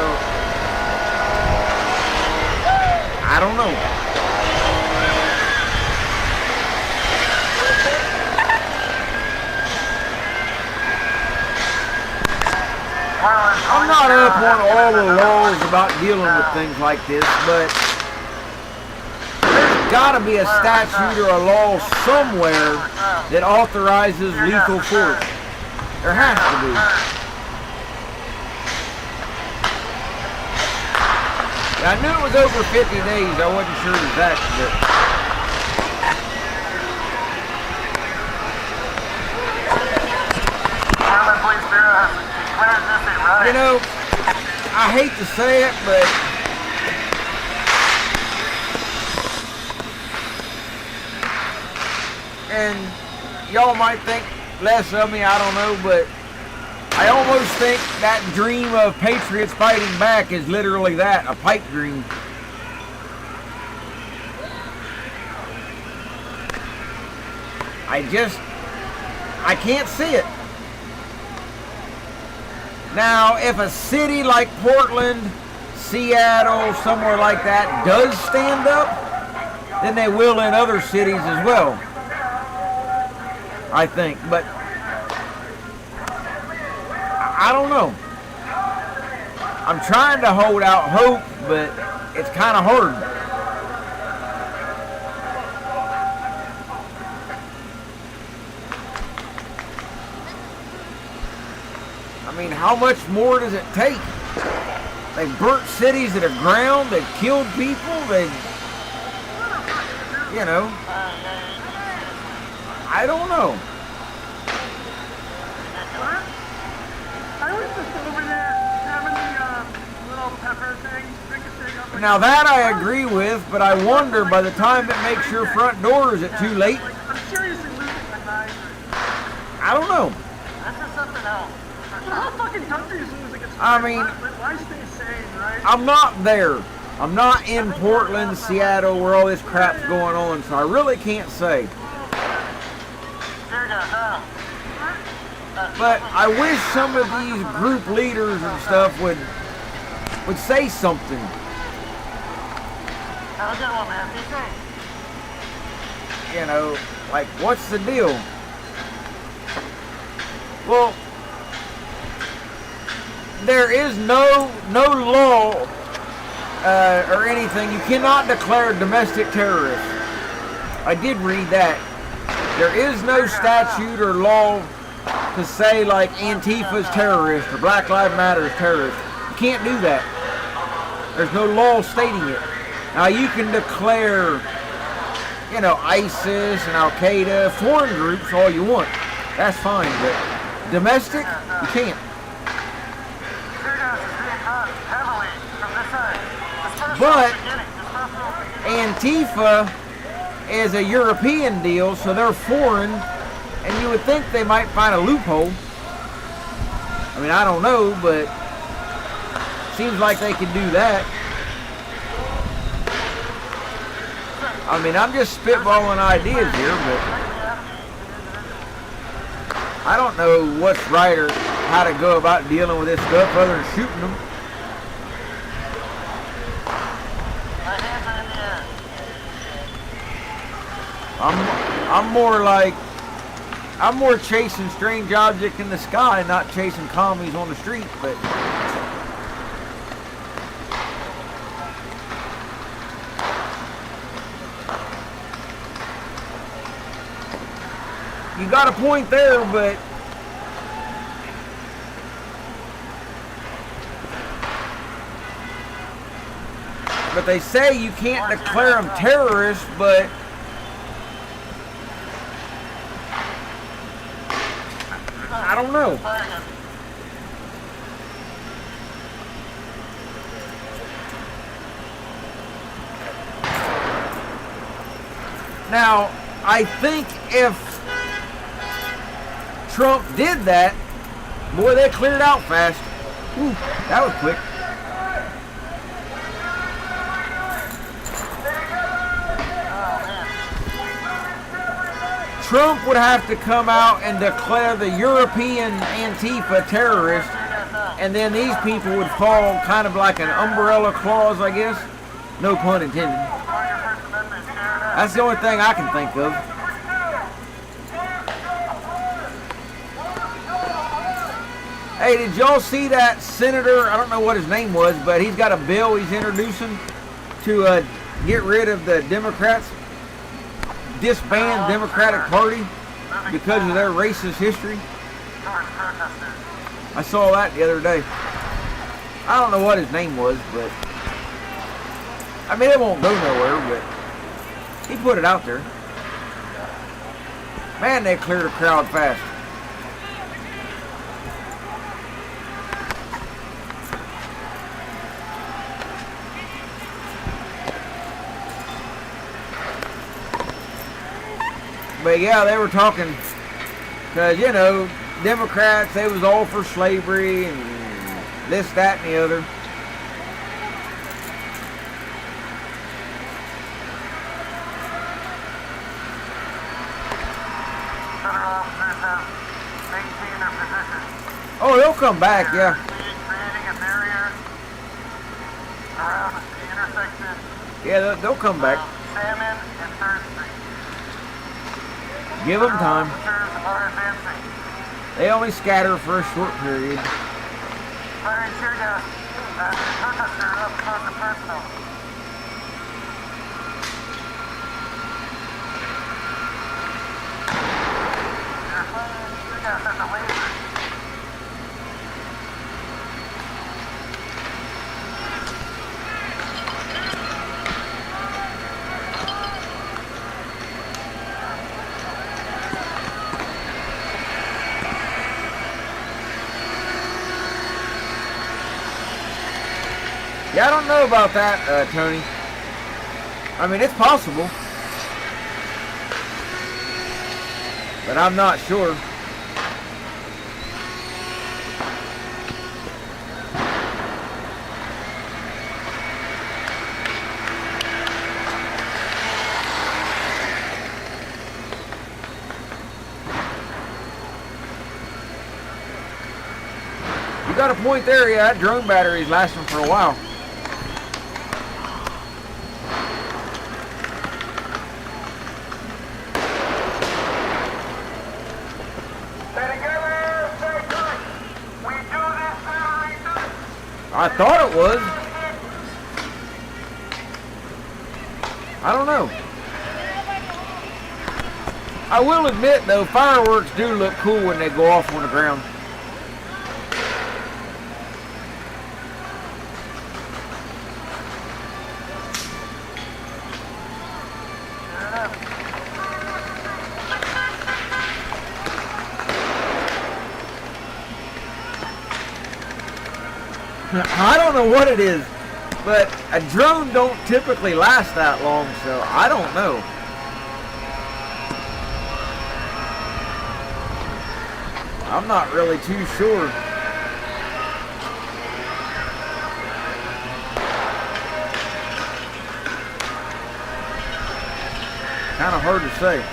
I don't know. I'm not up on all the laws about dealing with things like this, but there's got to be a statute or a law somewhere that authorizes lethal force. There has to be. I knew it was over 50 days. I wasn't sure exactly, but Maryland Police Bureau has declared this a riot. you know, I hate to say it, but and y'all might think less of me, I don't know, but I almost think that dream of patriots fighting back is literally that, a pipe dream. I can't see it. Now, if a city like Portland, Seattle, somewhere like that does stand up, then they will in other cities as well, I think. But I don't know. I'm trying to hold out hope, but it's kind of hard. I mean, how much more does it take? They've burnt cities to the ground. They've killed people. You know, I don't know. I was just over there having the little pepper thing, ricocheting up. Now that I agree with, but I wonder by the time it makes your front door, is it too late? I'm seriously losing my mind. I don't know. This is something else. The whole fucking country is losing its I mind. mean, Why stay sane, right? I'm not there. I'm not in Portland, Seattle, where all this crap's going on, so I really can't say. But I wish some of these group leaders and stuff would say something. Have a good one, man. Be safe. You know, like, what's the deal? Well, there is no law or anything. You cannot declare domestic terrorists. I did read that. There is no statute or law to say like Antifa's terrorist or Black Lives Matter's terrorist. You can't do that. There's no law stating it. Now you can declare, you know, ISIS and Al Qaeda, foreign groups all you want. That's fine, but domestic, you can't. But Antifa is a European deal, so they're foreign, and you would think they might find a loophole. I mean, I don't know, but seems like they could do that. I mean, I'm just spitballing ideas here, but I don't know what's right or how to go about dealing with this stuff other than shooting them. My hands are in the air. I'm more chasing strange object in the sky, not chasing commies on the street, but you got a point there, but they say you can't declare them terrorists, but I don't know. Now, I think if Trump did that, boy, they cleared out fast. Whew, that was quick. Trump would have to come out and declare the European Antifa terrorist, and then these people would fall kind of like an umbrella clause, I guess. No pun intended. That's the only thing I can think of. Hey, did y'all see that senator? I don't know what his name was, but he's got a bill he's introducing to get rid of the Democrats. Disband Democratic Party because of their racist history. I saw that the other day. I don't know what his name was, but I mean, it won't go nowhere, but he put it out there. Man, they cleared a crowd fast. But yeah, they were talking, because, you know, Democrats, they was all for slavery and this, that, and the other. Federal officers have maintained their position. Oh, they'll come back, yeah. Creating a barrier around the intersection Yeah, they'll come back. of Salmon and 3rd Street. Give them time. Officers are advancing. They only scatter for a short period. Firing tear gas at the protester up close and personal. They're firing tear gas at the laser. Yeah, I don't know about that, Tony. I mean, it's possible. But I'm not sure. You got a point there, yeah. That drone battery's lasting for a while. I thought it was. I don't know. I will admit, though, fireworks do look cool when they go off on the ground. I don't know what it is, but a drone don't typically last that long, so I don't know. I'm not really too sure. Kind of hard to say.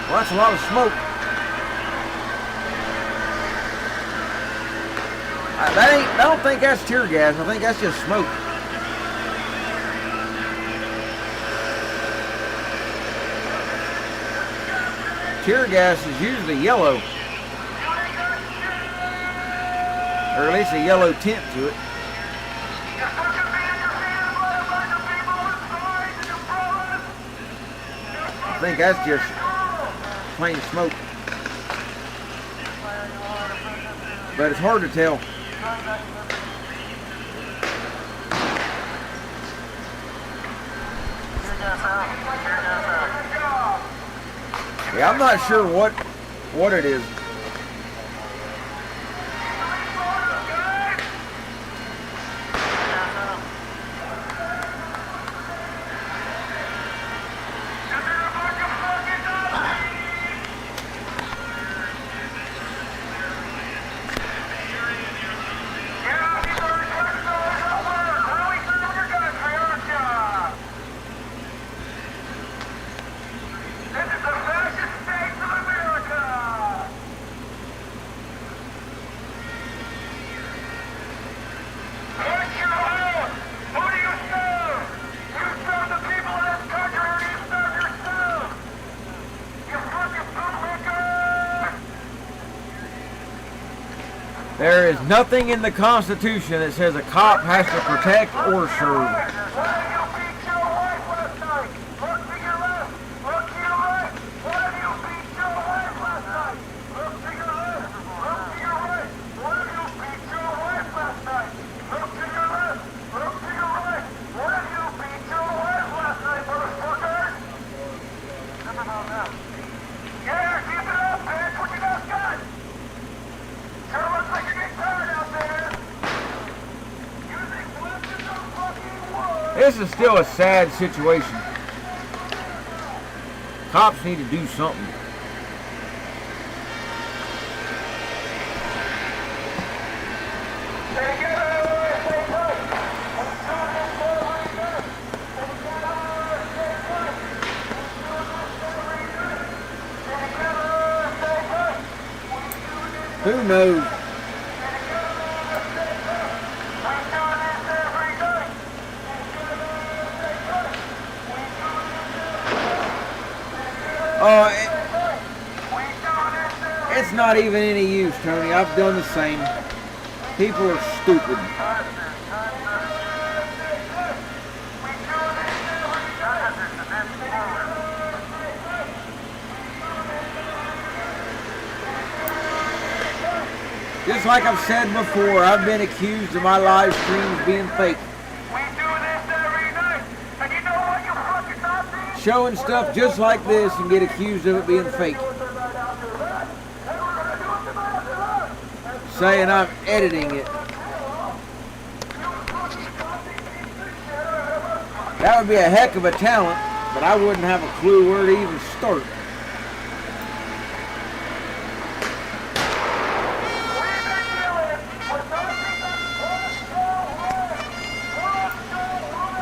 Well, that's a lot of smoke. I don't think that's tear gas. I think that's just smoke. Tear gas is usually yellow. Or at least a yellow tint to it. I think that's just plain smoke. But it's hard to tell. Yeah, I'm not sure what it is. There is nothing in the Constitution that says a cop has to protect or serve. This is still a sad situation. Cops need to do something. Who knows? It's not even any use, Tony. I've done the same. People are stupid. Just like I've said before, I've been accused of my live streams being fake. Showing stuff just like this and get accused of it being fake. Saying I'm editing it. That would be a heck of a talent, but I wouldn't have a clue where to even start.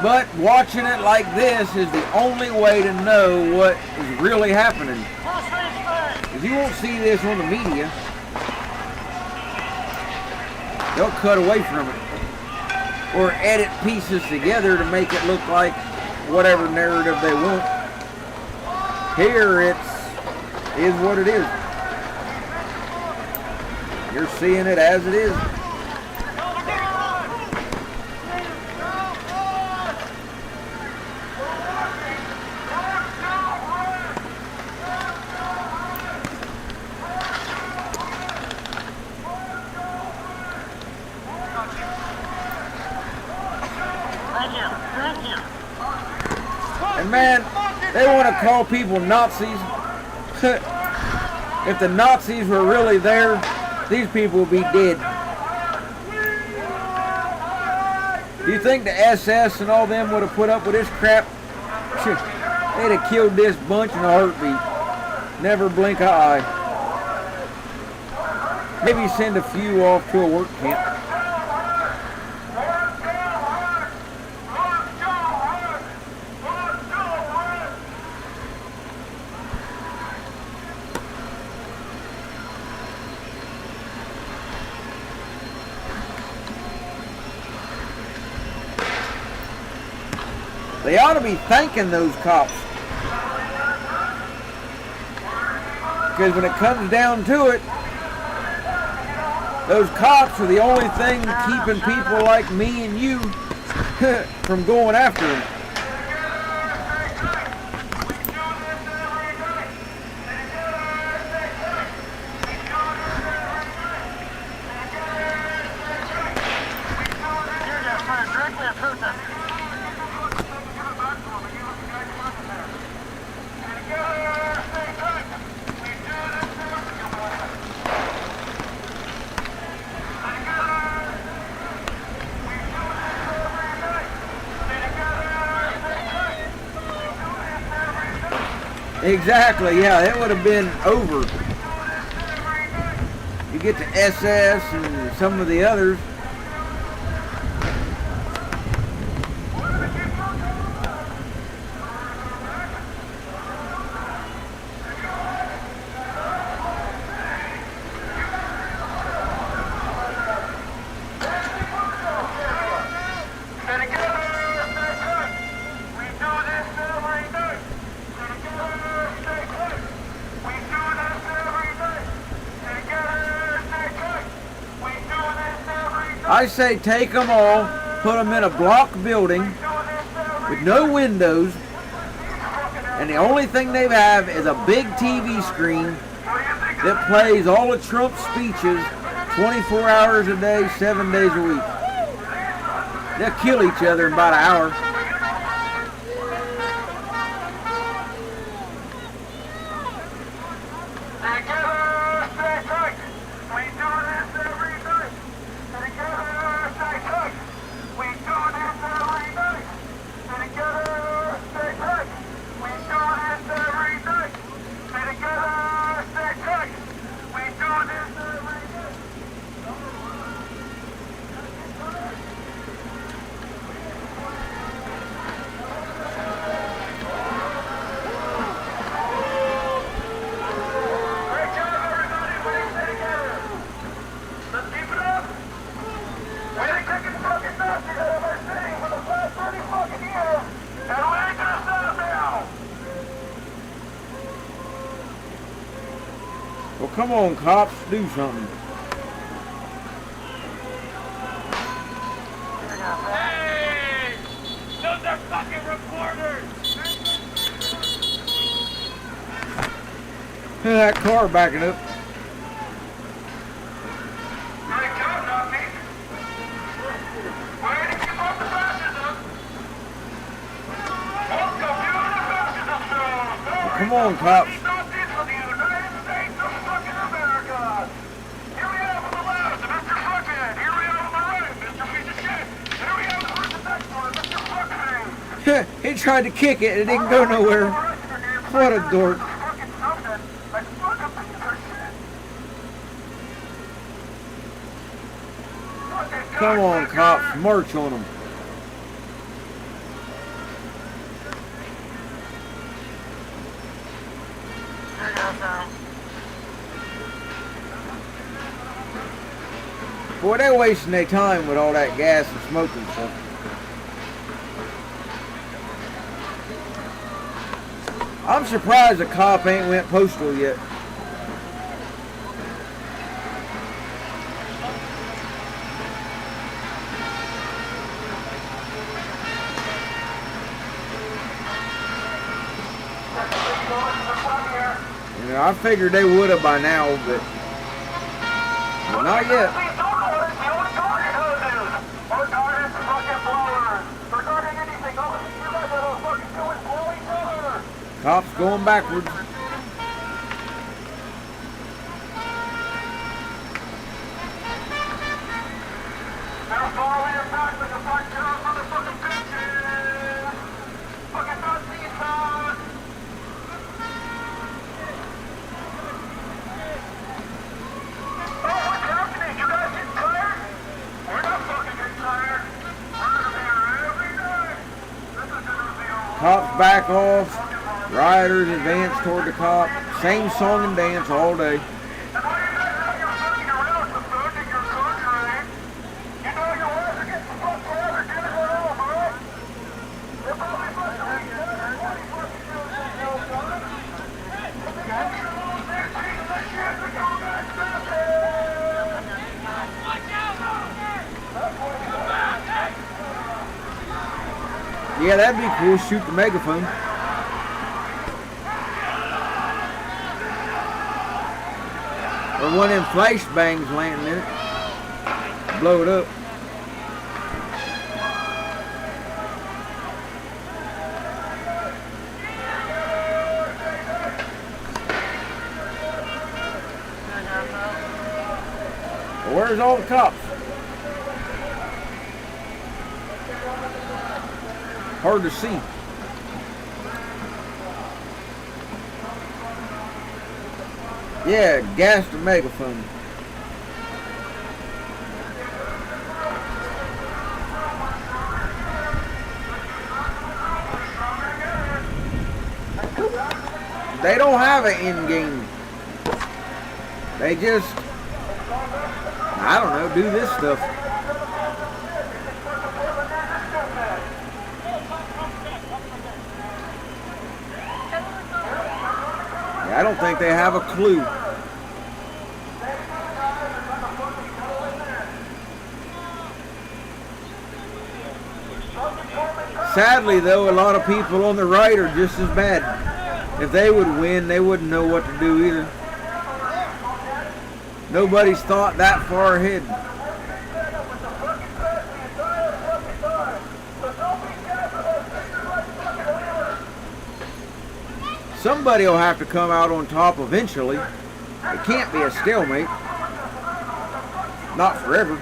But watching it like this is the only way to know what is really happening. Because you won't see this on the media. They'll cut away from it. Or edit pieces together to make it look like whatever narrative they want. Here is what it is. You're seeing it as it is. And man, they want to call people Nazis. If the Nazis were really there, these people would be dead. Do you think the SS and all them would have put up with this crap? They'd have killed this bunch in a heartbeat. Never blink an eye. Maybe send a few off to a work camp. They ought to be thanking those cops. Because when it comes down to it, those cops are the only thing keeping people like me and you from going after them. Exactly, yeah, it would have been over. You get to SS and some of the others. I say take them all, put them in a block building with no windows, and the only thing they have is a big TV screen that plays all of Trump's speeches 24 hours a day, 7 days a week. They'll kill each other in about an hour. Well, come on, cops, do something. Hey! Those are fucking reporters! Look at that car backing up. Well, come on, cops. He tried to kick it, it didn't go nowhere. What a dork. Come on, cops, march on them. Boy, they're wasting their time with all that gas and smoke and stuff. I'm surprised the cop ain't went postal yet. You know, I figured they would have by now, but not yet. Cops going backwards. Cops back off. Rioters advance toward the cop. Same song and dance all day. Yeah, that'd be cool. Shoot the megaphone. Or one of them flashbangs landing in it. Blow it up. Where's all the cops? Hard to see. Yeah, gas the megaphone. They don't have an end game. They just, I don't know, do this stuff. I don't think they have a clue. Sadly, though, a lot of people on the right are just as bad. If they would win, they wouldn't know what to do either. Nobody's thought that far ahead. Somebody will have to come out on top eventually. It can't be a stalemate. Not forever.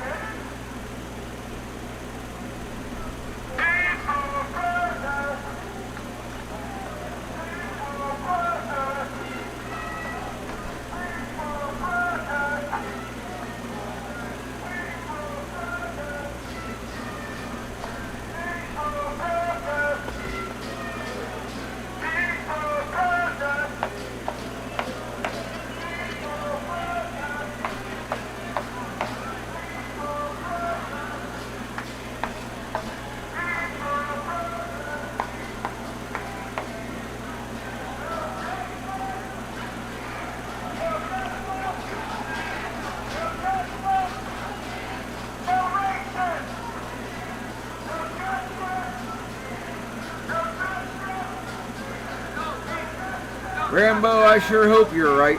Rambo, I sure hope you're right.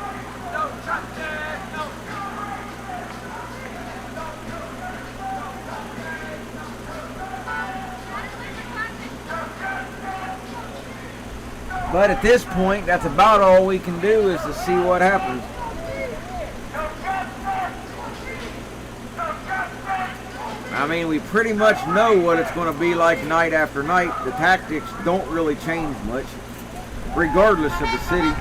But at this point, that's about all we can do is to see what happens. I mean, we pretty much know what it's going to be like night after night. The tactics don't really change much, regardless of the city.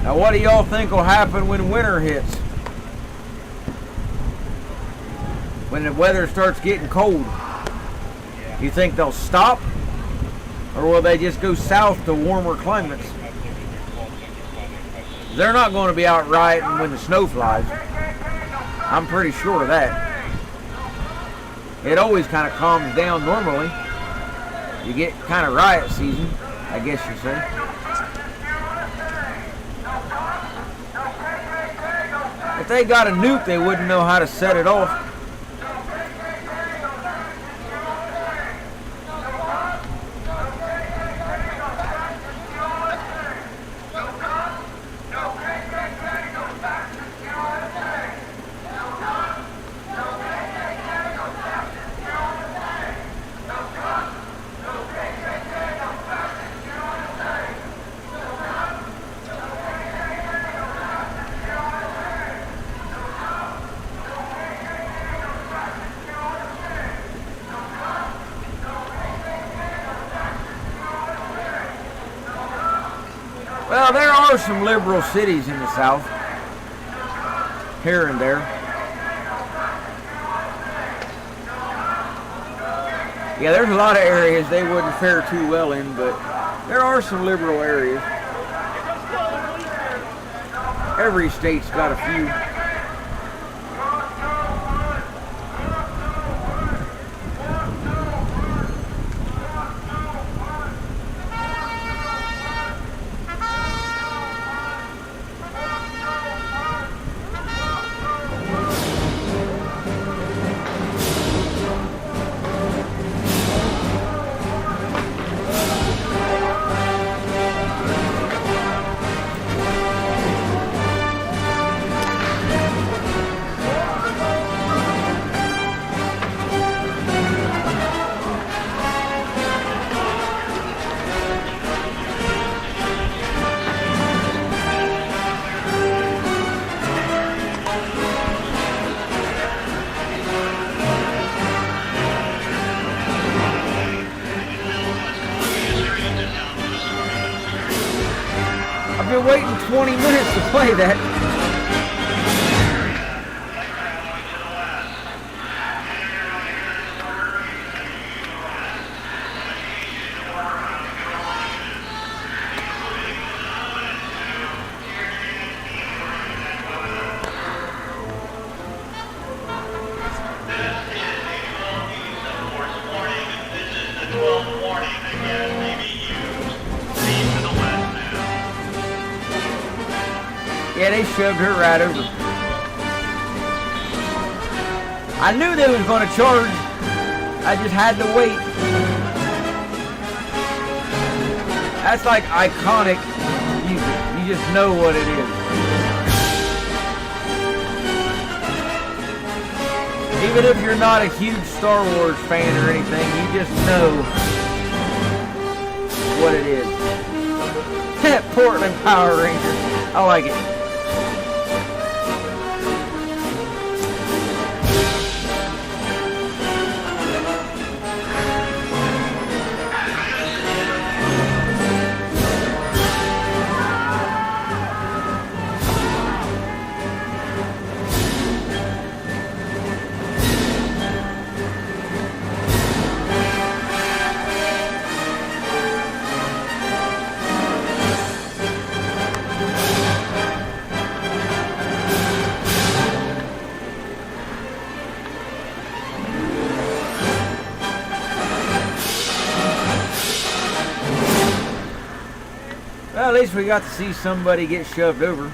Now, what do y'all think will happen when winter hits? When the weather starts getting cold? You think they'll stop? Or will they just go south to warmer climates? They're not going to be out rioting when the snow flies. I'm pretty sure of that. It always kind of calms down normally. You get kind of riot season, I guess you say. If they got a nuke, they wouldn't know how to set it off. Well, there are some liberal cities in the South, here and there. Yeah, there's a lot of areas they wouldn't fare too well in, but There are some liberal areas. Every state's got a few. I've been waiting 20 minutes to play that. Yeah, they shoved her right over. I knew they was going to charge. I just had to wait. That's like iconic music. You just know what it is. Even if you're not a huge Star Wars fan or anything, you just know what it is. Portland Power Rangers. I like it. Well, at least we got to see somebody get shoved over.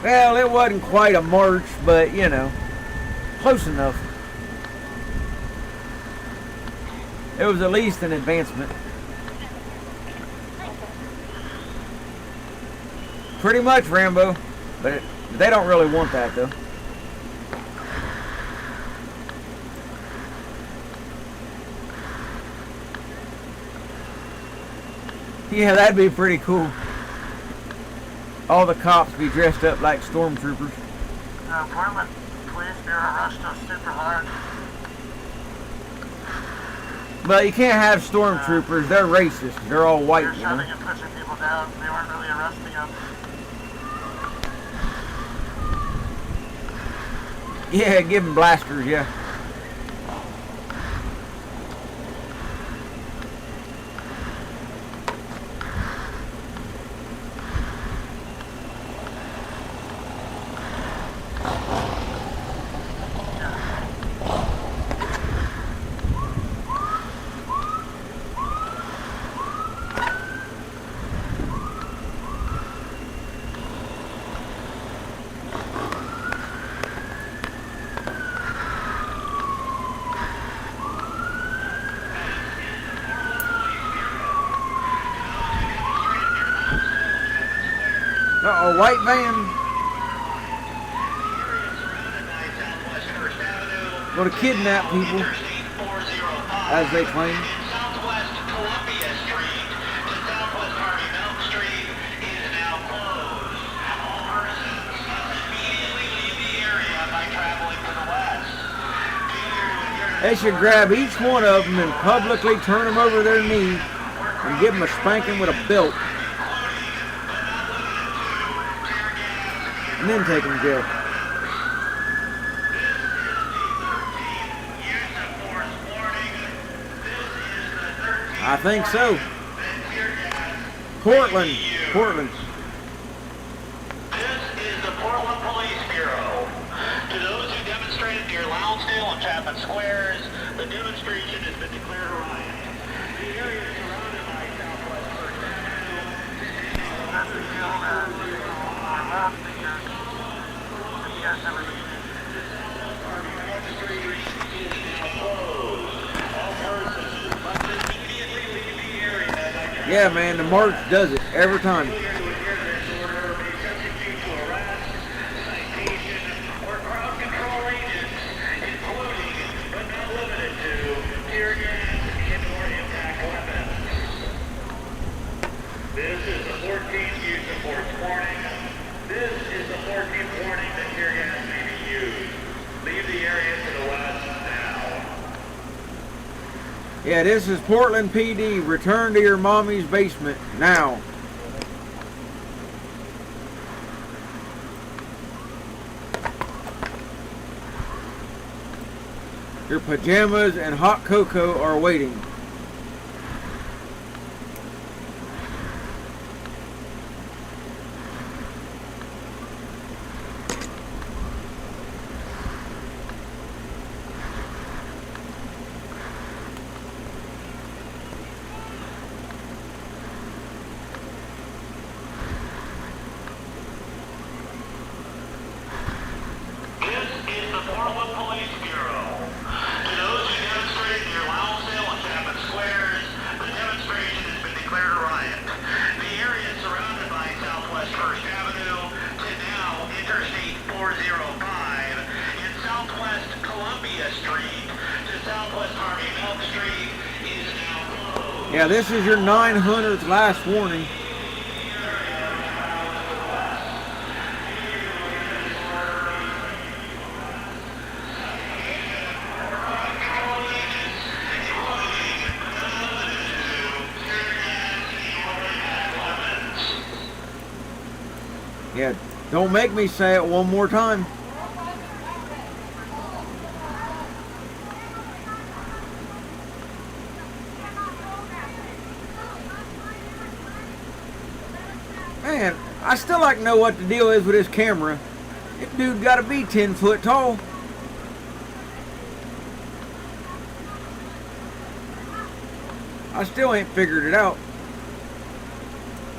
Well, it wasn't quite a march, but, you know, close enough. It was at least an advancement. Pretty much, Rambo. But they don't really want that, though. Yeah, that'd be pretty cool. All the cops be dressed up like stormtroopers. Portland police bureau rushed us super hard. But you can't have stormtroopers. They're racist. They're all white, They're you shoving know. and pushing people down. They weren't really arresting them. Yeah, give them blasters, yeah. Uh-oh, white van. Going to kidnap people, as they claim. They should grab each one of them and publicly turn them over their knee and give them a spanking with a belt. And then take them to jail. I think so. Portland. This is the Portland Police Bureau. To those who demonstrated near Lonsdale and Chapman Squares, the demonstration has been declared a riot. The area is surrounded by Southwest First Avenue. Yeah, man, the march does it every time. This is the 14th use of force warning. This is the 14th warning that tear gas may be used. Leave the area to the west now. Yeah, this is Portland PD. Return to your mommy's basement now. Your pajamas and hot cocoa are waiting. Yeah, this is your 900th last warning. Yeah, don't make me say it one more time. Man, I still like to know what the deal is with this camera. This dude gotta be 10 foot tall. I still ain't figured it out.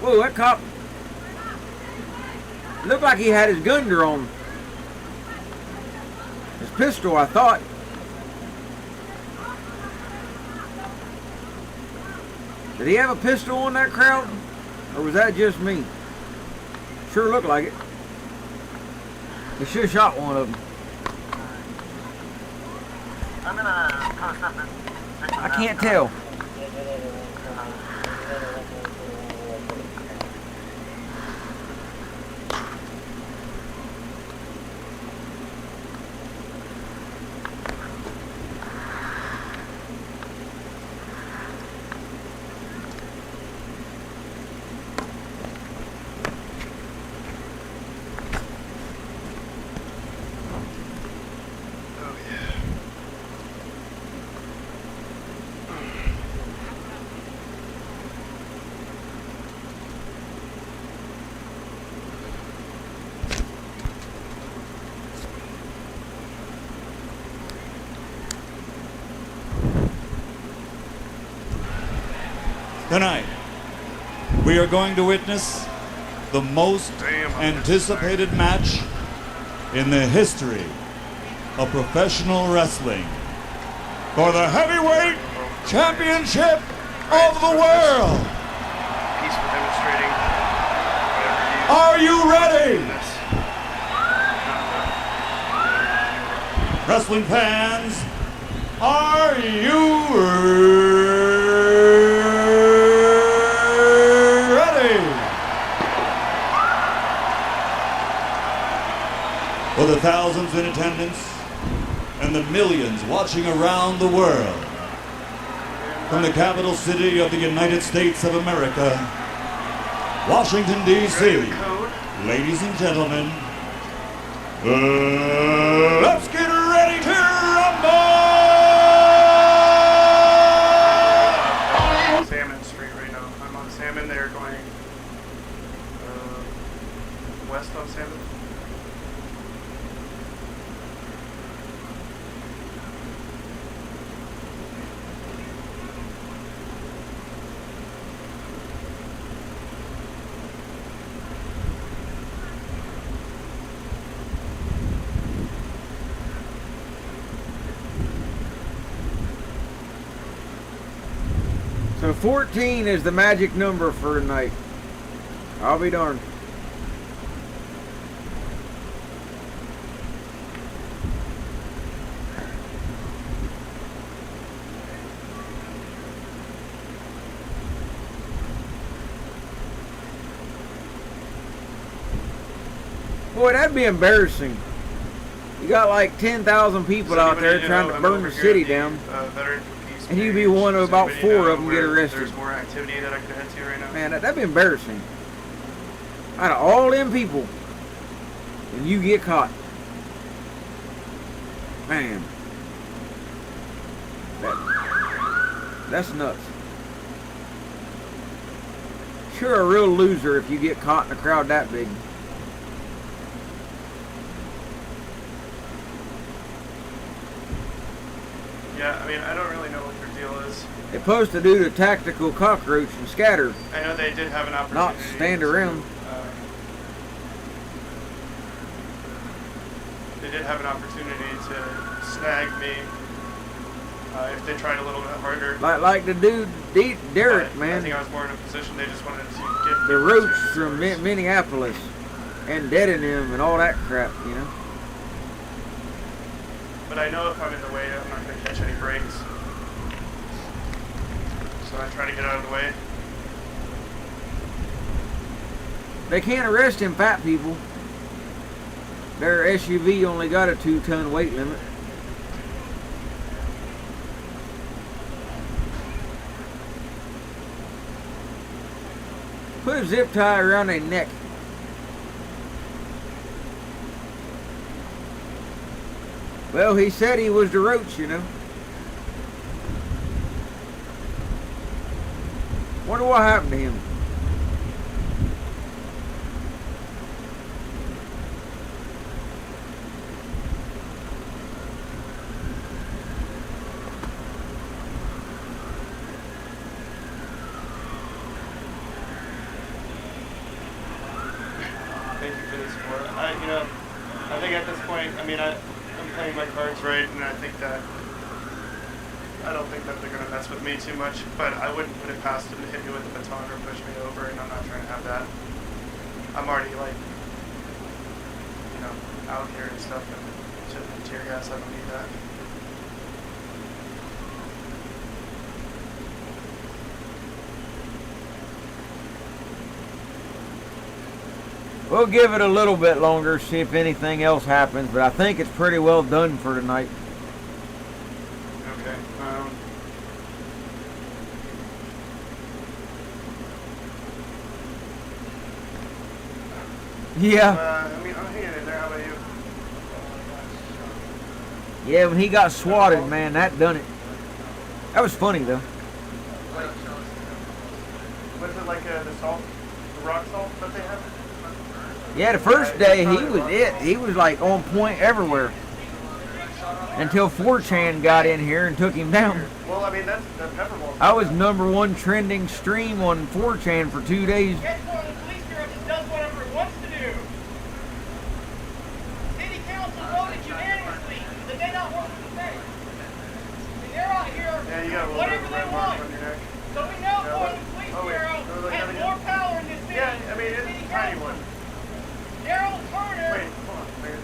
Whoa, that cop looked like he had his gun drawn. His pistol, I thought. Did he have a pistol on that crowd? Or was that just me? Sure looked like it. He should have shot one of them. I'm gonna post up and I can't tell. Tonight, we are going to witness the most anticipated match in the history of professional wrestling for the heavyweight championship of the world. Peaceful demonstrating. Are you ready? Wrestling fans, are you ready? For the thousands in attendance and the millions watching around the world, from the capital city of the United States of America, Washington, D.C., ladies and gentlemen, let's get ready to rumble! Salmon, they're going west on Salmon. So 14 is the magic number for tonight. I'll be darned. Boy, that'd be embarrassing. You got like 10,000 people out there trying to burn the city down. And you'd be one of about 4 of them get arrested. There's more activity that I could head to right now. Man, that'd be embarrassing. Out of all them people, and you get caught. Man. That's nuts. You're a real loser if you get caught in a crowd that big. Yeah, I mean, I don't really know what their deal is. They're supposed to do the tactical cockroach and scatter. I know they did have an opportunity. Not stand around. They did have an opportunity to snag me if they tried a little bit harder. Like the dude, Derek, but man. I think I was more in a position they just wanted to get The roach from Minneapolis and deaden him and all that crap, you know. But I know if I'm in the way, I'm not going to catch any breaks. So I try to get out of the way. They can't arrest them fat people. Their SUV only got a 2-ton weight limit. Put a zip tie around their neck. Well, he said he was the roach, you know. Wonder what happened to him. Thank you for the support. I think at this point, I mean, I'm playing my cards right, and I don't think that they're going to mess with me too much, but I wouldn't put it past them to hit me with a baton or push me over, and I'm not trying to have that. I'm already, like, out here and stuff, and shit, tear gas, I don't need that. We'll give it a little bit longer, see if anything else happens, but I think it's pretty well done for tonight. Okay. Yeah. I mean, I'm hanging in there. How about you? Yeah, when he got swatted, man, that done it. That was funny, though. Was it like the salt, the rock salt that they have? Yeah, the first day, he was it. He was, like, on point everywhere. Until 4chan got in here and took him down. Well, I mean, that's Pepperball. I was #1 trending stream on 4chan for 2 days. Guess what? The police bureau just does whatever it wants to do. City council voted unanimously that they not work with the state. And they're out here Yeah, you got a little whatever bit of they red mark want. on your neck. So we know the police bureau has more power in this city. Yeah, I mean, it's a tiny one. Daryl Turner. Wait, hold on. Wait.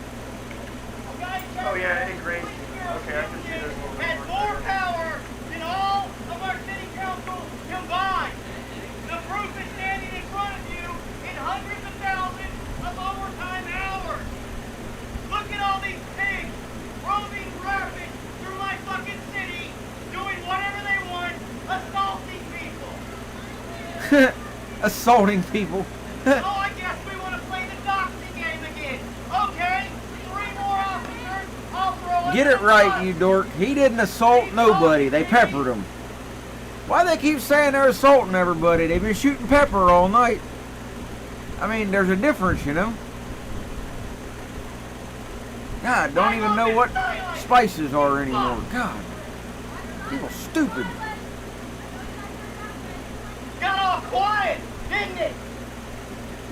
Oh yeah, it grades. Okay, I can see there's a little bit has more power than all of our city council combined. The proof is standing in front of you in hundreds of thousands of overtime hours. Look at all these pigs roaming rapid through my fucking city, doing whatever they want, assaulting people. Assaulting people. Oh, I guess we want to play the doxing game again. Okay, 3 more officers. I'll throw Get it right, you dork. He didn't assault nobody. They peppered him. Why they keep saying they're assaulting everybody? They've been shooting pepper all night. I mean, there's a difference, you know. God, don't even know what spices are anymore. God, people stupid. Got all quiet, didn't it?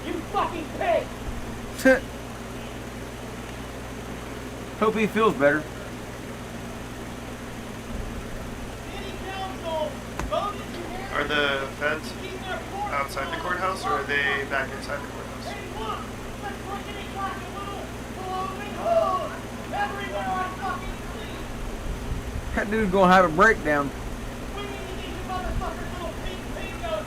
You fucking pig! Hope he feels better. City council voted to Are the feds keep their court outside the courthouse, or are they back inside the courthouse? Hey, look! Let's push it like a little floating hood! Everywhere I fucking see! That dude's gonna have a breakdown. We need to get you motherfuckers little pink noses!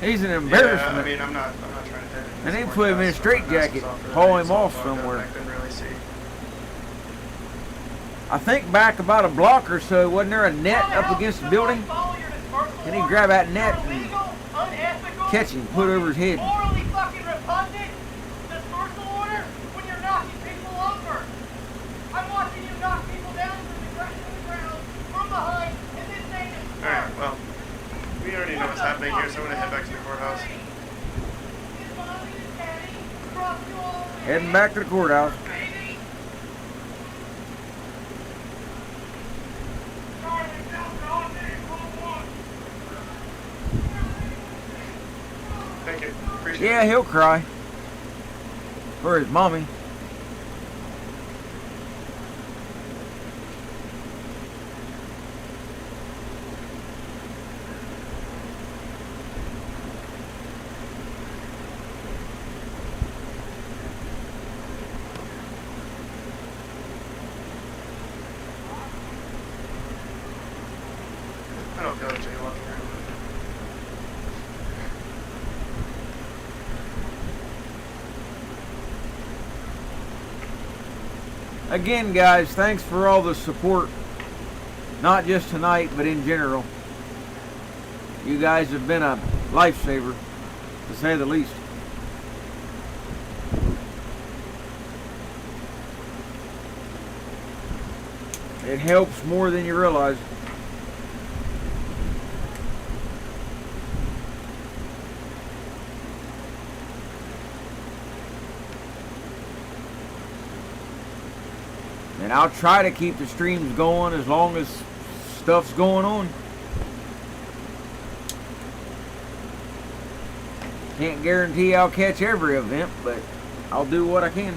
He's an Yeah, embarrassment. I mean, I'm not trying to hit it. And they put him in a straitjacket, haul him off somewhere. I couldn't really see. I think back about a block or so, wasn't there a net up against the building? And he'd grab that net and catch him, put it over his head. Morally fucking repugnant! Dispersal order when you're knocking people over! I'm watching you knock people down from the ground, from behind, and then saying it's Alright, well, we already know what's happening here, so I'm gonna head back to the courthouse. Heading back to the courthouse. Thank you. Appreciate Yeah, it. he'll cry. For his mommy. I don't feel like jaywalking here. Again, guys, thanks for all the support. Not just tonight, but in general. You guys have been a lifesaver, to say the least. It helps more than you realize. And I'll try to keep the streams going as long as stuff's going on. Can't guarantee I'll catch every event, but I'll do what I can.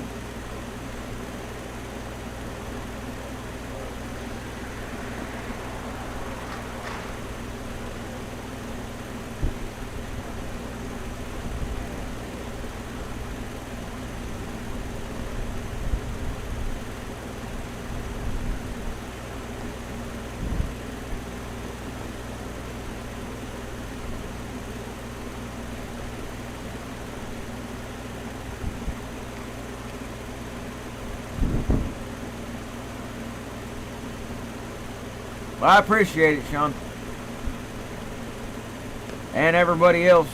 Well, I appreciate it, Sean. And everybody else.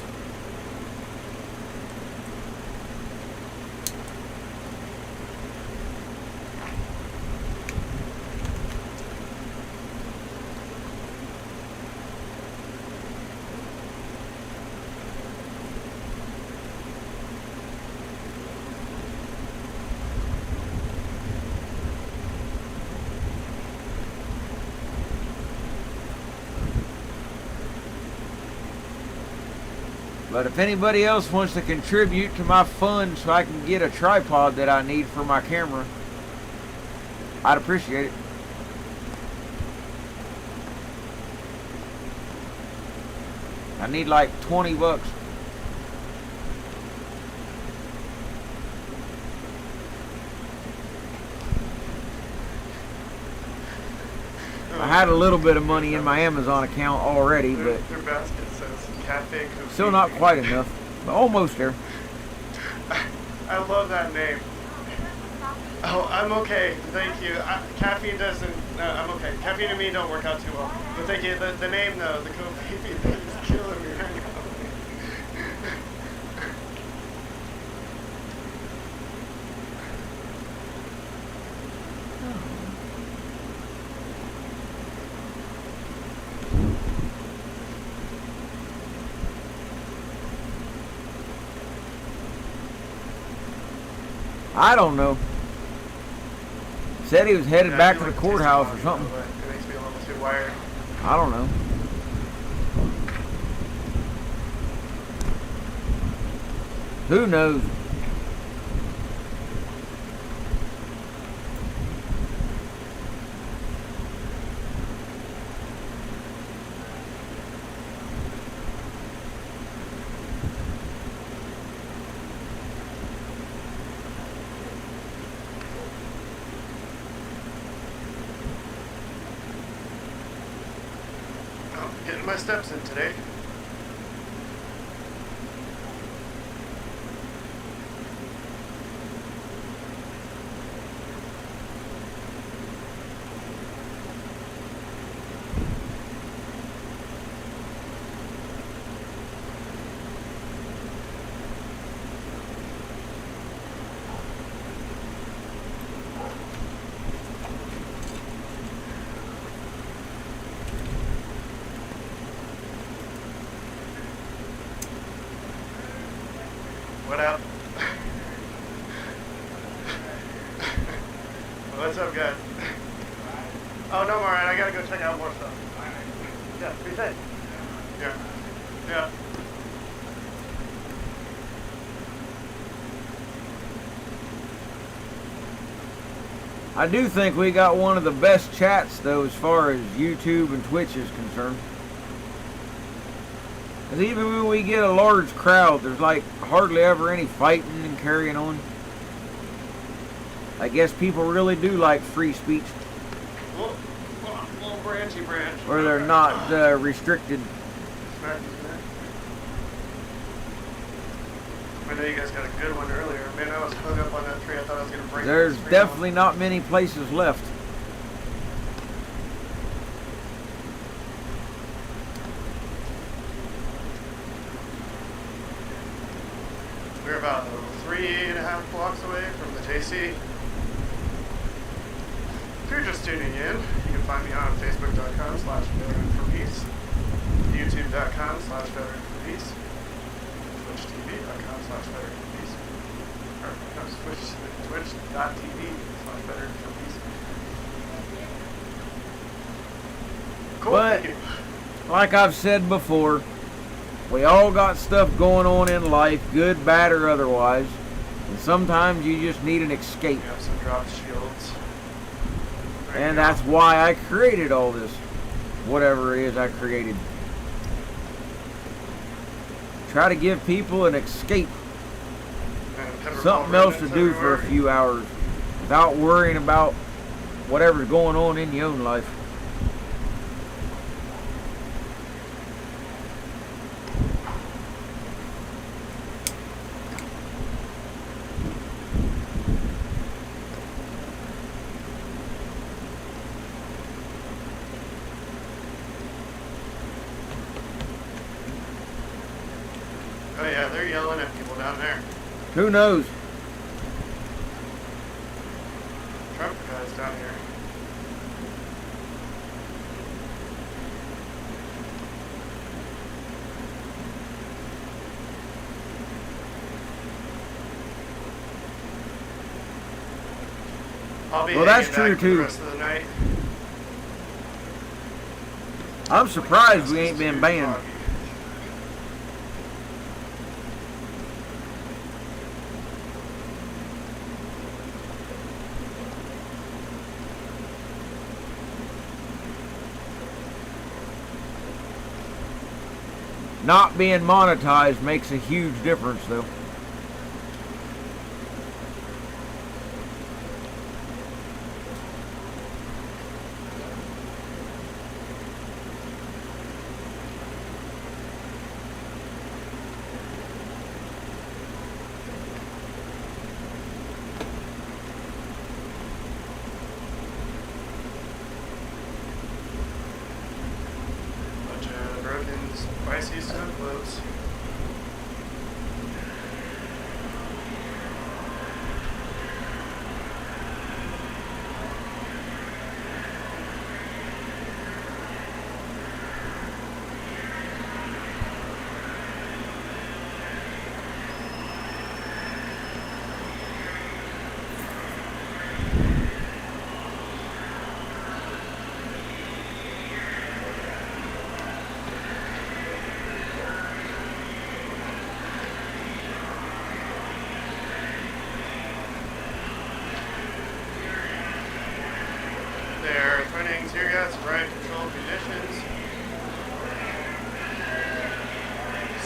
But if anybody else wants to contribute to my fund so I can get a tripod that I need for my camera, I'd appreciate it. I need like 20 bucks. I had a little bit of money in my Amazon account already, but Their basket says Cafe Coffee. still not quite enough. But almost there. I love that name. Oh, I'm okay. Thank you. Caffeine doesn't. No, I'm okay. Caffeine and me don't work out too well. But thank you. The name though, the coffee thing is killing me right now. I don't know. Said he was headed Yeah, I back do to the like tasty courthouse or coffee, something. but it makes me a little too wired. I don't know. Who knows? Oh, getting my steps in today. What up? What's up, guys? Oh, no, alright, I gotta go check out more stuff. Yeah, be safe. Yeah. Yeah. I do think we got one of the best chats, though, as far as YouTube and Twitch is concerned. 'Cause even when we get a large crowd, there's like hardly ever any fighting and carrying on. I guess people really do like free speech, Little branchy branch. where they're not restricted. I know you guys got a good one earlier. Man, I was hung up on that tree. I thought I was going to break There's the screen definitely not many places left. We're about 3.5 blocks away from the JC. If you're just tuning in, you can find me on Facebook.com/veteranforpeace, YouTube.com/veteranforpeace, TwitchTV.com/veteranforpeace, or no, Twitch.tv/veteranforpeace. Cool, But, thank you. like I've said before, we all got stuff going on in life, good, bad, or otherwise. And sometimes you just need an escape. We have some dropped shields. There you And go. that's why I created all this. Whatever it is I created. Try to give people an escape. And pepper Something ball else to ribbons do for a everywhere. few hours. Without worrying about whatever's going on in your own life. Oh yeah, they're yelling at people down there. Who knows? Trump guys down here. I'll be Well, that's hanging back true, for the too. rest of the night. I'm surprised we ain't been banned. Not being monetized makes a huge difference, though. Bunch of broken spicy snow globes.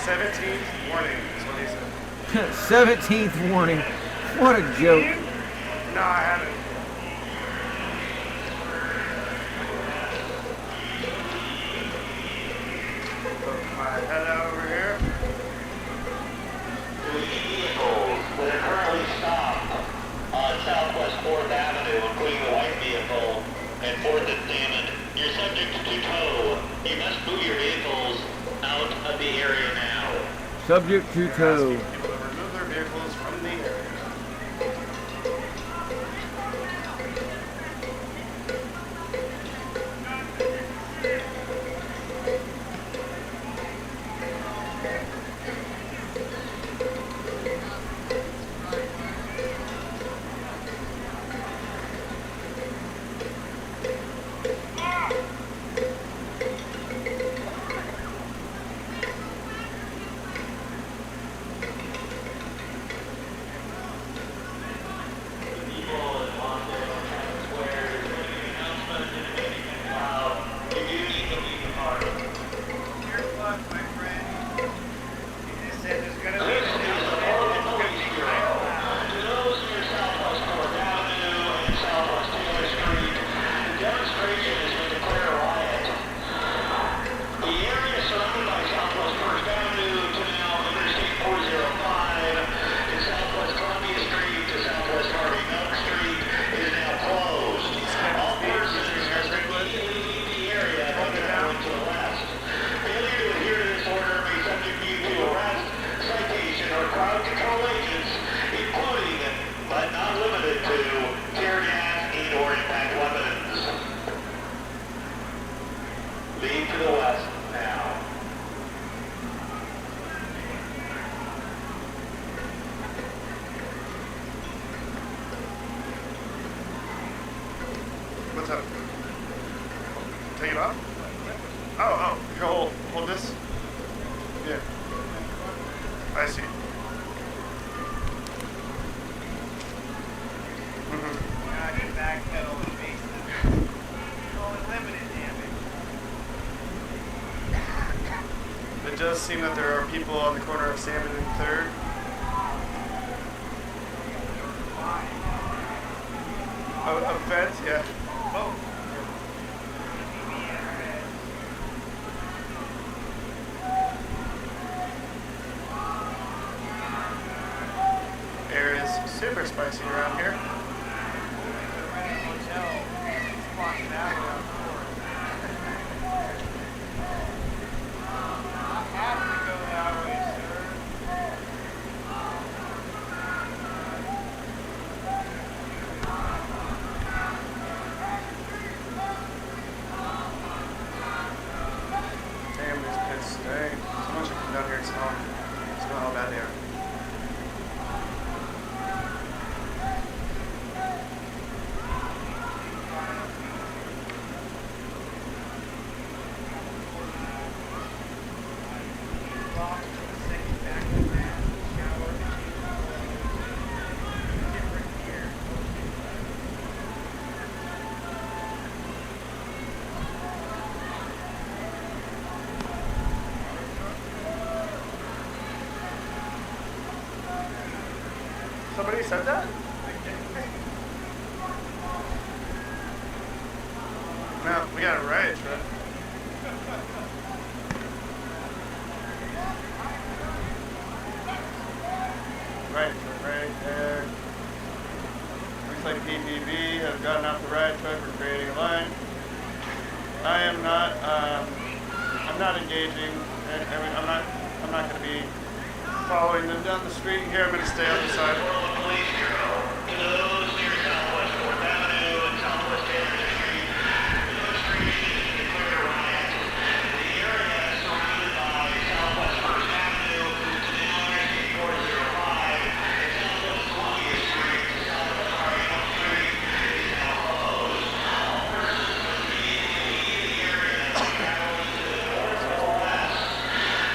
17th warning is what he said. 17th warning. What a joke. No, I haven't. Put my head out over here. Vehicles that are currently stopped on Southwest 4th Avenue, including the white vehicle and 4th and Salmon, you're subject to tow. You must move your vehicles out of the area now. Subject to tow. Asking people to remove their vehicles from the area. What's up? Take it off? Oh, here, hold this. Yeah. I see. Now you backpedal and face it. You're only limited, damn it. It does seem that there are people on the corner of Salmon and 3rd. Of feds, yeah. Oh. Air is super spicy around here. Damn, these pits today. Someone should come down here and smell how bad they are. Somebody said that? No, we got a riot truck. Riot truck right there. Looks like PPB has gotten off the riot truck. We're creating a line. I am not. I'm not engaging. I'm not going to be following them down the street here. I'm going to stay on the side. Police Bureau, to those near Southwest 4th Avenue and Southwest Taylor Street, those streets is declared a riot. The area is surrounded by Southwest 1st Avenue to now Interstate 405 and Southwest Columbia Street to Southwest Harvey Street is now closed. All persons must immediately leave the area and travel to the north or west.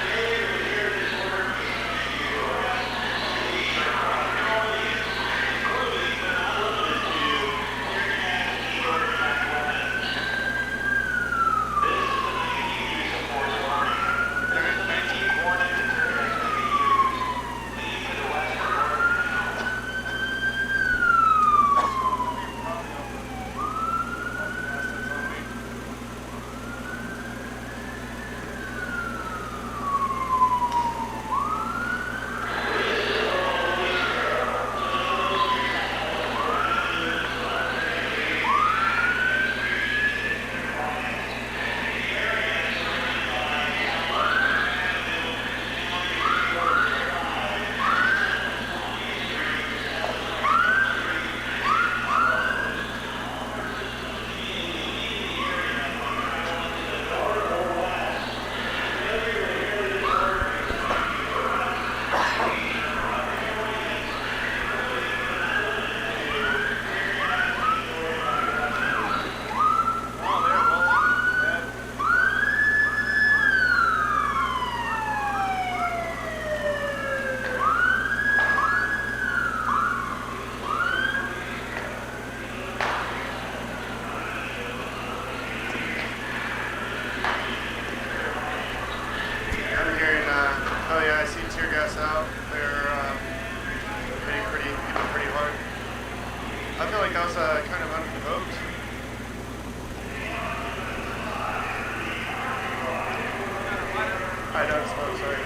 Failure to adhere to this order may subject you to arrest, citation, or criminal penalties, including but tear gas out. They're hitting people pretty hard. I feel like that was kind of unprovoked. I don't smoke, sorry.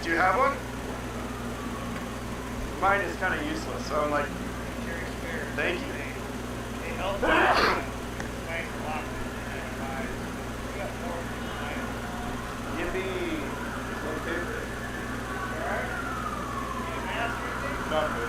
Do you have one? Mine is kind of useless, so I'm like, thank you. Yippee. Okay. Not good.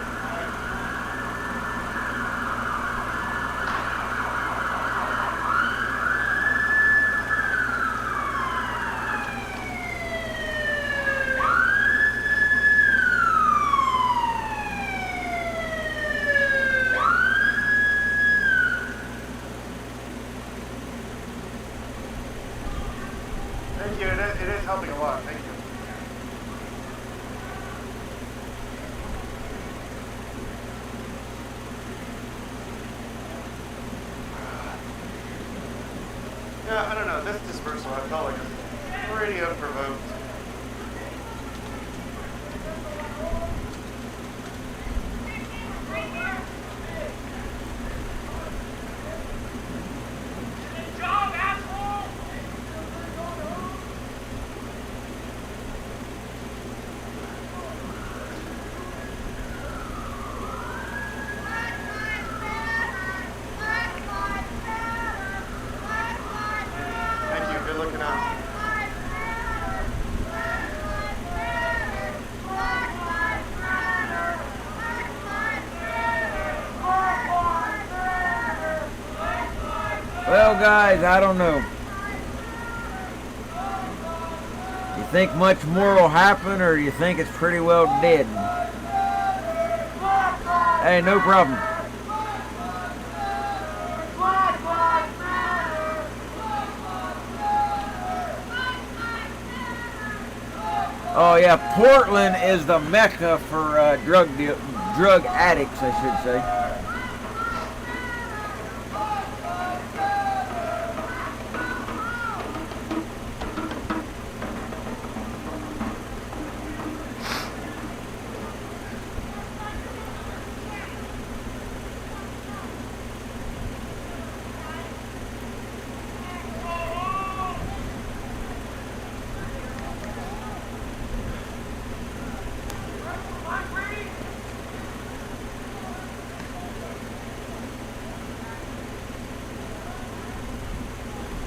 Thank you. It is helping a lot. Thank you. Yeah, I don't know. This dispersal, I felt like it was pretty unprovoked. Thank you. Good looking out. Well, guys, I don't know. You think much more will happen, or you think it's pretty well dead? Hey, no problem. Oh yeah, Portland is the mecca for drug addicts, I should say.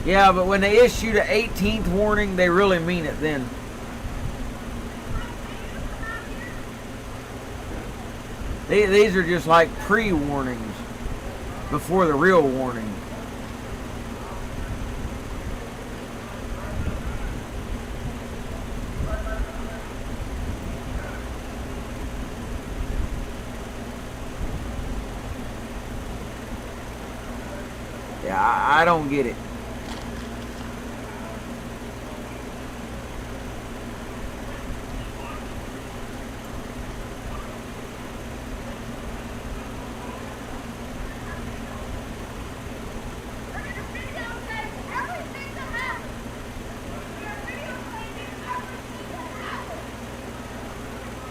Yeah, but when they issue the 18th warning, they really mean it then. These are just like pre-warnings before the real warning. Yeah, I don't get it.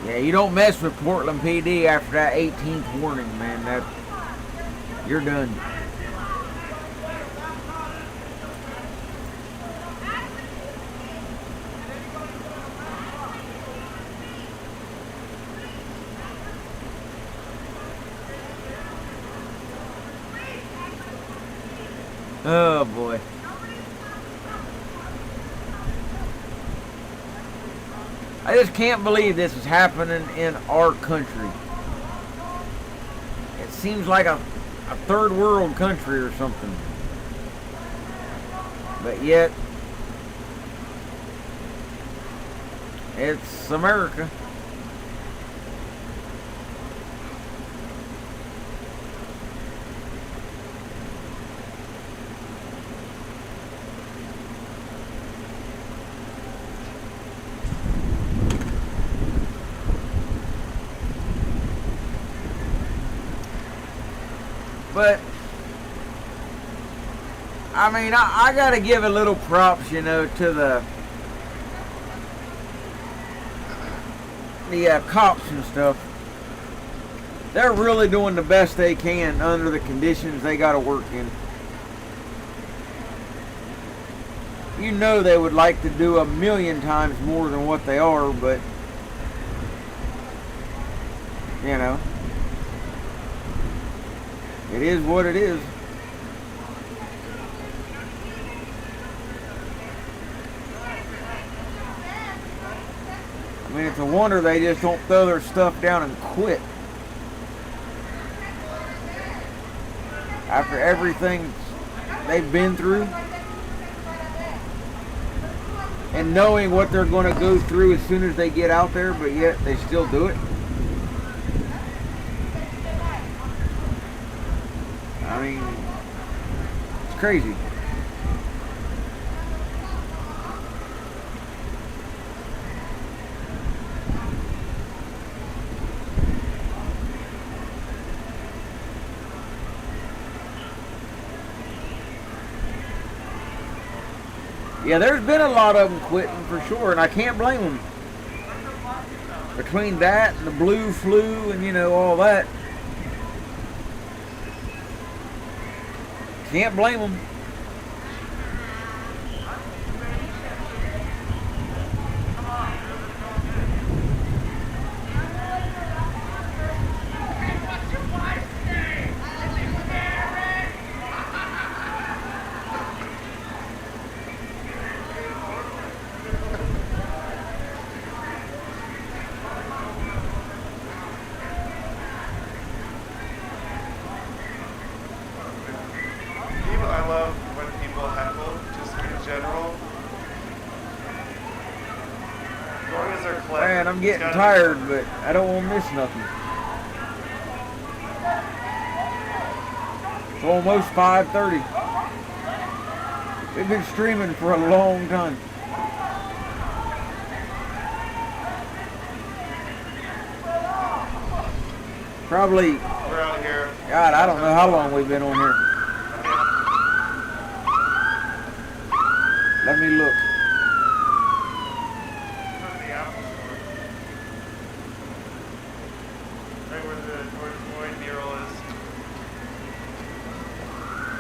Yeah, you don't mess with Portland PD after that 18th warning, man. That you're done. Oh boy. I just can't believe this is happening in our country. It seems like a third world country or something. But yet, it's America. But, I mean, I gotta give a little props, you know, to the cops and stuff. They're really doing the best they can under the conditions they gotta work in. You know they would like to do 1,000,000 times more than what they are, but, you know. It is what it is. I mean, it's a wonder they just don't throw their stuff down and quit. After everything they've been through. And knowing what they're going to go through as soon as they get out there, but yet they still do it. I mean, it's crazy. Yeah, there's been a lot of them quitting for sure, and I can't blame them. Between that and the blue flu and, you know, all that. Can't blame them. I love when people heckle, just in general. As long as they're clever. Man, I'm getting tired, but I don't want to miss nothing. It's almost 5:30. We've been streaming for a long time. Probably, We're out here. God, I don't know how long we've been on here. Let me look. Go to the Apple Store. Right where the George Floyd mural is.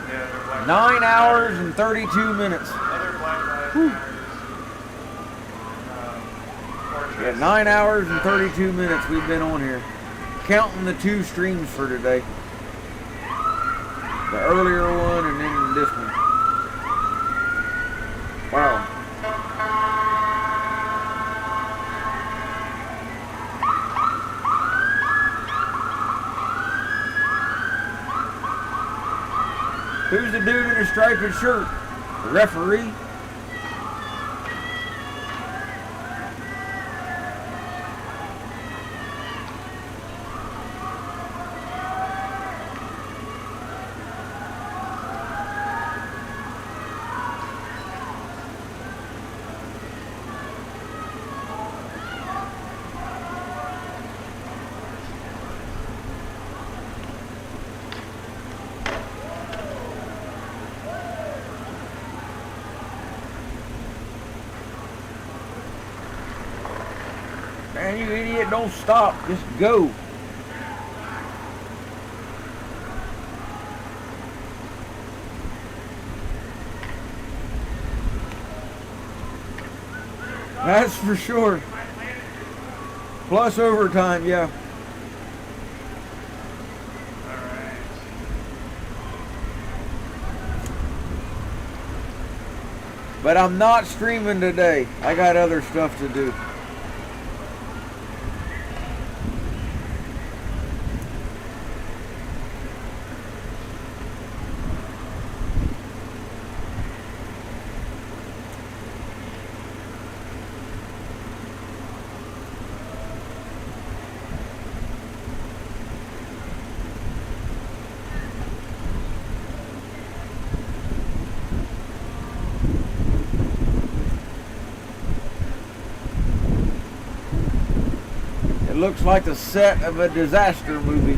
Yeah, they're Black 9 hours and 32 minutes. Other Black Lives Whew. Matters. Yeah, Portraits. 9 hours and 32 minutes we've been on here. Counting the 2 streams for today. The earlier one and then this one. Wow. Who's the dude in a striped shirt? The referee? Man, you idiot, don't stop. Just go. That's for sure. Plus overtime, yeah. Alright. But I'm not streaming today. I got other stuff to do. It looks like the set of a disaster movie.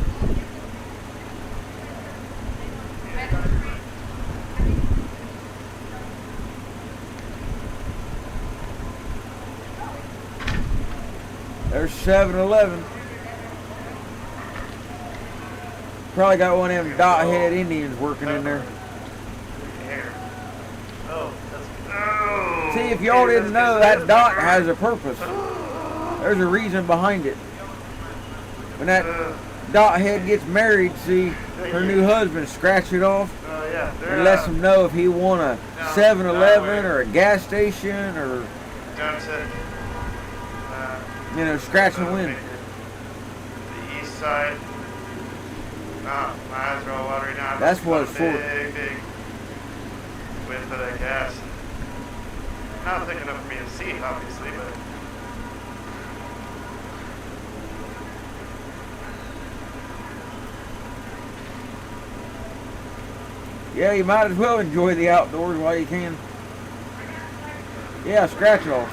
There's 7-Eleven. Probably got one of them dot-head Indians working in there. Oh, that's... See, if y'all didn't know, that dot has a purpose. There's a reason behind it. When that dot head gets married, see, her new husband scratch it off yeah. and lets him know if he want a 7-Eleven or a gas station or, Down to... you know, scratch and win. The east side. Oh, my eyes are all watery now. That's what it's for. Big width of that gas. Not thick enough for me to see, obviously, but... Yeah, you might as well enjoy the outdoors while you can. Yeah, scratch it off.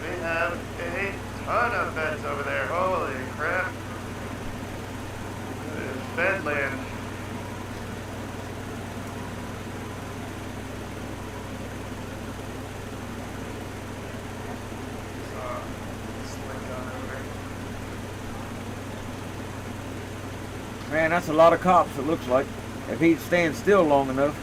They have a ton of beds over there. Holy crap. Bedland. Man, that's a lot of cops, it looks like. If he'd stand still long enough.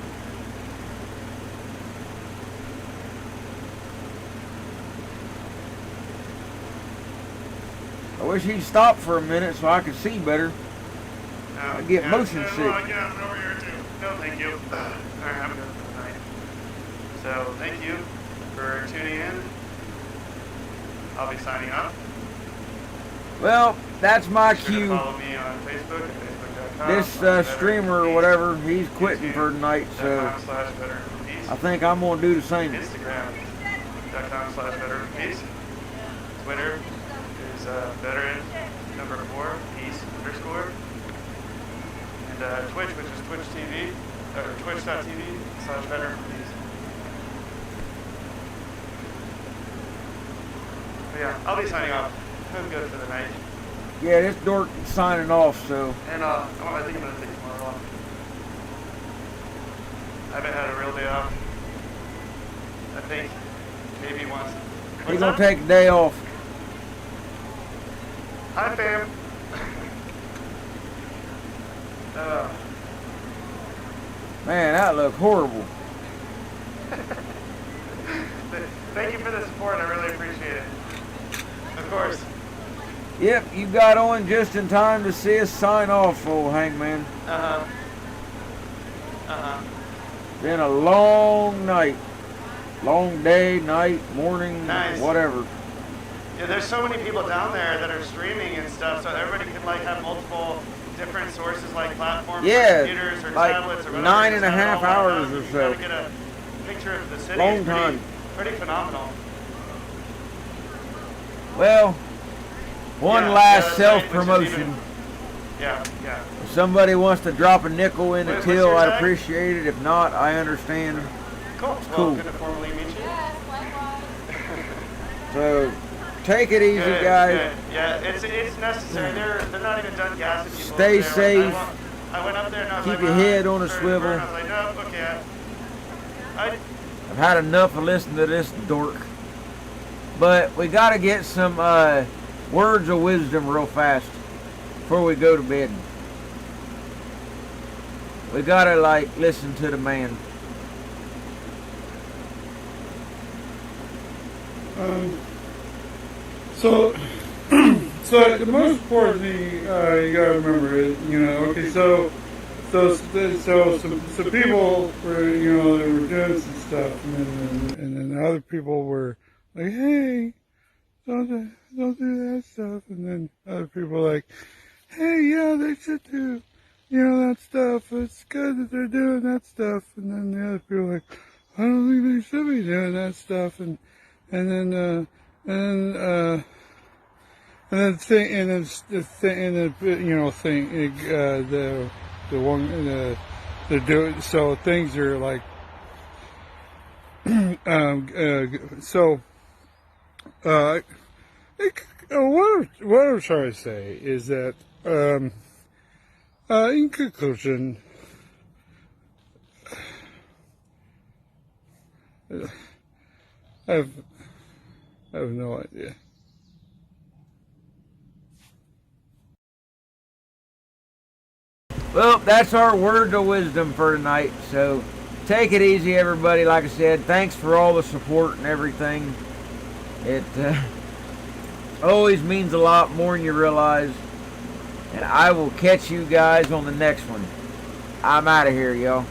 I wish he'd stop for a minute so I could see better. I get motion sick. Well, yeah, I'm over here too. No, thank you. Alright, have a good night. So, thank you for tuning in. I'll be signing up. Well, that's my Be sure to cue. follow me on Facebook at facebook.com. This streamer or whatever, he's quitting for tonight, so I think I'm going to do the same. Instagram.com/veteranpeace. Twitter is veteran number 4 peace _ and Twitch, which is Twitch TV or twitch.tv/veteranpeace. But yeah, I'll be signing off. I'm good for the night. Yeah, this dork signing off, so. And I think I'm gonna take tomorrow off. I haven't had a real day off. I think maybe once. He's going to take a day off. Hi, fam. Man, that looked horrible. Thank you for the support. I really appreciate it. Of course. Yep, you got on just in time to see us sign off, old hangman. Been a long night. Long day, night, morning, Nice. whatever. Yeah, there's so many people down there that are streaming and stuff, so everybody can like have multiple different sources, like platforms, Yeah, or computers, or like tablets, or whatever. 9.5 hours or You so. gotta get a picture of the city. Long It's time. Pretty phenomenal. Well, one Yeah, last that's right, which is self-promotion. even- Yeah. If somebody wants to drop a nickel in the What's till, your I'd tag? appreciate it. If not, I understand. Cool. Well, Cool. good to formally meet you. So take it easy, Good, guys. good. Yeah, it's necessary. They're not even done gassing people. Stay over there. safe. I went up there and I was Keep like, your "Well, head on a started to swivel." burn. I was like, no, okay. I've had enough of listening to this dork. But we got to get some words of wisdom real fast before we go to bed. We got to listen to the man. So the most important thing you gotta remember is, okay, so some people were, they were doing some stuff, and then other people were like, hey, don't do that stuff, and then other people were like, hey, yeah, they should do, that stuff. It's good that they're doing that stuff, and then the other people were like, I don't think they should be doing that stuff, and then the one they're doing, so things are like what I'm trying to say is that in conclusion, I have no idea. Well, that's our word of wisdom for tonight. So take it easy, everybody. Like I said, thanks for all the support and everything. It always means a lot more than you realize. And I will catch you guys on the next one. I'm out of here, y'all.